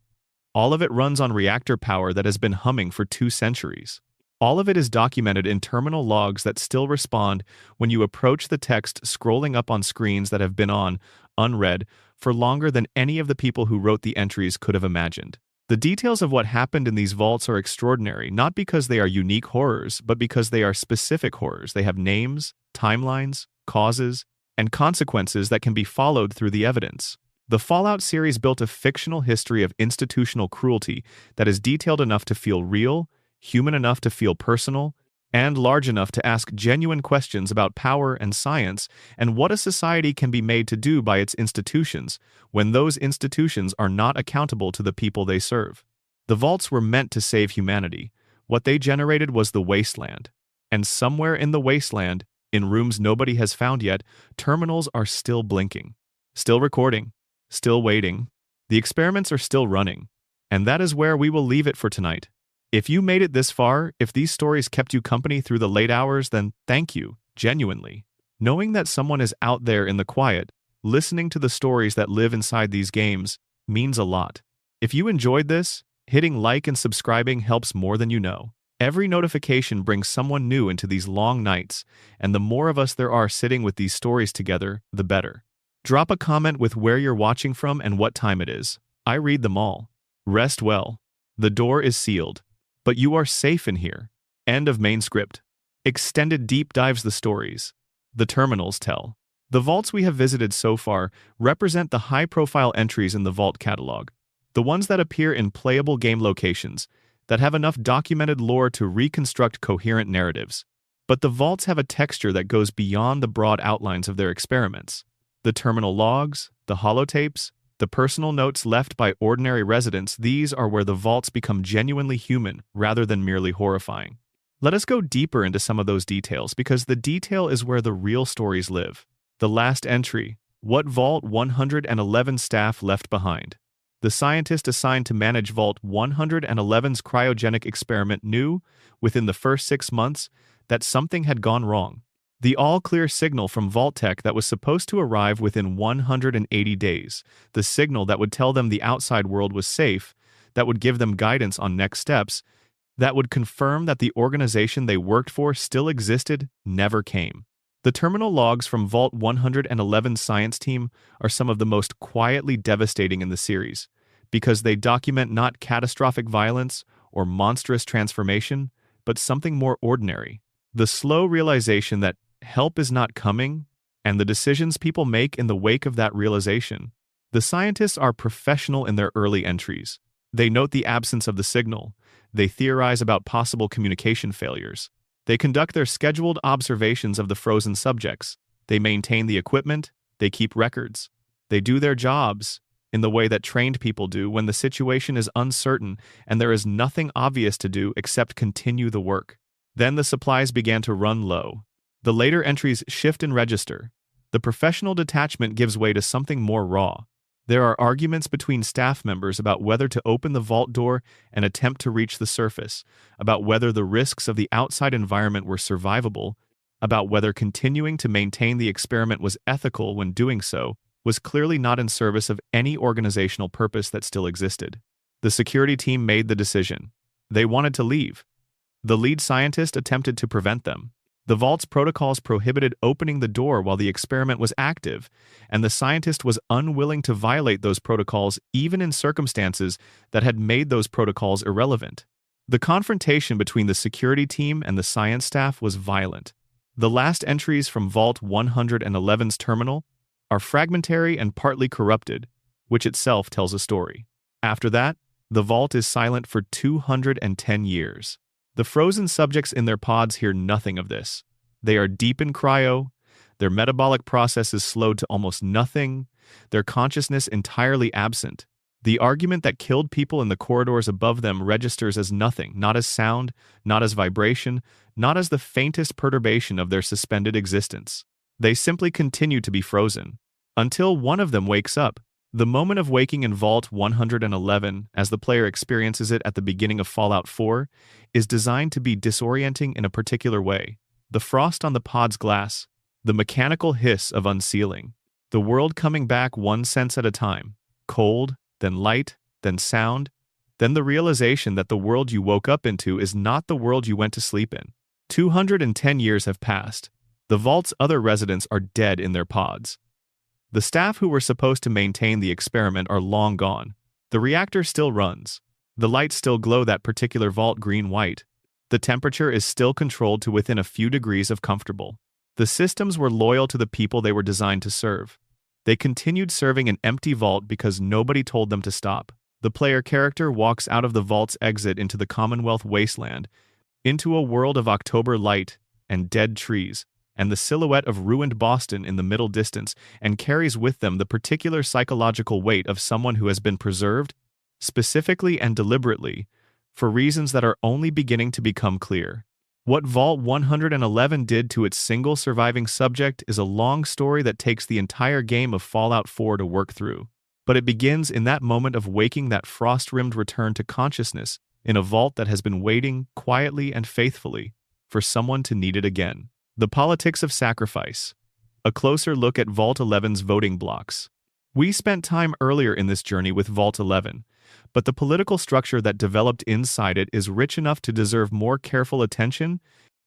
Speaker 1: All of it runs on reactor power that has been humming for 2 centuries. All of it is documented in terminal logs that still respond when you approach the text scrolling up on screens that have been on, unread, for longer than any of the people who wrote the entries could have imagined. The details of what happened in these vaults are extraordinary, not because they are unique horrors, but because they are specific horrors. They have names, timelines, causes, and consequences that can be followed through the evidence. The Fallout series built a fictional history of institutional cruelty that is detailed enough to feel real, human enough to feel personal, and large enough to ask genuine questions about power and science and what a society can be made to do by its institutions when those institutions are not accountable to the people they serve. The vaults were meant to save humanity. What they generated was the wasteland. And somewhere in the wasteland, in rooms nobody has found yet, terminals are still blinking, still recording, still waiting. The experiments are still running. And that is where we will leave it for tonight. If you made it this far, if these stories kept you company through the late hours, then thank you, genuinely. Knowing that someone is out there in the quiet, listening to the stories that live inside these games means a lot. If you enjoyed this, hitting like and subscribing helps more than you know. Every notification brings someone new into these long nights, and the more of us there are sitting with these stories together, the better. Drop a comment with where you're watching from and what time it is. I read them all. Rest well. The door is sealed, but you are safe in here. End of main script. Extended deep dives. The stories the terminals tell. The vaults we have visited so far represent the high-profile entries in the Vault catalog, the ones that appear in playable game locations, that have enough documented lore to reconstruct coherent narratives. But the vaults have a texture that goes beyond the broad outlines of their experiments. The terminal logs, the holotapes, the personal notes left by ordinary residents, these are where the vaults become genuinely human rather than merely horrifying. Let us go deeper into some of those details, because the detail is where the real stories live. The last entry: what Vault 111 staff left behind. The scientist assigned to manage Vault 111's cryogenic experiment knew, within the first 6 months, that something had gone wrong. The all-clear signal from Vault-Tec that was supposed to arrive within 180 days, the signal that would tell them the outside world was safe, that would give them guidance on next steps, that would confirm that the organization they worked for still existed, never came. The terminal logs from Vault 111's science team are some of the most quietly devastating in the series, because they document not catastrophic violence or monstrous transformation, but something more ordinary. The slow realization that help is not coming, and the decisions people make in the wake of that realization. The scientists are professional in their early entries. They note the absence of the signal. They theorize about possible communication failures. They conduct their scheduled observations of the frozen subjects. They maintain the equipment. They keep records. They do their jobs in the way that trained people do when the situation is uncertain and there is nothing obvious to do except continue the work. Then the supplies began to run low. The later entries shift and register. The professional detachment gives way to something more raw. There are arguments between staff members about whether to open the vault door and attempt to reach the surface, about whether the risks of the outside environment were survivable, about whether continuing to maintain the experiment was ethical when doing so was clearly not in service of any organizational purpose that still existed. The security team made the decision. They wanted to leave. The lead scientist attempted to prevent them. The vault's protocols prohibited opening the door while the experiment was active, and the scientist was unwilling to violate those protocols even in circumstances that had made those protocols irrelevant. The confrontation between the security team and the science staff was violent. The last entries from Vault 111's terminal are fragmentary and partly corrupted, which itself tells a story. After that, the vault is silent for 210 years. The frozen subjects in their pods hear nothing of this. They are deep in cryo, their metabolic process is slowed to almost nothing, their consciousness entirely absent. The argument that killed people in the corridors above them registers as nothing, not as sound, not as vibration, not as the faintest perturbation of their suspended existence. They simply continue to be frozen, until one of them wakes up. The moment of waking in Vault 111, as the player experiences it at the beginning of Fallout 4, is designed to be disorienting in a particular way. The frost on the pod's glass, the mechanical hiss of unsealing, the world coming back one sense at a time, cold, then light, then sound, then the realization that the world you woke up into is not the world you went to sleep in. 210 years have passed. The Vault's other residents are dead in their pods. The staff who were supposed to maintain the experiment are long gone. The reactor still runs. The lights still glow that particular vault green-white. The temperature is still controlled to within a few degrees of comfortable. The systems were loyal to the people they were designed to serve. They continued serving an empty vault because nobody told them to stop. The player character walks out of the vault's exit into the Commonwealth wasteland, into a world of October light and dead trees, and the silhouette of ruined Boston in the middle distance, and carries with them the particular psychological weight of someone who has been preserved, specifically and deliberately, for reasons that are only beginning to become clear. What Vault 111 did to its single surviving subject is a long story that takes the entire game of Fallout 4 to work through. But it begins in that moment of waking that frost-rimmed return to consciousness in a vault that has been waiting quietly and faithfully for someone to need it again. The politics of sacrifice. A closer look at Vault 11's voting blocks. We spent time earlier in this journey with Vault 11, but the political structure that developed inside it is rich enough to deserve more careful attention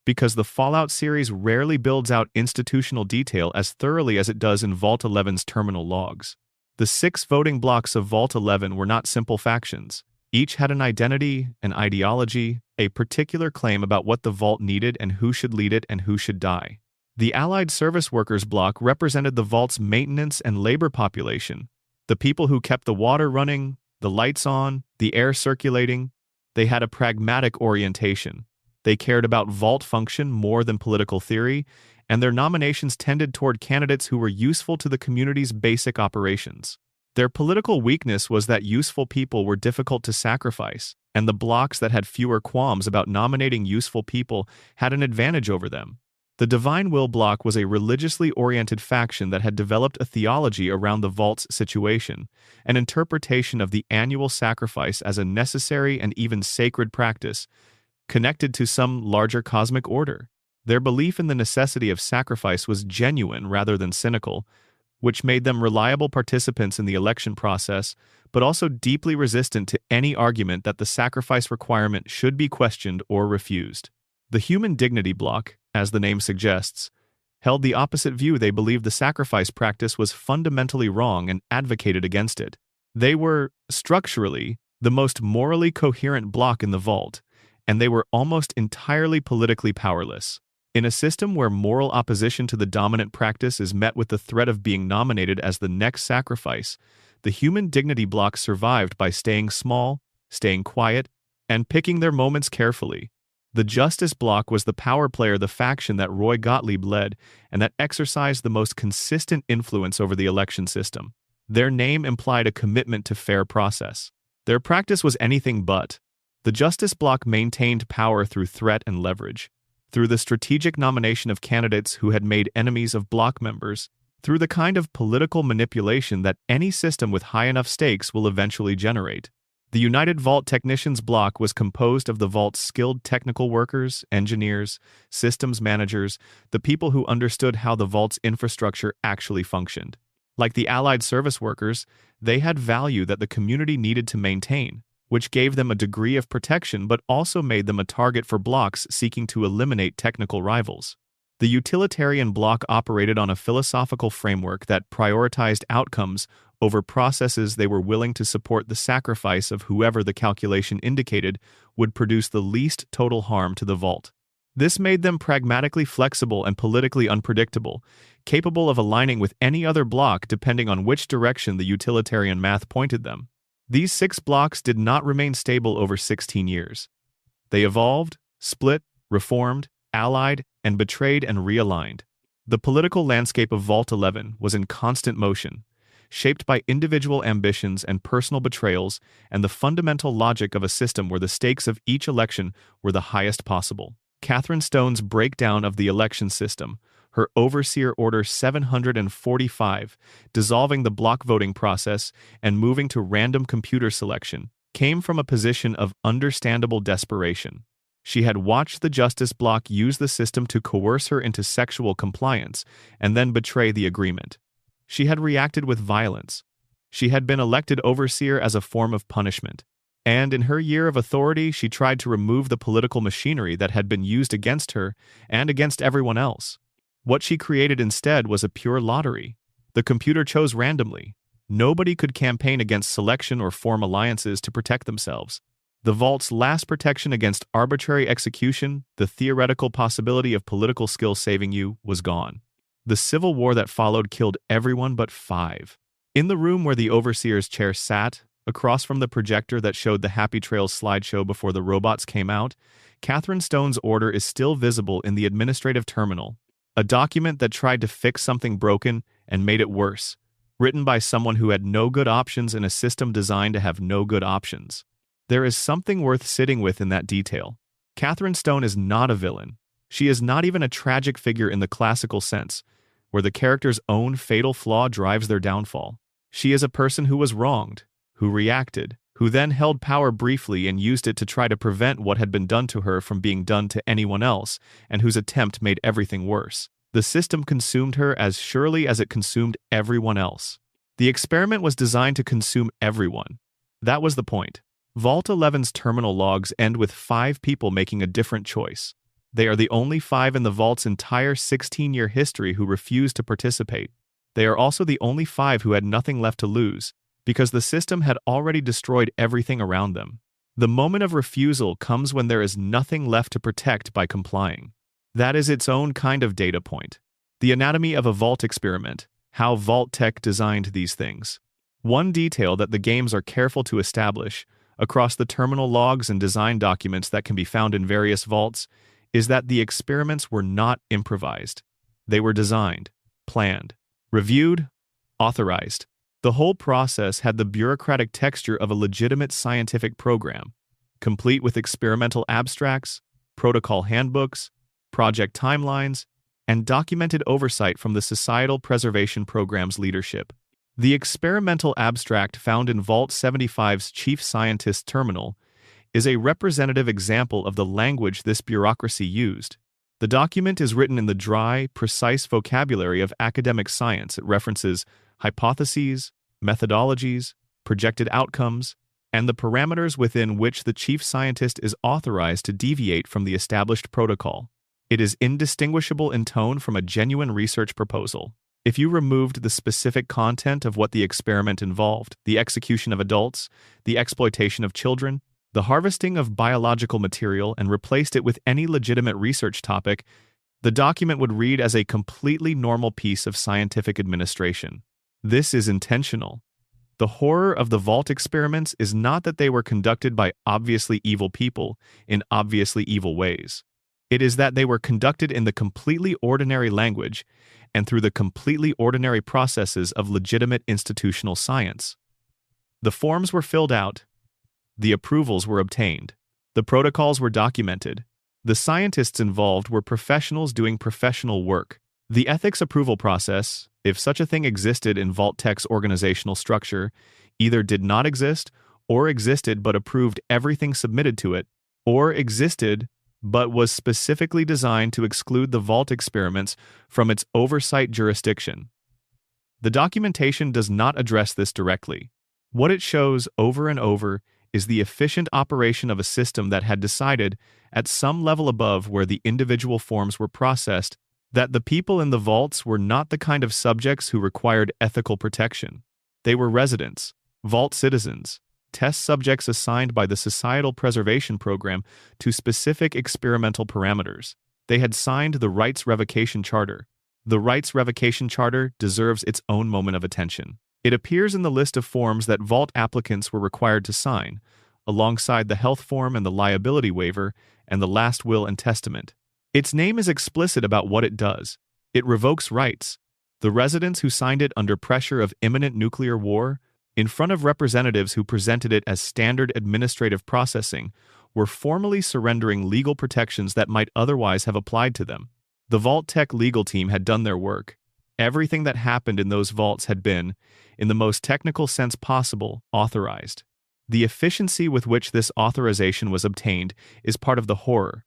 Speaker 1: because the Fallout series rarely builds out institutional detail as thoroughly as it does in Vault 11's terminal logs. The 6 voting blocks of Vault 11 were not simple factions. Each had an identity, an ideology, a particular claim about what the Vault needed and who should lead it and who should die. The Allied Service Workers block represented the Vault's maintenance and labor population, the people who kept the water running, the lights on, the air circulating. They had a pragmatic orientation. They cared about Vault function more than political theory, and their nominations tended toward candidates who were useful to the community's basic operations. Their political weakness was that useful people were difficult to sacrifice, and the blocks that had fewer qualms about nominating useful people had an advantage over them. The Divine Will block was a religiously oriented faction that had developed a theology around the Vault's situation, an interpretation of the annual sacrifice as a necessary and even sacred practice, connected to some larger cosmic order. Their belief in the necessity of sacrifice was genuine rather than cynical, which made them reliable participants in the election process, but also deeply resistant to any argument that the sacrifice requirement should be questioned or refused. The Human Dignity block, as the name suggests, held the opposite view. They believed the sacrifice practice was fundamentally wrong and advocated against it. They were, structurally, the most morally coherent block in the Vault, and they were almost entirely politically powerless. In a system where moral opposition to the dominant practice is met with the threat of being nominated as the next sacrifice, the Human Dignity block survived by staying small, staying quiet, and picking their moments carefully. The Justice block was the power player, the faction that Roy Gottlieb led, and that exercised the most consistent influence over the election system. Their name implied a commitment to fair process. Their practice was anything but. The Justice block maintained power through threat and leverage, through the strategic nomination of candidates who had made enemies of block members, through the kind of political manipulation that any system with high enough stakes will eventually generate. The United Vault Technicians block was composed of the Vault's skilled technical workers, engineers, systems managers, the people who understood how the Vault's infrastructure actually functioned. Like the Allied Service Workers, they had value that the community needed to maintain, which gave them a degree of protection but also made them a target for blocks seeking to eliminate technical rivals. The Utilitarian block operated on a philosophical framework that prioritized outcomes over processes. They were willing to support the sacrifice of whoever the calculation indicated would produce the least total harm to the Vault. This made them pragmatically flexible and politically unpredictable, capable of aligning with any other block depending on which direction the utilitarian math pointed them. These 6 blocks did not remain stable over 16 years. They evolved, split, reformed, allied, and betrayed and realigned. The political landscape of Vault 11 was in constant motion, shaped by individual ambitions and personal betrayals and the fundamental logic of a system where the stakes of each election were the highest possible. Catherine Stone's breakdown of the election system, her Overseer Order 745, dissolving the block voting process and moving to random computer selection, came from a position of understandable desperation. She had watched the Justice block use the system to coerce her into sexual compliance and then betray the agreement. She had reacted with violence. She had been elected Overseer as a form of punishment. And in her year of authority, she tried to remove the political machinery that had been used against her and against everyone else. What she created instead was a pure lottery. The computer chose randomly. Nobody could campaign against selection or form alliances to protect themselves. The Vault's last protection against arbitrary execution, the theoretical possibility of political skill saving you, was gone. The civil war that followed killed everyone but 5. In the room where the Overseer's chair sat, across from the projector that showed the Happy Trails slideshow before the robots came out, Catherine Stone's order is still visible in the administrative terminal, a document that tried to fix something broken and made it worse, written by someone who had no good options in a system designed to have no good options. There is something worth sitting with in that detail. Catherine Stone is not a villain. She is not even a tragic figure in the classical sense, where the character's own fatal flaw drives their downfall. She is a person who was wronged, who reacted, who then held power briefly and used it to try to prevent what had been done to her from being done to anyone else, and whose attempt made everything worse. The system consumed her as surely as it consumed everyone else. The experiment was designed to consume everyone. That was the point. Vault 11's terminal logs end with 5 people making a different choice. They are the only 5 in the Vault's entire 16-year history who refused to participate. They are also the only 5 who had nothing left to lose, because the system had already destroyed everything around them. The moment of refusal comes when there is nothing left to protect by complying. That is its own kind of data point. The anatomy of a Vault experiment, how Vault-Tec designed these things. One detail that the games are careful to establish, across the terminal logs and design documents that can be found in various vaults, is that the experiments were not improvised. They were designed, planned, reviewed, authorized. The whole process had the bureaucratic texture of a legitimate scientific program, complete with experimental abstracts, protocol handbooks, project timelines, and documented oversight from the Societal Preservation Program's leadership. The experimental abstract found in Vault 75's chief scientist's terminal is a representative example of the language this bureaucracy used. The document is written in the dry, precise vocabulary of academic science. It references hypotheses, methodologies, projected outcomes, and the parameters within which the chief scientist is authorized to deviate from the established protocol. It is indistinguishable in tone from a genuine research proposal. If you removed the specific content of what the experiment involved, the execution of adults, the exploitation of children, the harvesting of biological material, and replaced it with any legitimate research topic, the document would read as a completely normal piece of scientific administration. This is intentional. The horror of the Vault experiments is not that they were conducted by obviously evil people in obviously evil ways. It is that they were conducted in the completely ordinary language and through the completely ordinary processes of legitimate institutional science. The forms were filled out. The approvals were obtained. The protocols were documented. The scientists involved were professionals doing professional work. The ethics approval process, if such a thing existed in Vault-Tec's organizational structure, either did not exist or existed but approved everything submitted to it, or existed but was specifically designed to exclude the Vault experiments from its oversight jurisdiction. The documentation does not address this directly. What it shows over and over is the efficient operation of a system that had decided, at some level above where the individual forms were processed, that the people in the vaults were not the kind of subjects who required ethical protection. They were residents, vault citizens, test subjects assigned by the Societal Preservation Program to specific experimental parameters. They had signed the Rights Revocation Charter. The Rights Revocation Charter deserves its own moment of attention. It appears in the list of forms that Vault applicants were required to sign, alongside the health form and the liability waiver and the last will and testament. Its name is explicit about what it does. It revokes rights. The residents who signed it under pressure of imminent nuclear war, in front of representatives who presented it as standard administrative processing, were formally surrendering legal protections that might otherwise have applied to them. The Vault-Tec legal team had done their work. Everything that happened in those vaults had been, in the most technical sense possible, authorized. The efficiency with which this authorization was obtained is part of the horror.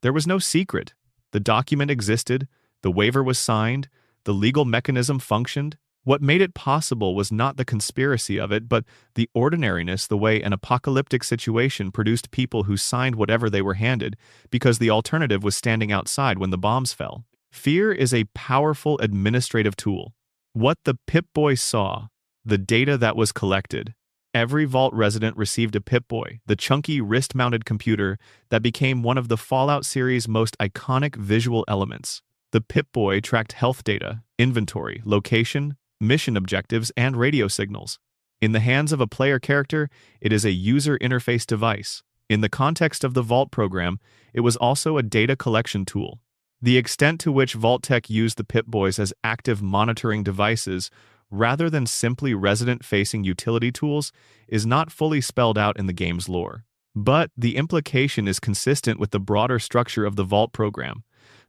Speaker 1: There was no secret. The document existed, the waiver was signed, the legal mechanism functioned. What made it possible was not the conspiracy of it, but the ordinariness, the way an apocalyptic situation produced people who signed whatever they were handed because the alternative was standing outside when the bombs fell. Fear is a powerful administrative tool. What the Pip-Boy saw, the data that was collected. Every Vault resident received a Pip-Boy, the chunky wrist-mounted computer that became one of the Fallout series' most iconic visual elements. The Pip-Boy tracked health data, inventory, location, mission objectives, and radio signals. In the hands of a player character, it is a user interface device. In the context of the Vault program, it was also a data collection tool. The extent to which Vault-Tec used the Pip-Boys as active monitoring devices rather than simply resident-facing utility tools is not fully spelled out in the game's lore. But the implication is consistent with the broader structure of the Vault program.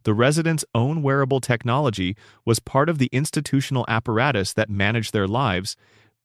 Speaker 1: The residents' own wearable technology was part of the institutional apparatus that managed their lives,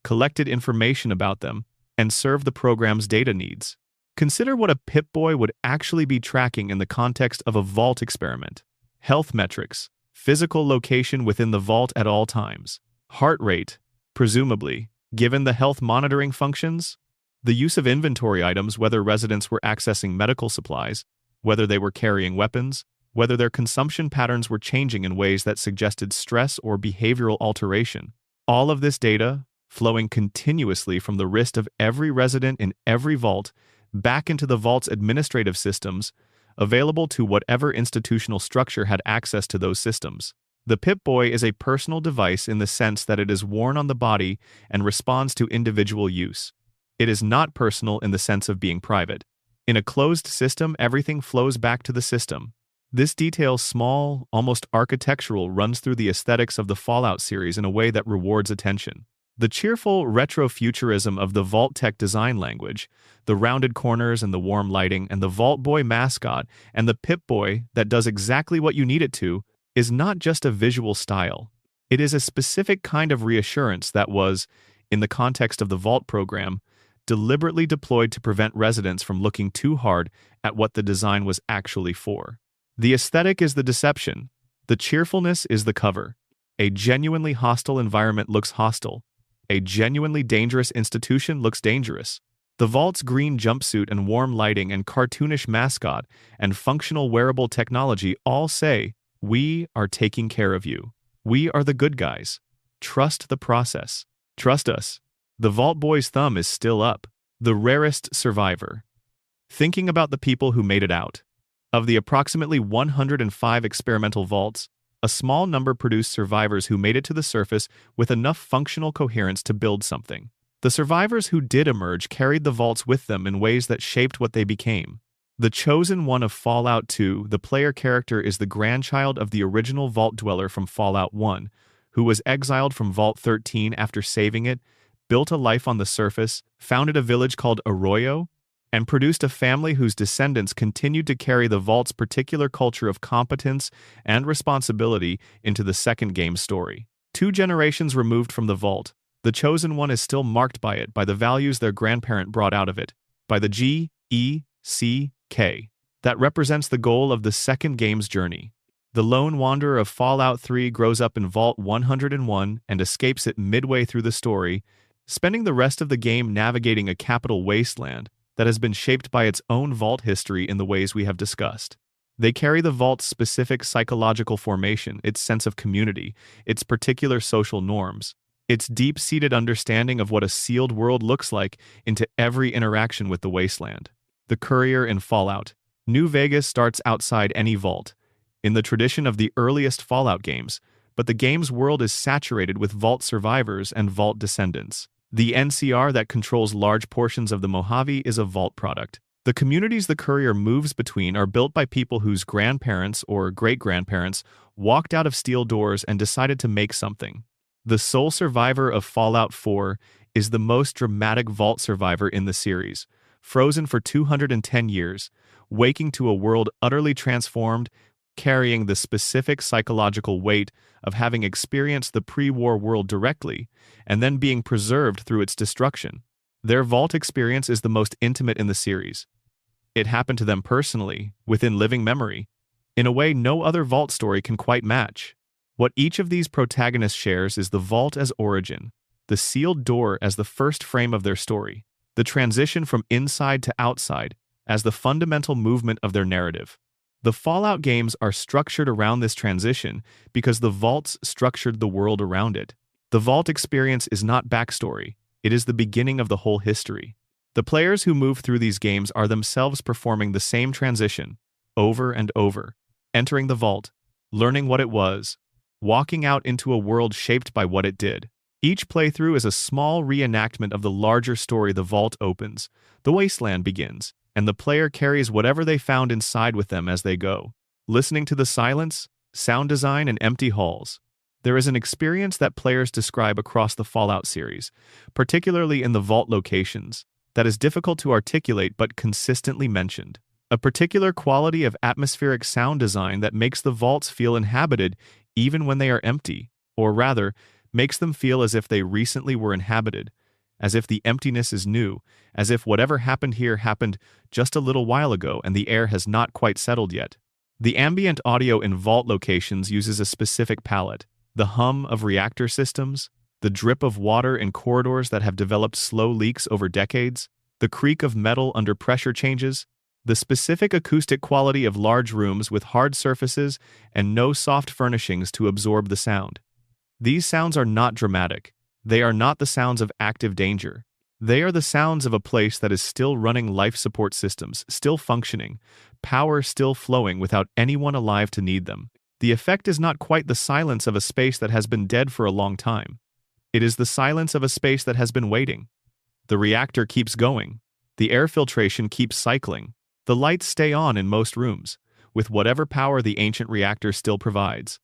Speaker 1: collected information about them, and served the program's data needs. Consider what a Pip-Boy would actually be tracking in the context of a Vault experiment. Health metrics, Physical location within the vault at all times. Heart rate, presumably, given the health monitoring functions. The use of inventory items, whether residents were accessing medical supplies, whether they were carrying weapons, whether their consumption patterns were changing in ways that suggested stress or behavioral alteration. All of this data, flowing continuously from the wrist of every resident in every vault, back into the vault's administrative systems, available to whatever institutional structure had access to those systems. The Pip-Boy is a personal device in the sense that it is worn on the body and responds to individual use. It is not personal in the sense of being private. In a closed system, everything flows back to the system. This detail, small, almost architectural, runs through the aesthetics of the Fallout series in a way that rewards attention. The cheerful retrofuturism of the Vault-Tec design language, the rounded corners and the warm lighting, and the Vault-Boy mascot, and the Pip-Boy that does exactly what you need it to, is not just a visual style. It is a specific kind of reassurance that was, in the context of the Vault program, deliberately deployed to prevent residents from looking too hard at what the design was actually for. The aesthetic is the deception. The cheerfulness is the cover. A genuinely hostile environment looks hostile. A genuinely dangerous institution looks dangerous. The Vault's green jumpsuit and warm lighting and cartoonish mascot and functional wearable technology all say, "We are taking care of you. We are the good guys. Trust the process. Trust us." The Vault Boy's thumb is still up. The rarest survivor. Thinking about the people who made it out. Of the approximately 105 experimental vaults, a small number produced survivors who made it to the surface with enough functional coherence to build something. The survivors who did emerge carried the vaults with them in ways that shaped what they became. The chosen one of Fallout 2, the player character is the grandchild of the original Vault Dweller from Fallout 1, who was exiled from Vault 13 after saving it, built a life on the surface, founded a village called Arroyo, and produced a family whose descendants continued to carry the Vault's particular culture of competence and responsibility into the second game's story. 2 generations removed from the Vault, the chosen one is still marked by it, by the values their grandparent brought out of it, by the GECK. That represents the goal of the second game's journey. The lone wanderer of Fallout 3 grows up in Vault 101 and escapes it midway through the story, spending the rest of the game navigating a capital wasteland that has been shaped by its own Vault history in the ways we have discussed. They carry the Vault's specific psychological formation, its sense of community, its particular social norms, its deep-seated understanding of what a sealed world looks like into every interaction with the wasteland. The Courier in Fallout. New Vegas starts outside any vault, in the tradition of the earliest Fallout games, but the game's world is saturated with Vault survivors and Vault descendants. The NCR that controls large portions of the Mojave is a Vault product. The communities the Courier moves between are built by people whose grandparents or great-grandparents walked out of steel doors and decided to make something. The sole survivor of Fallout 4 is the most dramatic Vault survivor in the series, frozen for 210 years, waking to a world utterly transformed, carrying the specific psychological weight of having experienced the pre-war world directly, and then being preserved through its destruction. Their Vault experience is the most intimate in the series. It happened to them personally, within living memory, in a way no other Vault story can quite match. What each of these protagonists shares is the Vault as origin, the sealed door as the first frame of their story, the transition from inside to outside as the fundamental movement of their narrative. The Fallout games are structured around this transition because the Vaults structured the world around it. The Vault experience is not backstory, it is the beginning of the whole history. The players who move through these games are themselves performing the same transition, over and over, entering the Vault, learning what it was, walking out into a world shaped by what it did. Each playthrough is a small reenactment of the larger story. The Vault opens, the wasteland begins, and the player carries whatever they found inside with them as they go. Listening to the silence, sound design, and empty halls, there is an experience that players describe across the Fallout series, particularly in the Vault locations, that is difficult to articulate but consistently mentioned. A particular quality of atmospheric sound design that makes the Vaults feel inhabited even when they are empty, or rather, makes them feel as if they recently were inhabited, as if the emptiness is new, as if whatever happened here happened just a little while ago and the air has not quite settled yet. The ambient audio in vault locations uses a specific palette. The hum of reactor systems, the drip of water in corridors that have developed slow leaks over decades, the creak of metal under pressure changes, the specific acoustic quality of large rooms with hard surfaces and no soft furnishings to absorb the sound. These sounds are not dramatic. They are not the sounds of active danger. They are the sounds of a place that is still running life support systems, still functioning, power still flowing without anyone alive to need them. The effect is not quite the silence of a space that has been dead for a long time. It is the silence of a space that has been waiting. The reactor keeps going. The air filtration keeps cycling. The lights stay on in most rooms, with whatever power the ancient reactor still provides.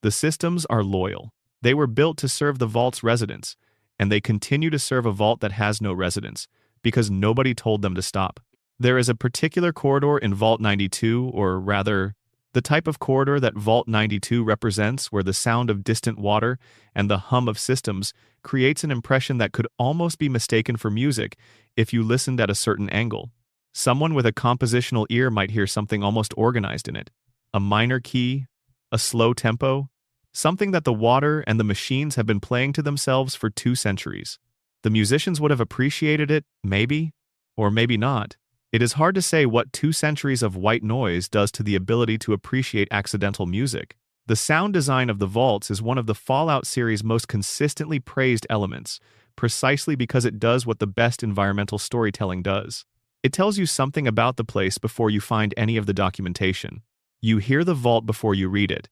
Speaker 1: The systems are loyal. They were built to serve the vault's residents, and they continue to serve a vault that has no residents, because nobody told them to stop. There is a particular corridor in Vault 92, or rather, the type of corridor that Vault 92 represents, where the sound of distant water and the hum of systems creates an impression that could almost be mistaken for music if you listened at a certain angle. Someone with a compositional ear might hear something almost organized in it. A minor key, a slow tempo, something that the water and the machines have been playing to themselves for 2 centuries. The musicians would have appreciated it, maybe, or maybe not. It is hard to say what 2 centuries of white noise does to the ability to appreciate accidental music. The sound design of the vaults is one of the Fallout series' most consistently praised elements, precisely because it does what the best environmental storytelling does. It tells you something about the place before you find any of the documentation. You hear the vault before you read it.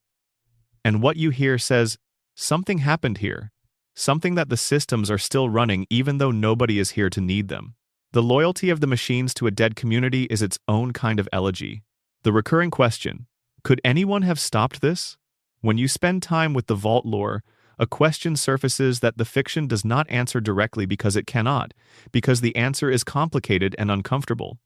Speaker 1: And what you hear says, something happened here. Something that the systems are still running even though nobody is here to need them. The loyalty of the machines to a dead community is its own kind of elegy. The recurring question, could anyone have stopped this? When you spend time with the vault lore, a question surfaces that the fiction does not answer directly because it cannot, because the answer is complicated and uncomfortable.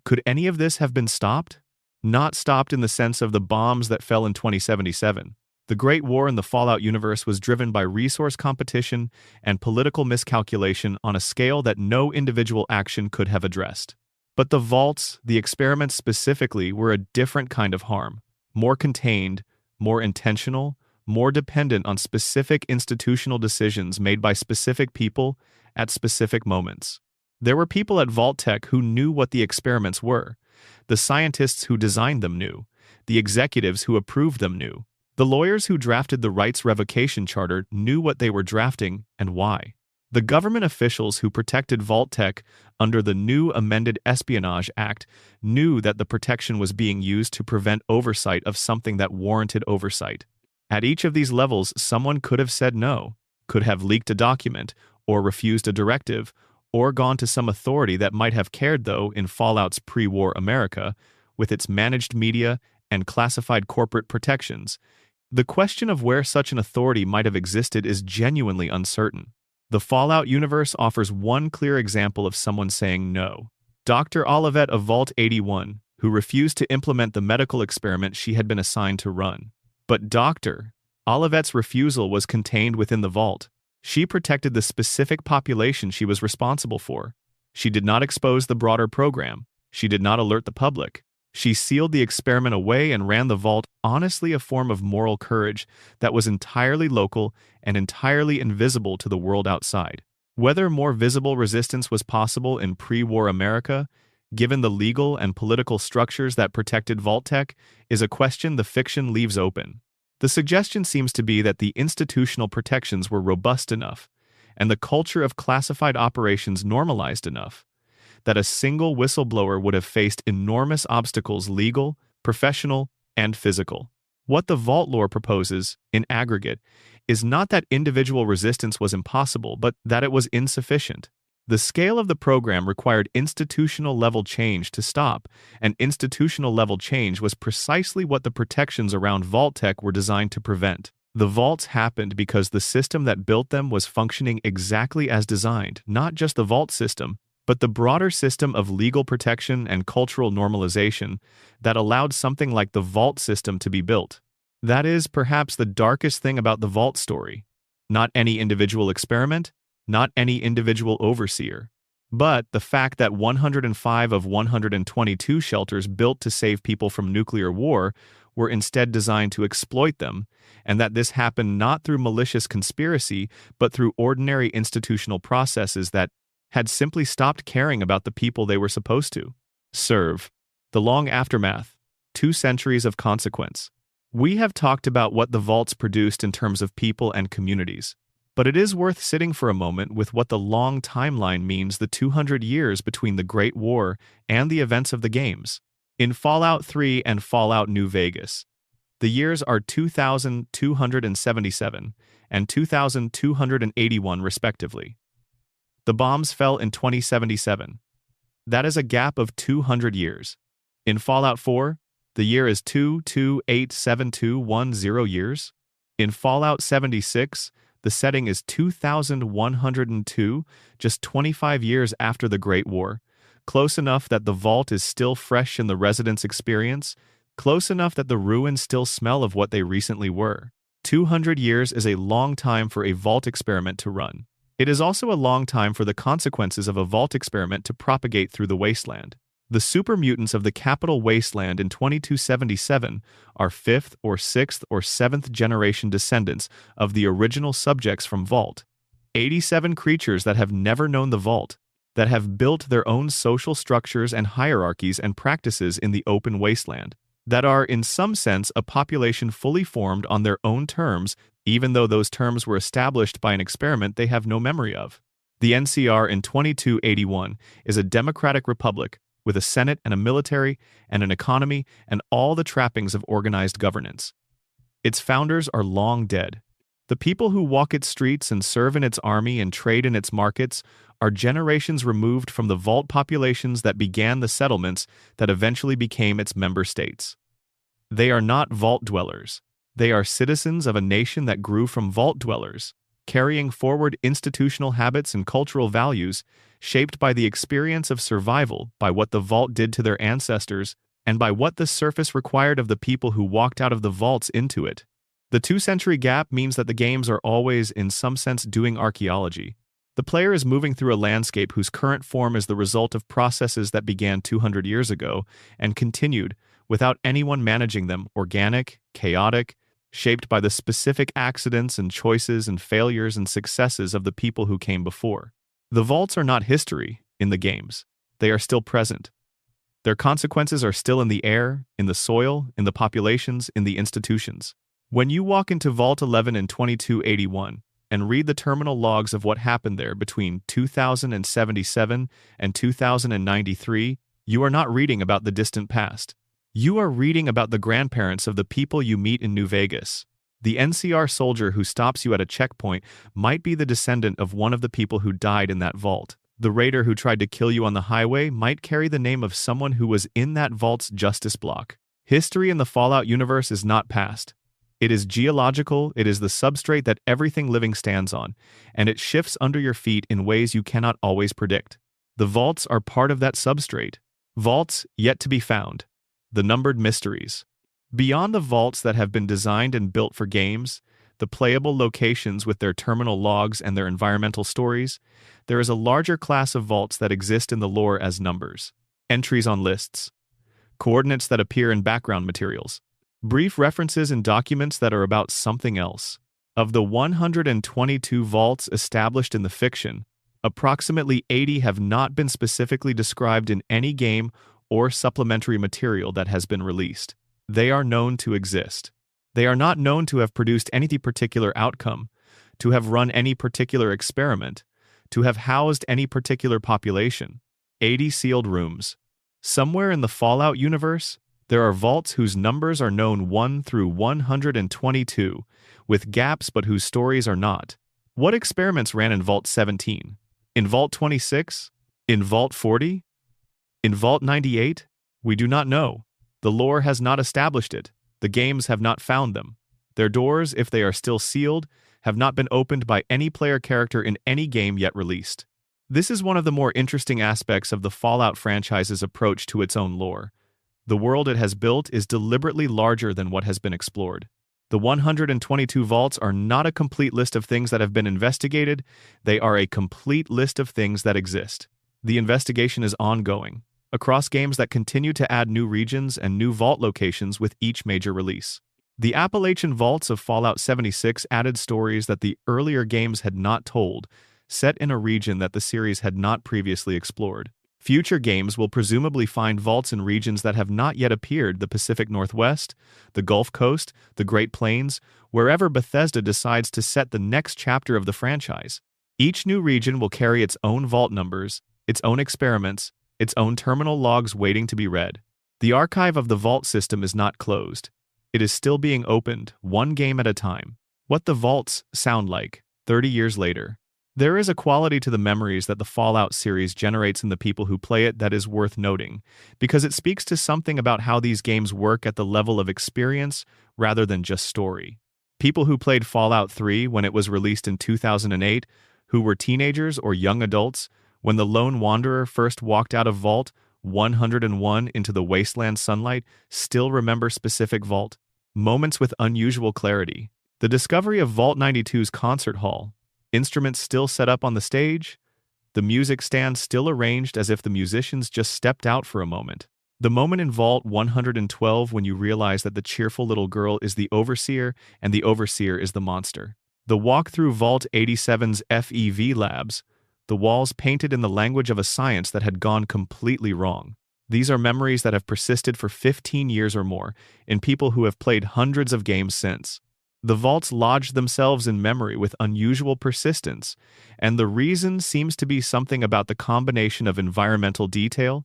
Speaker 1: Could any of this have been stopped? Not stopped in the sense of the bombs that fell in 2077. The Great War in the Fallout universe was driven by resource competition and political miscalculation on a scale that no individual action could have addressed. But the vaults, the experiments specifically, were a different kind of harm, more contained, more intentional, more dependent on specific institutional decisions made by specific people at specific moments. There were people at Vault-Tec who knew what the experiments were. The scientists who designed them knew. The executives who approved them knew. The lawyers who drafted the rights revocation charter knew what they were drafting and why. The government officials who protected Vault-Tec under the new amended Espionage Act knew that the protection was being used to prevent oversight of something that warranted oversight. At each of these levels, someone could have said no, could have leaked a document, or refused a directive, or gone to some authority that might have cared, though, in Fallout's pre-war America, with its managed media and classified corporate protections. The question of where such an authority might have existed is genuinely uncertain. The Fallout universe offers one clear example of someone saying no. Dr. Olivet of Vault 81, who refused to implement the medical experiment she had been assigned to run. But Dr. Olivet's refusal was contained within the vault. She protected the specific population she was responsible for. She did not expose the broader program. She did not alert the public. She sealed the experiment away and ran the vault, honestly a form of moral courage that was entirely local and entirely invisible to the world outside. Whether more visible resistance was possible in pre-war America, given the legal and political structures that protected Vault-Tec, is a question the fiction leaves open. The suggestion seems to be that the institutional protections were robust enough, and the culture of classified operations normalized enough, that a single whistleblower would have faced enormous obstacles, legal, professional, and physical. What the Vault lore proposes, in aggregate, is not that individual resistance was impossible, but that it was insufficient. The scale of the program required institutional-level change to stop, and institutional-level change was precisely what the protections around Vault-Tec were designed to prevent. The vaults happened because the system that built them was functioning exactly as designed, not just the vault system, but the broader system of legal protection and cultural normalization that allowed something like the vault system to be built. That is perhaps the darkest thing about the vault story. Not any individual experiment, not any individual overseer, But the fact that 105 of 122 shelters built to save people from nuclear war were instead designed to exploit them, and that this happened not through malicious conspiracy, but through ordinary institutional processes that had simply stopped caring about the people they were supposed to serve. The long aftermath, 2 centuries of consequence. We have talked about what the vaults produced in terms of people and communities, but it is worth sitting for a moment with what the long timeline means, the 200 years between the Great War and the events of the games. In Fallout 3 and Fallout New Vegas, the years are 2277 and 2281 respectively. The bombs fell in 2077. That is a gap of 200 years. In Fallout 4, the year is 228710 years. In Fallout 76, the setting is 2102, just 25 years after the Great War. Close enough that the vault is still fresh in the residents' experience, close enough that the ruins still smell of what they recently were. 200 years is a long time for a vault experiment to run. It is also a long time for the consequences of a vault experiment to propagate through the wasteland. The super mutants of the capital wasteland in 2277 are 5th or 6th or 7th generation descendants of the original subjects from Vault. 87 creatures that have never known the Vault, that have built their own social structures and hierarchies and practices in the open wasteland, that are in some sense a population fully formed on their own terms, even though those terms were established by an experiment they have no memory of. The NCR in 2281 is a democratic republic with a senate and a military and an economy and all the trappings of organized governance. Its founders are long dead. The people who walk its streets and serve in its army and trade in its markets are generations removed from the vault populations that began the settlements that eventually became its member states. They are not vault dwellers. They are citizens of a nation that grew from vault dwellers, carrying forward institutional habits and cultural values shaped by the experience of survival, by what the vault did to their ancestors, and by what the surface required of the people who walked out of the vaults into it. The 2-century gap means that the games are always, in some sense, doing archaeology. The player is moving through a landscape whose current form is the result of processes that began 200 years ago and continued, without anyone managing them, organic, chaotic, shaped by the specific accidents and choices and failures and successes of the people who came before. The vaults are not history in the games. They are still present. Their consequences are still in the air, in the soil, in the populations, in the institutions. When you walk into Vault 11 in 2281 and read the terminal logs of what happened there between 2077 and 2093, you are not reading about the distant past. You are reading about the grandparents of the people you meet in New Vegas. The NCR soldier who stops you at a checkpoint might be the descendant of one of the people who died in that vault. The raider who tried to kill you on the highway might carry the name of someone who was in that vault's justice block. History in the Fallout universe is not past. It is geological, it is the substrate that everything living stands on, and it shifts under your feet in ways you cannot always predict. The vaults are part of that substrate. Vaults yet to be found. The numbered mysteries. Beyond the vaults that have been designed and built for games, the playable locations with their terminal logs and their environmental stories, there is a larger class of vaults that exist in the lore as numbers, entries on lists, coordinates that appear in background materials, brief references in documents that are about something else. Of the 122 vaults established in the fiction, approximately 80 have not been specifically described in any game or supplementary material that has been released. They are known to exist. They are not known to have produced any particular outcome, to have run any particular experiment, to have housed any particular population. 80 sealed rooms. Somewhere in the Fallout universe, there are vaults whose numbers are known 1 through 122, with gaps but whose stories are not. What experiments ran in Vault 17? In Vault 26? In Vault 40? In Vault 98? We do not know. The lore has not established it. The games have not found them. Their doors, if they are still sealed, have not been opened by any player character in any game yet released. This is one of the more interesting aspects of the Fallout franchise's approach to its own lore. The world it has built is deliberately larger than what has been explored. The 122 vaults are not a complete list of things that have been investigated, they are a complete list of things that exist. The investigation is ongoing, across games that continue to add new regions and new vault locations with each major release. The Appalachian Vaults of Fallout 76 added stories that the earlier games had not told, set in a region that the series had not previously explored. Future games will presumably find vaults in regions that have not yet appeared: the Pacific Northwest, the Gulf Coast, the Great Plains, wherever Bethesda decides to set the next chapter of the franchise. Each new region will carry its own vault numbers, its own experiments, its own terminal logs waiting to be read. The archive of the vault system is not closed. It is still being opened, one game at a time. What the vaults sound like 30 years later. There is a quality to the memories that the Fallout series generates in the people who play it that is worth noting, because it speaks to something about how these games work at the level of experience rather than just story. People who played Fallout 3 when it was released in 2008, who were teenagers or young adults, when the Lone Wanderer first walked out of Vault 101 into the wasteland sunlight, still remember specific vault moments with unusual clarity. The discovery of Vault 92's concert hall, instruments still set up on the stage, the music stand still arranged as if the musicians just stepped out for a moment. The moment in Vault 112 when you realize that the cheerful little girl is the Overseer and the Overseer is the monster. The walk through Vault 87's FEV labs, the walls painted in the language of a science that had gone completely wrong. These are memories that have persisted for 15 years or more in people who have played hundreds of games since. The vaults lodged themselves in memory with unusual persistence, and the reason seems to be something about the combination of environmental detail,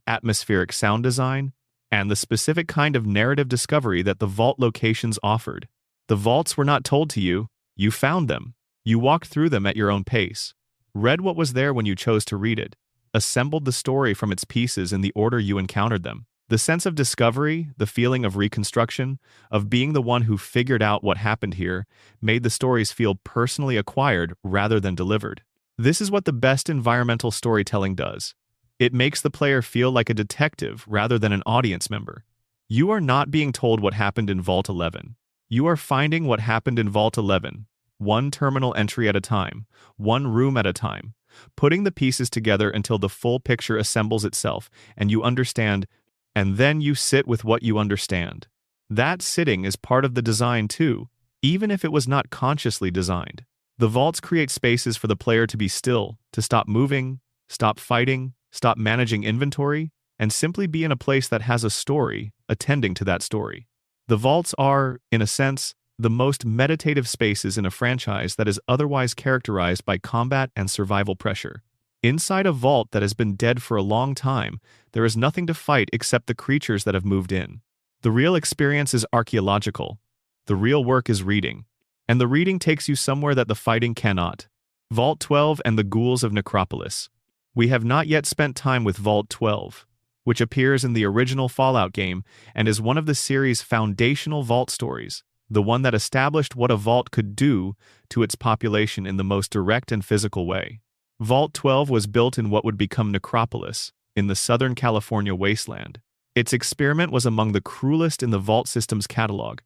Speaker 1: atmospheric sound design, and the specific kind of narrative discovery that the vault locations offered. The vaults were not told to you, you found them. You walked through them at your own pace, read what was there when you chose to read it, assembled the story from its pieces in the order you encountered them. The sense of discovery, the feeling of reconstruction, of being the one who figured out what happened here, made the stories feel personally acquired rather than delivered. This is what the best environmental storytelling does. It makes the player feel like a detective rather than an audience member. You are not being told what happened in Vault 11. You are finding what happened in Vault 11, one terminal entry at a time, one room at a time, putting the pieces together until the full picture assembles itself and you understand. And then you sit with what you understand. That sitting is part of the design too, even if it was not consciously designed. The vaults create spaces for the player to be still, to stop moving, stop fighting, stop managing inventory, and simply be in a place that has a story, attending to that story. The vaults are, in a sense, the most meditative spaces in a franchise that is otherwise characterized by combat and survival pressure. Inside a vault that has been dead for a long time, there is nothing to fight except the creatures that have moved in. The real experience is archaeological. The real work is reading. And the reading takes you somewhere that the fighting cannot. Vault 12 and the Ghouls of Necropolis. We have not yet spent time with Vault 12, which appears in the original Fallout game and is one of the series' foundational vault stories, the one that established what a vault could do to its population in the most direct and physical way. Vault 12 was built in what would become Necropolis, in the Southern California wasteland. Its experiment was among the cruelest in the Vault system's catalog,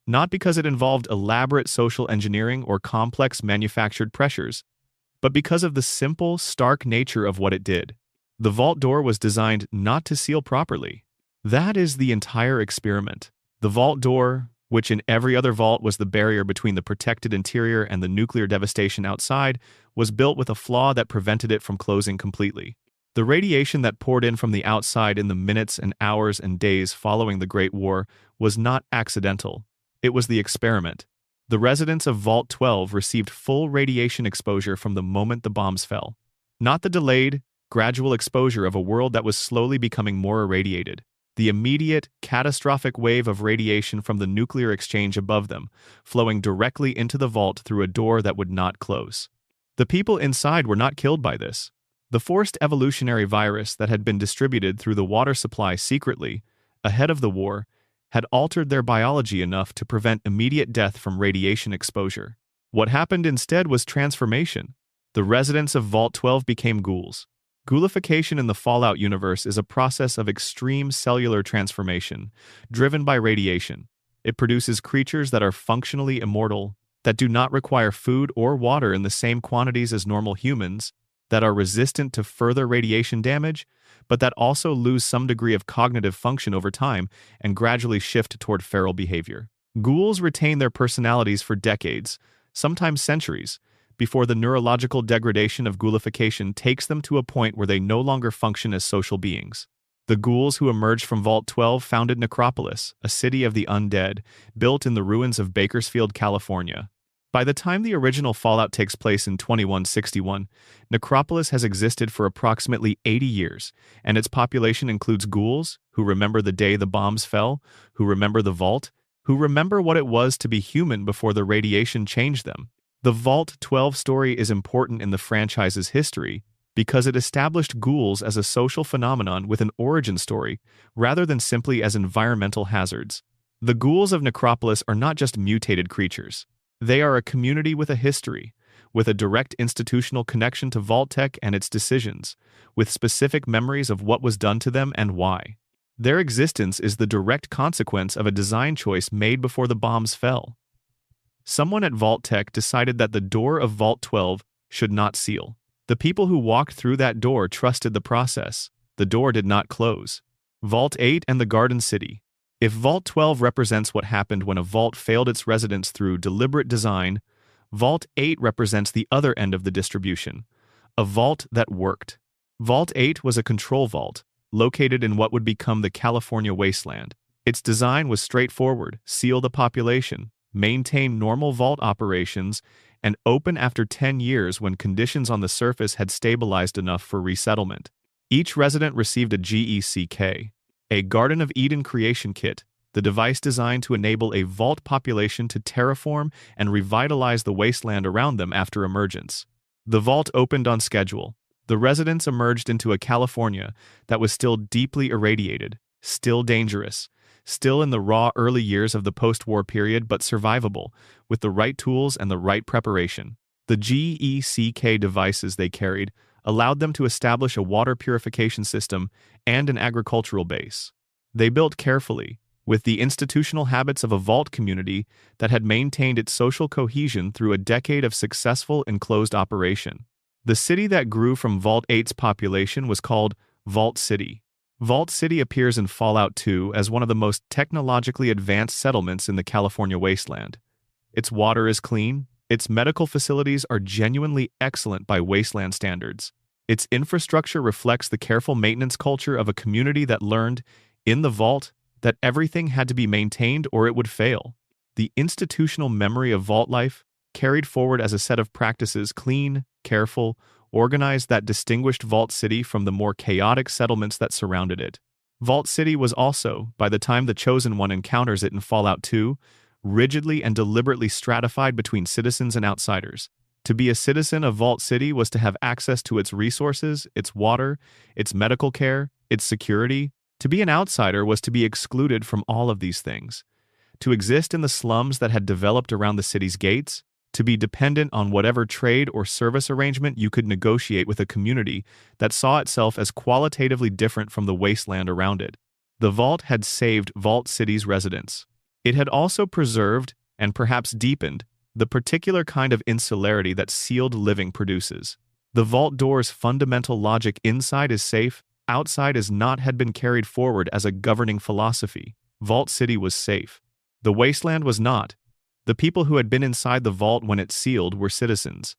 Speaker 1: not because it involved elaborate social engineering or complex manufactured pressures, but because of the simple, stark nature of what it did. The vault door was designed not to seal properly. That is the entire experiment. The vault door, which in every other vault was the barrier between the protected interior and the nuclear devastation outside, was built with a flaw that prevented it from closing completely. The radiation that poured in from the outside in the minutes and hours and days following the Great War was not accidental. It was the experiment. The residents of Vault 12 received full radiation exposure from the moment the bombs fell. Not the delayed, gradual exposure of a world that was slowly becoming more irradiated. The immediate, catastrophic wave of radiation from the nuclear exchange above them, flowing directly into the vault through a door that would not close. The people inside were not killed by this. The forced evolutionary virus that had been distributed through the water supply secretly, ahead of the war, had altered their biology enough to prevent immediate death from radiation exposure. What happened instead was transformation. The residents of Vault 12 became ghouls. Ghoulification in the Fallout universe is a process of extreme cellular transformation, driven by radiation. It produces creatures that are functionally immortal, that do not require food or water in the same quantities as normal humans, that are resistant to further radiation damage, but that also lose some degree of cognitive function over time and gradually shift toward feral behavior. Ghouls retain their personalities for decades, sometimes centuries, before the neurological degradation of ghoulification takes them to a point where they no longer function as social beings. The ghouls who emerged from Vault 12 founded Necropolis, a city of the undead, built in the ruins of Bakersfield, California. By the time the original Fallout takes place in 2161, Necropolis has existed for approximately 80 years, and its population includes ghouls, who remember the day the bombs fell, who remember the Vault, who remember what it was to be human before the radiation changed them. The Vault 12 story is important in the franchise's history because it established ghouls as a social phenomenon with an origin story, rather than simply as environmental hazards. The ghouls of Necropolis are not just mutated creatures. They are a community with a history, with a direct institutional connection to Vault-Tec and its decisions, with specific memories of what was done to them and why. Their existence is the direct consequence of a design choice made before the bombs fell. Someone at Vault-Tec decided that the door of Vault 12 should not seal. The people who walked through that door trusted the process. The door did not close. Vault 8 and the Garden City. If Vault 12 represents what happened when a vault failed its residents through deliberate design, Vault 8 represents the other end of the distribution, a vault that worked. Vault 8 was a control vault, located in what would become the California wasteland. Its design was straightforward: seal the population, maintain normal vault operations, and open after 10 years when conditions on the surface had stabilized enough for resettlement. Each resident received a GECK, a Garden of Eden creation kit, the device designed to enable a vault population to terraform and revitalize the wasteland around them after emergence. The vault opened on schedule. The residents emerged into a California that was still deeply irradiated, still dangerous, still in the raw early years of the post-war period, but survivable, with the right tools and the right preparation. The GECK devices they carried allowed them to establish a water purification system and an agricultural base. They built carefully, with the institutional habits of a vault community that had maintained its social cohesion through a decade of successful enclosed operation. The city that grew from Vault 8's population was called Vault City. Vault City appears in Fallout 2 as one of the most technologically advanced settlements in the California wasteland. Its water is clean, its medical facilities are genuinely excellent by wasteland standards. Its infrastructure reflects the careful maintenance culture of a community that learned, in the vault, that everything had to be maintained or it would fail. The institutional memory of vault life, carried forward as a set of practices clean, careful, organized, that distinguished Vault City from the more chaotic settlements that surrounded it. Vault City was also, by the time the Chosen One encounters it in Fallout 2, rigidly and deliberately stratified between citizens and outsiders. To be a citizen of Vault City was to have access to its resources, its water, its medical care, its security. To be an outsider was to be excluded from all of these things. To exist in the slums that had developed around the city's gates, to be dependent on whatever trade or service arrangement you could negotiate with a community that saw itself as qualitatively different from the wasteland around it. The Vault had saved Vault City's residents. It had also preserved, and perhaps deepened, the particular kind of insularity that sealed living produces. The Vault door's fundamental logic: inside is safe, outside is not, had been carried forward as a governing philosophy. Vault City was safe. The wasteland was not. The people who had been inside the vault when it sealed were citizens.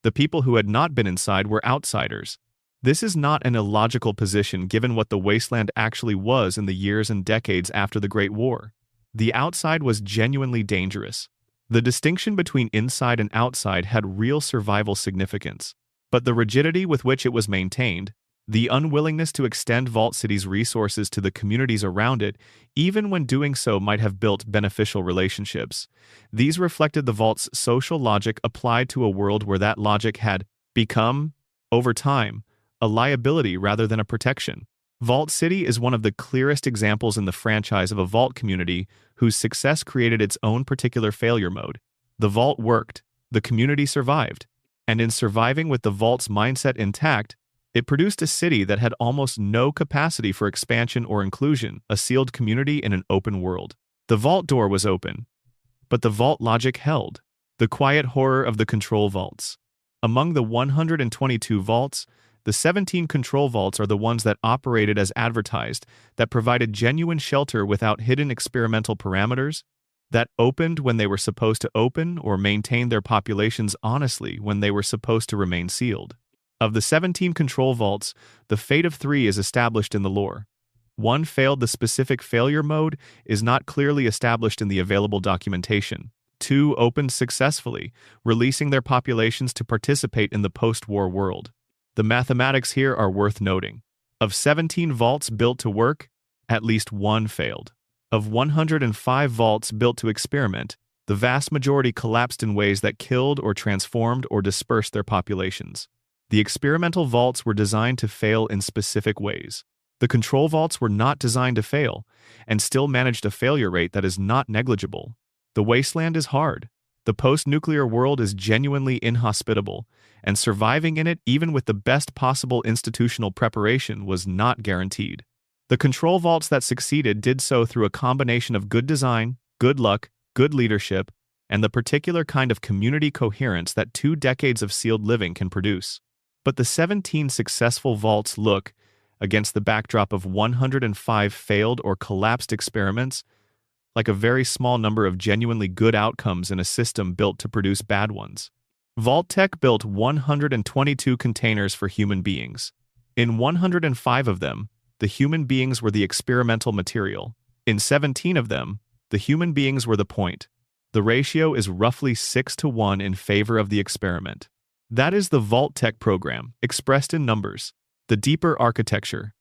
Speaker 1: The people who had not been inside were outsiders. This is not an illogical position given what the wasteland actually was in the years and decades after the Great War. The outside was genuinely dangerous. The distinction between inside and outside had real survival significance. But the rigidity with which it was maintained, the unwillingness to extend Vault City's resources to the communities around it, even when doing so might have built beneficial relationships, these reflected the Vault's social logic applied to a world where that logic had become, over time, a liability rather than a protection. Vault City is one of the clearest examples in the franchise of a Vault community whose success created its own particular failure mode. The Vault worked, the community survived, and in surviving with the Vault's mindset intact, it produced a city that had almost no capacity for expansion or inclusion, a sealed community in an open world. The Vault door was open, but the Vault logic held. The quiet horror of the control vaults. Among the 122 vaults, the 17 control vaults are the ones that operated as advertised, that provided genuine shelter without hidden experimental parameters, that opened when they were supposed to open or maintained their populations honestly when they were supposed to remain sealed. Of the 17 control vaults, the fate of 3 is established in the lore. 1 failed. The specific failure mode is not clearly established in the available documentation. 2 opened successfully, releasing their populations to participate in the post-war world. The mathematics here are worth noting. Of 17 vaults built to work, at least 1 failed. Of 105 vaults built to experiment, the vast majority collapsed in ways that killed or transformed or dispersed their populations. The experimental vaults were designed to fail in specific ways. The control vaults were not designed to fail, and still managed a failure rate that is not negligible. The wasteland is hard. The post-nuclear world is genuinely inhospitable, and surviving in it, even with the best possible institutional preparation, was not guaranteed. The control vaults that succeeded did so through a combination of good design, good luck, good leadership, and the particular kind of community coherence that 2 decades of sealed living can produce. But the 17 successful vaults look, against the backdrop of 105 failed or collapsed experiments, like a very small number of genuinely good outcomes in a system built to produce bad ones. Vault-Tec built 122 containers for human beings. In 105 of them, the human beings were the experimental material. In 17 of them, the human beings were the point. The ratio is roughly 6-to-1 in favor of the experiment. That is the Vault-Tec program, expressed in numbers. The deeper architecture.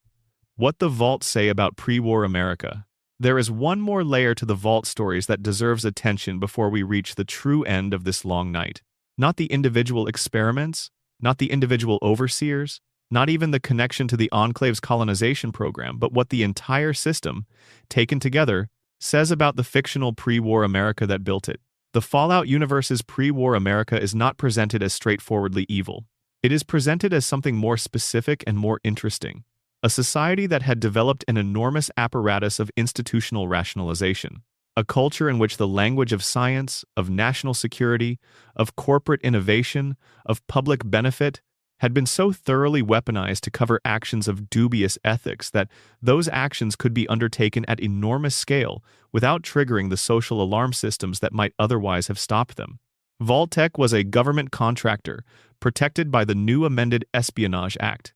Speaker 1: What the vaults say about pre-war America. There is one more layer to the vault stories that deserves attention before we reach the true end of this long night. Not the individual experiments, not the individual overseers, not even the connection to the Enclave's colonization program, but what the entire system, taken together, says about the fictional pre-war America that built it. The Fallout universe's pre-war America is not presented as straightforwardly evil. It is presented as something more specific and more interesting. A society that had developed an enormous apparatus of institutional rationalization. A culture in which the language of science, of national security, of corporate innovation, of public benefit, had been so thoroughly weaponized to cover actions of dubious ethics that those actions could be undertaken at enormous scale without triggering the social alarm systems that might otherwise have stopped them. Vault-Tec was a government contractor, protected by the new amended Espionage Act.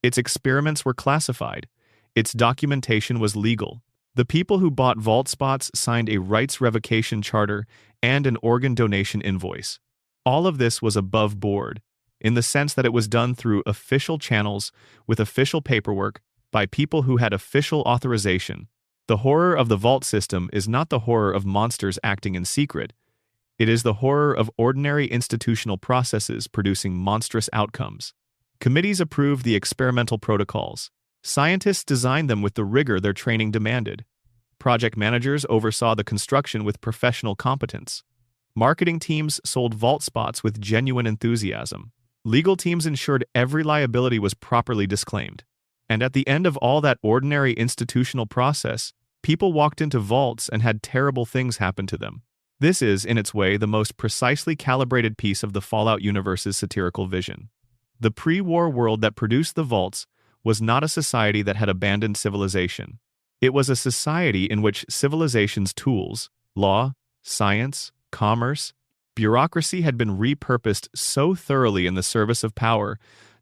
Speaker 1: Its experiments were classified. Its documentation was legal. The people who bought vault spots signed a rights revocation charter and an organ donation invoice. All of this was above board, in the sense that it was done through official channels, with official paperwork, by people who had official authorization. The horror of the vault system is not the horror of monsters acting in secret. It is the horror of ordinary institutional processes producing monstrous outcomes. Committees approved the experimental protocols. Scientists designed them with the rigor their training demanded. Project managers oversaw the construction with professional competence. Marketing teams sold vault spots with genuine enthusiasm. Legal teams ensured every liability was properly disclaimed. And at the end of all that ordinary institutional process, people walked into vaults and had terrible things happen to them. This is, in its way, the most precisely calibrated piece of the Fallout universe's satirical vision. The pre-war world that produced the vaults was not a society that had abandoned civilization. It was a society in which civilization's tools, law, science, commerce, bureaucracy had been repurposed so thoroughly in the service of power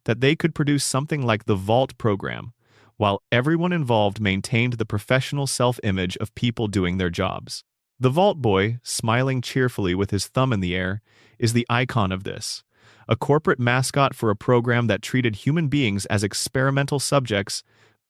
Speaker 1: that they could produce something like the Vault program, while everyone involved maintained the professional self-image of people doing their jobs. The Vault Boy, smiling cheerfully with his thumb in the air, is the icon of this, a corporate mascot for a program that treated human beings as experimental subjects,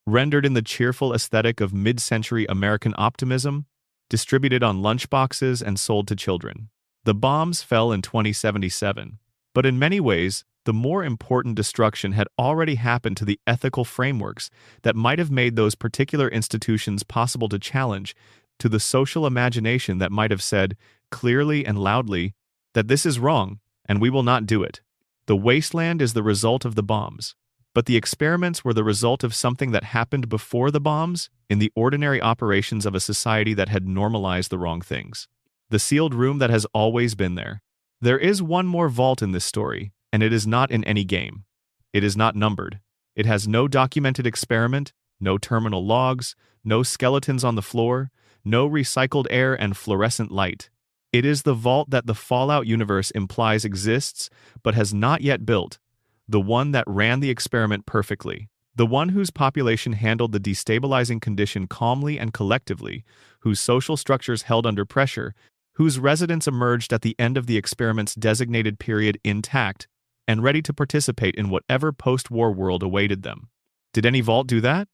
Speaker 1: rendered in the cheerful aesthetic of mid-century American optimism, distributed on lunchboxes and sold to children. The bombs fell in 2077, but in many ways, the more important destruction had already happened to the ethical frameworks that might have made those particular institutions possible to challenge, to the social imagination that might have said, clearly and loudly, that this is wrong, and we will not do it. The wasteland is the result of the bombs, but the experiments were the result of something that happened before the bombs in the ordinary operations of a society that had normalized the wrong things. The sealed room that has always been there. There is one more vault in this story, And it is not in any game. It is not numbered. It has no documented experiment, no terminal logs, no skeletons on the floor, no recycled air and fluorescent light. It is the vault that the Fallout universe implies exists but has not yet built, the one that ran the experiment perfectly, the one whose population handled the destabilizing condition calmly and collectively, whose social structures held under pressure, whose residents emerged at the end of the experiment's designated period intact and ready to participate in whatever post-war world awaited them. Did any vault do that?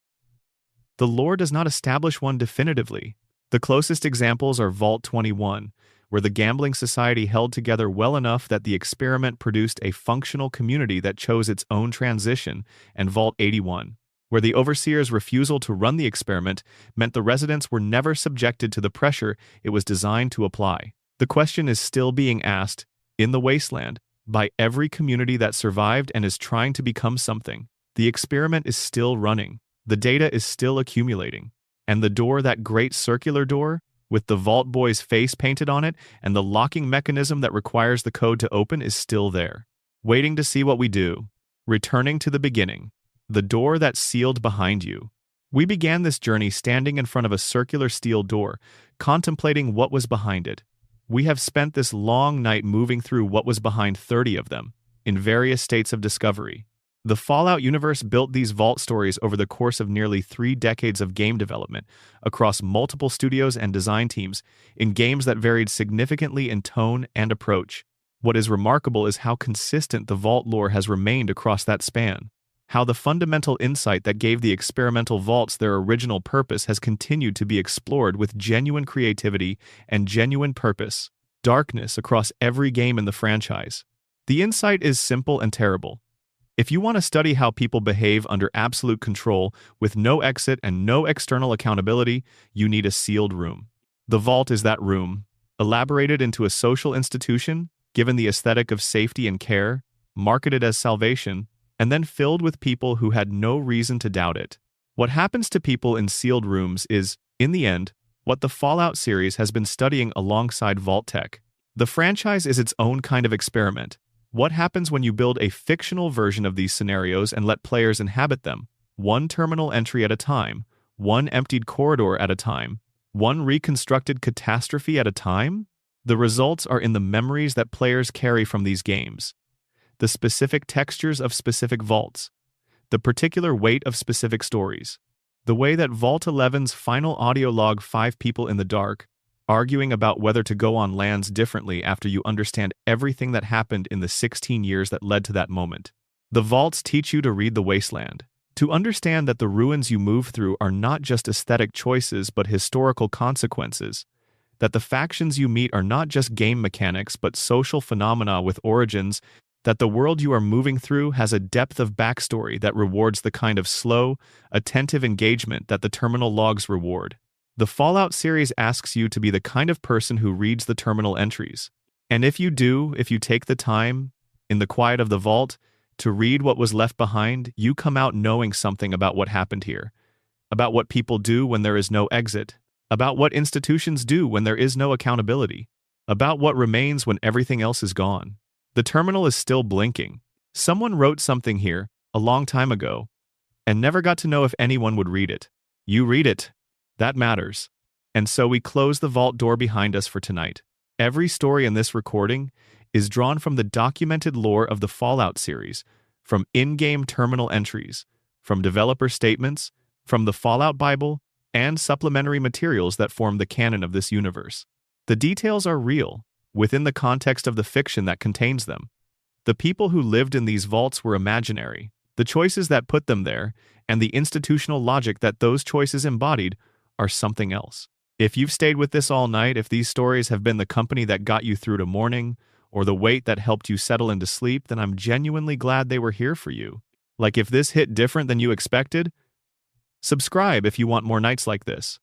Speaker 1: The lore does not establish one definitively. The closest examples are Vault 21, where the gambling society held together well enough that the experiment produced a functional community that chose its own transition, and Vault 81, where the overseer's refusal to run the experiment meant the residents were never subjected to the pressure it was designed to apply. The question is still being asked, in the wasteland, by every community that survived and is trying to become something. The experiment is still running. The data is still accumulating. And the door, that great circular door, with the Vault Boy's face painted on it and the locking mechanism that requires the code to open, is still there, waiting to see what we do. Returning to the beginning, the door that sealed behind you. We began this journey standing in front of a circular steel door, contemplating what was behind it. We have spent this long night moving through what was behind 30 of them, in various states of discovery. The Fallout universe built these vault stories over the course of nearly 3 decades of game development, across multiple studios and design teams, in games that varied significantly in tone and approach. What is remarkable is how consistent the Vault lore has remained across that span. How the fundamental insight that gave the experimental vaults their original purpose has continued to be explored with genuine creativity and genuine purpose. Darkness across every game in the franchise. The insight is simple and terrible. If you want to study how people behave under absolute control, with no exit and no external accountability, you need a sealed room. The Vault is that room, elaborated into a social institution, given the aesthetic of safety and care, marketed as salvation, and then filled with people who had no reason to doubt it. What happens to people in sealed rooms is, in the end, what the Fallout series has been studying alongside Vault-Tec. The franchise is its own kind of experiment. What happens when you build a fictional version of these scenarios and let players inhabit them, one terminal entry at a time, one emptied corridor at a time, one reconstructed catastrophe at a time? The results are in the memories that players carry from these games, the specific textures of specific vaults, the particular weight of specific stories, the way that Vault 11's final audio log 5 people in the dark, arguing about whether to go on lands differently after you understand everything that happened in the 16 years that led to that moment. The vaults teach you to read the wasteland, to understand that the ruins you move through are not just aesthetic choices but historical consequences, that the factions you meet are not just game mechanics but social phenomena with origins, that the world you are moving through has a depth of backstory that rewards the kind of slow, attentive engagement that the terminal logs reward. The Fallout series asks you to be the kind of person who reads the terminal entries. And if you do, if you take the time, in the quiet of the vault, to read what was left behind, you come out knowing something about what happened here, about what people do when there is no exit, about what institutions do when there is no accountability, about what remains when everything else is gone. The terminal is still blinking. Someone wrote something here, a long time ago, and never got to know if anyone would read it. You read it. That matters. And so we close the vault door behind us for tonight. Every story in this recording is drawn from the documented lore of the Fallout series, from in-game terminal entries, from developer statements, from the Fallout Bible, and supplementary materials that form the canon of this universe. The details are real, within the context of the fiction that contains them. The people who lived in these vaults were imaginary. The choices that put them there, and the institutional logic that those choices embodied, are something else. If you've stayed with this all night, if these stories have been the company that got you through to morning, or the weight that helped you settle into sleep, then I'm genuinely glad they were here for you. Like, if this hit different than you expected, subscribe if you want more nights like this.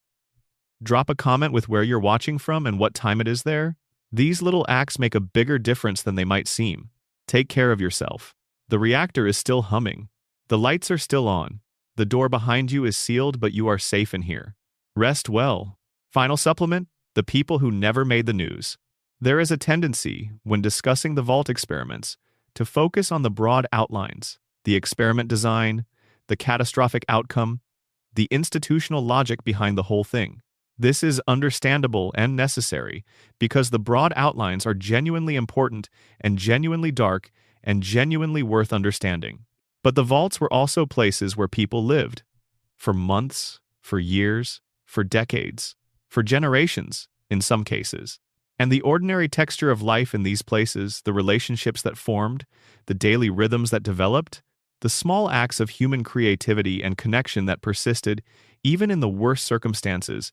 Speaker 1: Drop a comment with where you're watching from and what time it is there. These little acts make a bigger difference than they might seem. Take care of yourself. The reactor is still humming. The lights are still on. The door behind you is sealed, but you are safe in here. Rest well. Final supplement: the people who never made the news. There is a tendency, when discussing the Vault experiments, to focus on the broad outlines, the experiment design, the catastrophic outcome, the institutional logic behind the whole thing. This is understandable and necessary because the broad outlines are genuinely important and genuinely dark and genuinely worth understanding. But the vaults were also places where people lived. For months, for years, for decades, for generations, in some cases. And the ordinary texture of life in these places, the relationships that formed, the daily rhythms that developed, the small acts of human creativity and connection that persisted, even in the worst circumstances,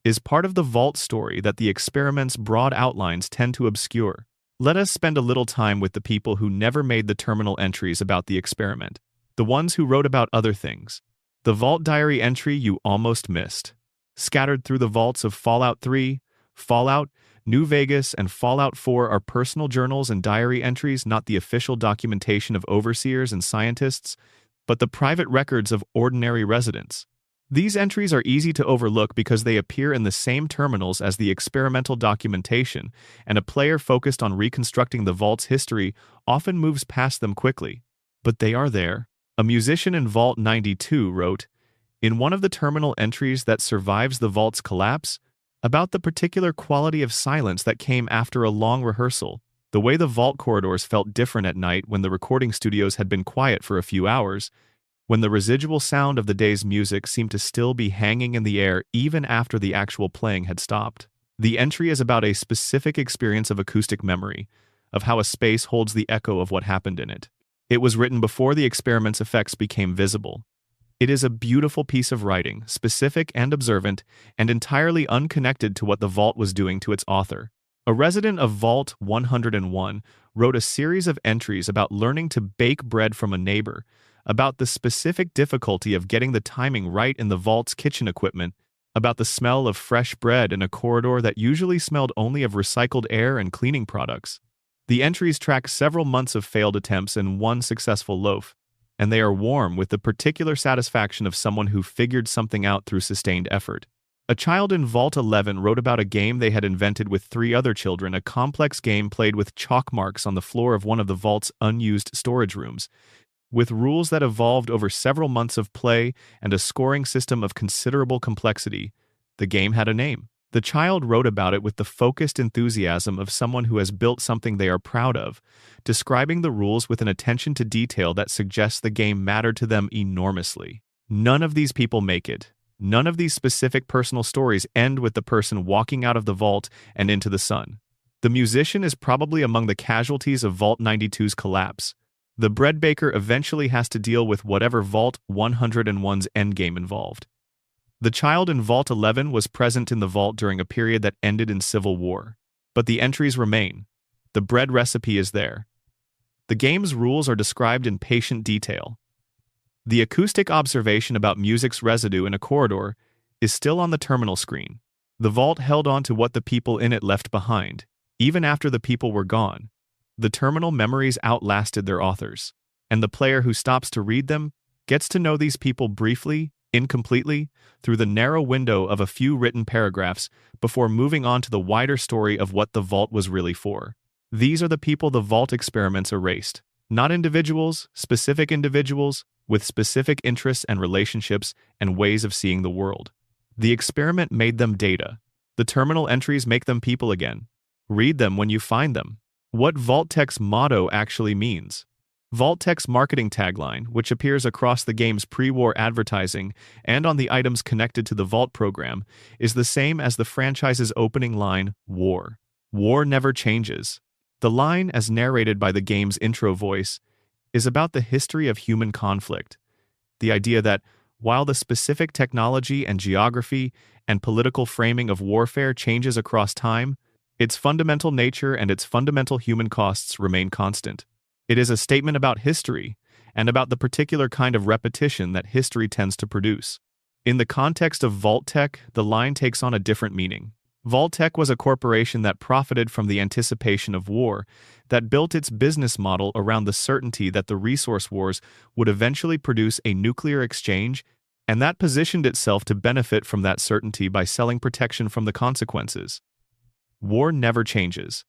Speaker 1: is part of the vault story that the experiment's broad outlines tend to obscure. Let us spend a little time with the people who never made the terminal entries about the experiment, the ones who wrote about other things. The Vault Diary entry you almost missed. Scattered through the vaults of Fallout 3, Fallout, New Vegas, and Fallout 4 are personal journals and diary entries, not the official documentation of overseers and scientists, but the private records of ordinary residents. These entries are easy to overlook because they appear in the same terminals as the experimental documentation, and a player focused on reconstructing the vault's history often moves past them quickly. But they are there. A musician in Vault 92 wrote, in one of the terminal entries that survives the vault's collapse, about the particular quality of silence that came after a long rehearsal, the way the vault corridors felt different at night when the recording studios had been quiet for a few hours, when the residual sound of the day's music seemed to still be hanging in the air even after the actual playing had stopped. The entry is about a specific experience of acoustic memory, of how a space holds the echo of what happened in it. It was written before the experiment's effects became visible. It is a beautiful piece of writing, specific and observant, and entirely unconnected to what the vault was doing to its author. A resident of Vault 101 wrote a series of entries about learning to bake bread from a neighbor, about the specific difficulty of getting the timing right in the vault's kitchen equipment, about the smell of fresh bread in a corridor that usually smelled only of recycled air and cleaning products. The entries track several months of failed attempts and one successful loaf, and they are warm with the particular satisfaction of someone who figured something out through sustained effort. A child in Vault 11 wrote about a game they had invented with 3 other children, a complex game played with chalk marks on the floor of one of the vault's unused storage rooms, with rules that evolved over several months of play and a scoring system of considerable complexity. The game had a name. The child wrote about it with the focused enthusiasm of someone who has built something they are proud of, describing the rules with an attention to detail that suggests the game mattered to them enormously. None of these people make it. None of these specific personal stories end with the person walking out of the vault and into the sun. The musician is probably among the casualties of Vault 92's collapse. The bread baker eventually has to deal with whatever Vault 101's endgame involved. The child in Vault 11 was present in the vault during a period that ended in civil war. But the entries remain. The bread recipe is there. The game's rules are described in patient detail. The acoustic observation about music's residue in a corridor is still on the terminal screen. The vault held on to what the people in it left behind, even after the people were gone. The terminal memories outlasted their authors, and the player who stops to read them gets to know these people briefly, incompletely, through the narrow window of a few written paragraphs before moving on to the wider story of what the vault was really for. These are the people the vault experiments erased. Not individuals, specific individuals, with specific interests and relationships and ways of seeing the world. The experiment made them data. The terminal entries make them people again. Read them when you find them. What Vault-Tec's motto actually means. Vault-Tec's marketing tagline, which appears across the game's pre-war advertising and on the items connected to the Vault program, is the same as the franchise's opening line, War. War never changes. The line, as narrated by the game's intro voice, is about the history of human conflict. The idea that, while the specific technology and geography and political framing of warfare changes across time, its fundamental nature and its fundamental human costs remain constant. It is a statement about history, and about the particular kind of repetition that history tends to produce. In the context of Vault-Tec, the line takes on a different meaning. Vault-Tec was a corporation that profited from the anticipation of war, that built its business model around the certainty that the resource wars would eventually produce a nuclear exchange, and that positioned itself to benefit from that certainty by selling protection from the consequences. War never changes.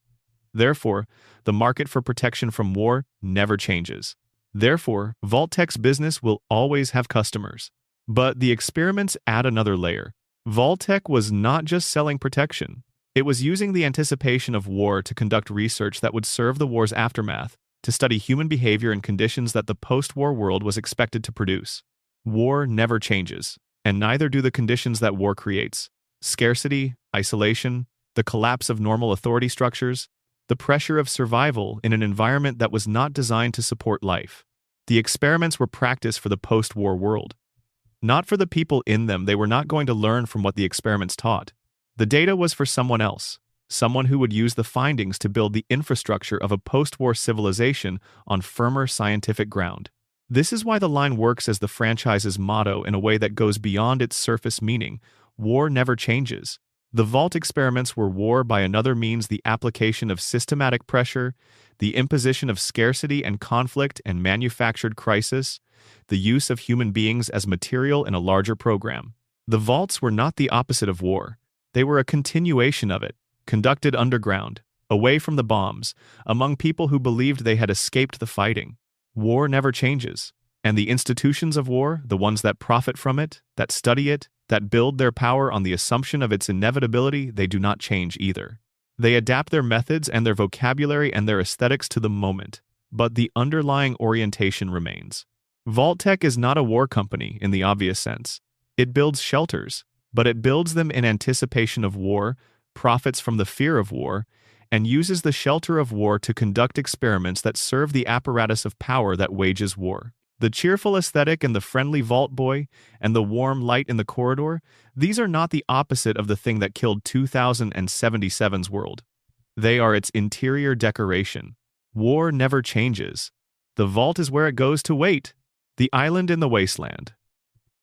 Speaker 1: Therefore, the market for protection from war never changes. Therefore, Vault-Tec's business will always have customers. But the experiments add another layer. Vault-Tec was not just selling protection. It was using the anticipation of war to conduct research that would serve the war's aftermath, to study human behavior in conditions that the post-war world was expected to produce. War never changes, and neither do the conditions that war creates. Scarcity, isolation, the collapse of normal authority structures, the pressure of survival in an environment that was not designed to support life. The experiments were practiced for the post-war world. Not for the people in them. They were not going to learn from what the experiments taught. The data was for someone else, someone who would use the findings to build the infrastructure of a post-war civilization on firmer scientific ground. This is why the line works as the franchise's motto in a way that goes beyond its surface meaning. War never changes. The Vault experiments were war by another means, the application of systematic pressure, the imposition of scarcity and conflict and manufactured crisis, the use of human beings as material in a larger program. The Vaults were not the opposite of war. They were a continuation of it, conducted underground, away from the bombs, among people who believed they had escaped the fighting. War never changes, and the institutions of war, the ones that profit from it, that study it, that build their power on the assumption of its inevitability, they do not change either. They adapt their methods and their vocabulary and their aesthetics to the moment, but the underlying orientation remains. Vault-Tec is not a war company in the obvious sense. It builds shelters, but it builds them in anticipation of war, profits from the fear of war, and uses the shelter of war to conduct experiments that serve the apparatus of power that wages war. The cheerful aesthetic and the friendly Vault Boy and the warm light in the corridor, these are not the opposite of the thing that killed 2077's world. They are its interior decoration. War never changes. The Vault is where it goes to wait. The island in the wasteland.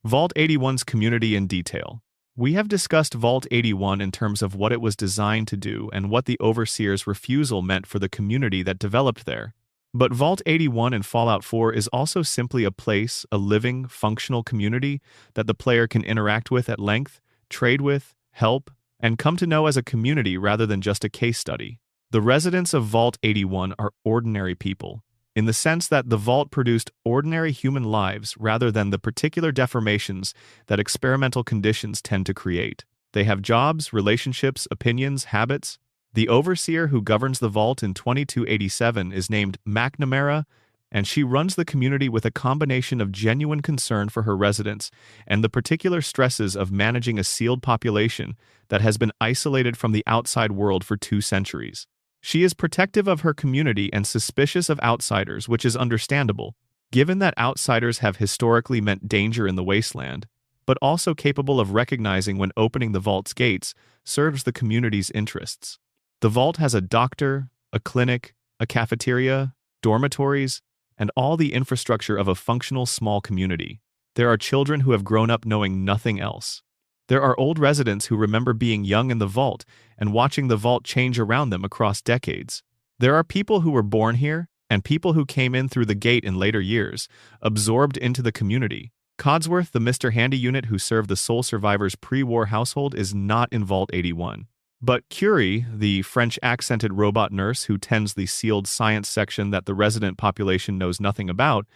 Speaker 1: Vault 81's community in detail. We have discussed Vault 81 in terms of what it was designed to do and what the Overseer's refusal meant for the community that developed there. But Vault 81 in Fallout 4 is also simply a place, a living, functional community that the player can interact with at length, trade with, help, and come to know as a community rather than just a case study. The residents of Vault 81 are ordinary people, in the sense that the Vault produced ordinary human lives rather than the particular deformations that experimental conditions tend to create. They have jobs, relationships, opinions, habits. The Overseer who governs the Vault in 2287 is named McNamara, and she runs the community with a combination of genuine concern for her residents and the particular stresses of managing a sealed population that has been isolated from the outside world for 2 centuries. She is protective of her community and suspicious of outsiders, which is understandable, given that outsiders have historically meant danger in the wasteland, but also capable of recognizing when opening the Vault's gates serves the community's interests. The Vault has a doctor, a clinic, a cafeteria, dormitories, and all the infrastructure of a functional small community. There are children who have grown up knowing nothing else. There are old residents who remember being young in the Vault and watching the Vault change around them across decades. There are people who were born here and people who came in through the gate in later years, absorbed into the community. Codsworth, the Mr. Handy unit who served the sole survivor's pre-war household, is not in Vault 81. But Curie, the French-accented robot nurse who tends the sealed science section that the resident population knows nothing about,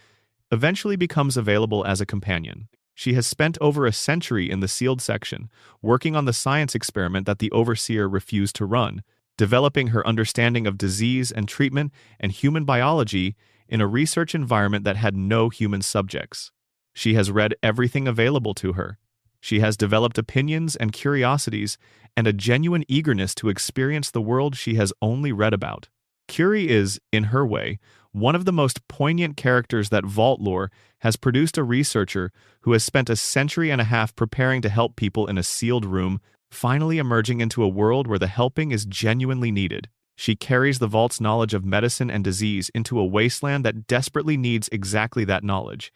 Speaker 1: eventually becomes available as a companion. She has spent over a century in the sealed section, working on the science experiment that the Overseer refused to run, developing her understanding of disease and treatment and human biology in a research environment that had no human subjects. She has read everything available to her. She has developed opinions and curiosities and a genuine eagerness to experience the world she has only read about. Curie is, in her way, one of the most poignant characters that Vault lore has produced, a researcher who has spent a century and a half preparing to help people in a sealed room, finally emerging into a world where the helping is genuinely needed. She carries the Vault's knowledge of medicine and disease into a wasteland that desperately needs exactly that knowledge,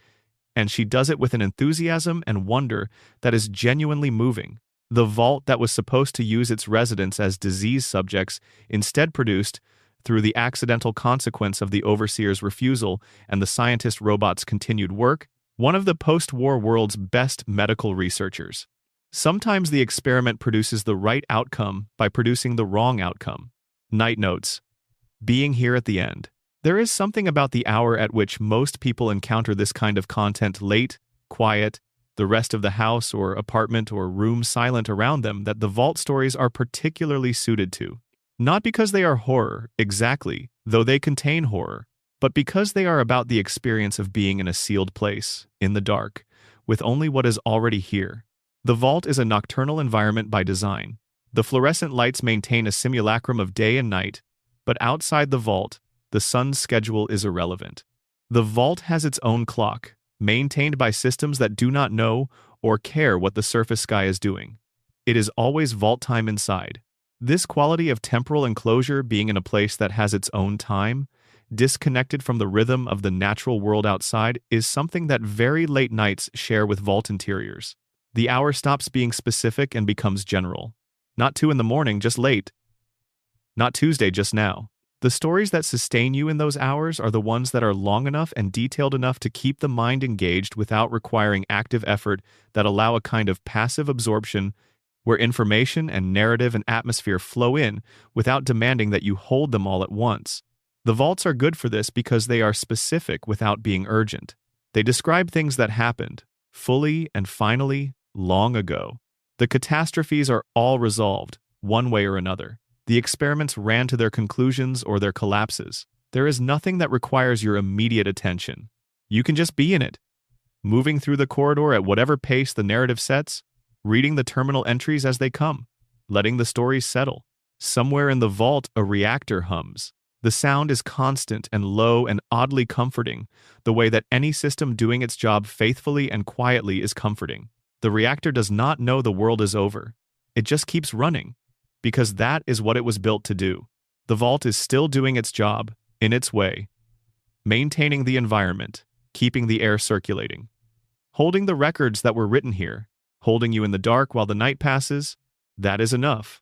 Speaker 1: and she does it with an enthusiasm and wonder that is genuinely moving. The Vault that was supposed to use its residents as disease subjects instead produced, through the accidental consequence of the Overseer's refusal and the scientist robot's continued work, one of the post-war world's best medical researchers. Sometimes the experiment produces the right outcome by producing the wrong outcome. Night notes. being here at the end. There is something about the hour at which most people encounter this kind of content late, quiet, the rest of the house or apartment or room silent around them that the vault stories are particularly suited to. Not because they are horror, exactly, though they contain horror, but because they are about the experience of being in a sealed place, in the dark, with only what is already here. The vault is a nocturnal environment by design. The fluorescent lights maintain a simulacrum of day and night, but outside the vault, the sun's schedule is irrelevant. The vault has its own clock, maintained by systems that do not know or care what the surface sky is doing. It is always vault time inside. This quality of temporal enclosure, being in a place that has its own time, disconnected from the rhythm of the natural world outside, is something that very late nights share with vault interiors. The hour stops being specific and becomes general. Not 2 in the morning, just late. Not Tuesday, just now. The stories that sustain you in those hours are the ones that are long enough and detailed enough to keep the mind engaged without requiring active effort, that allow a kind of passive absorption where information and narrative and atmosphere flow in without demanding that you hold them all at once. The vaults are good for this because they are specific without being urgent. They describe things that happened, fully and finally, long ago. The catastrophes are all resolved, one way or another. The experiments ran to their conclusions or their collapses. There is nothing that requires your immediate attention. You can just be in it, moving through the corridor at whatever pace the narrative sets, reading the terminal entries as they come, letting the stories settle. Somewhere in the vault, a reactor hums. The sound is constant and low and oddly comforting, the way that any system doing its job faithfully and quietly is comforting. The reactor does not know the world is over. It just keeps running, because that is what it was built to do. The vault is still doing its job, in its way, maintaining the environment, keeping the air circulating, holding the records that were written here, holding you in the dark while the night passes. That is enough.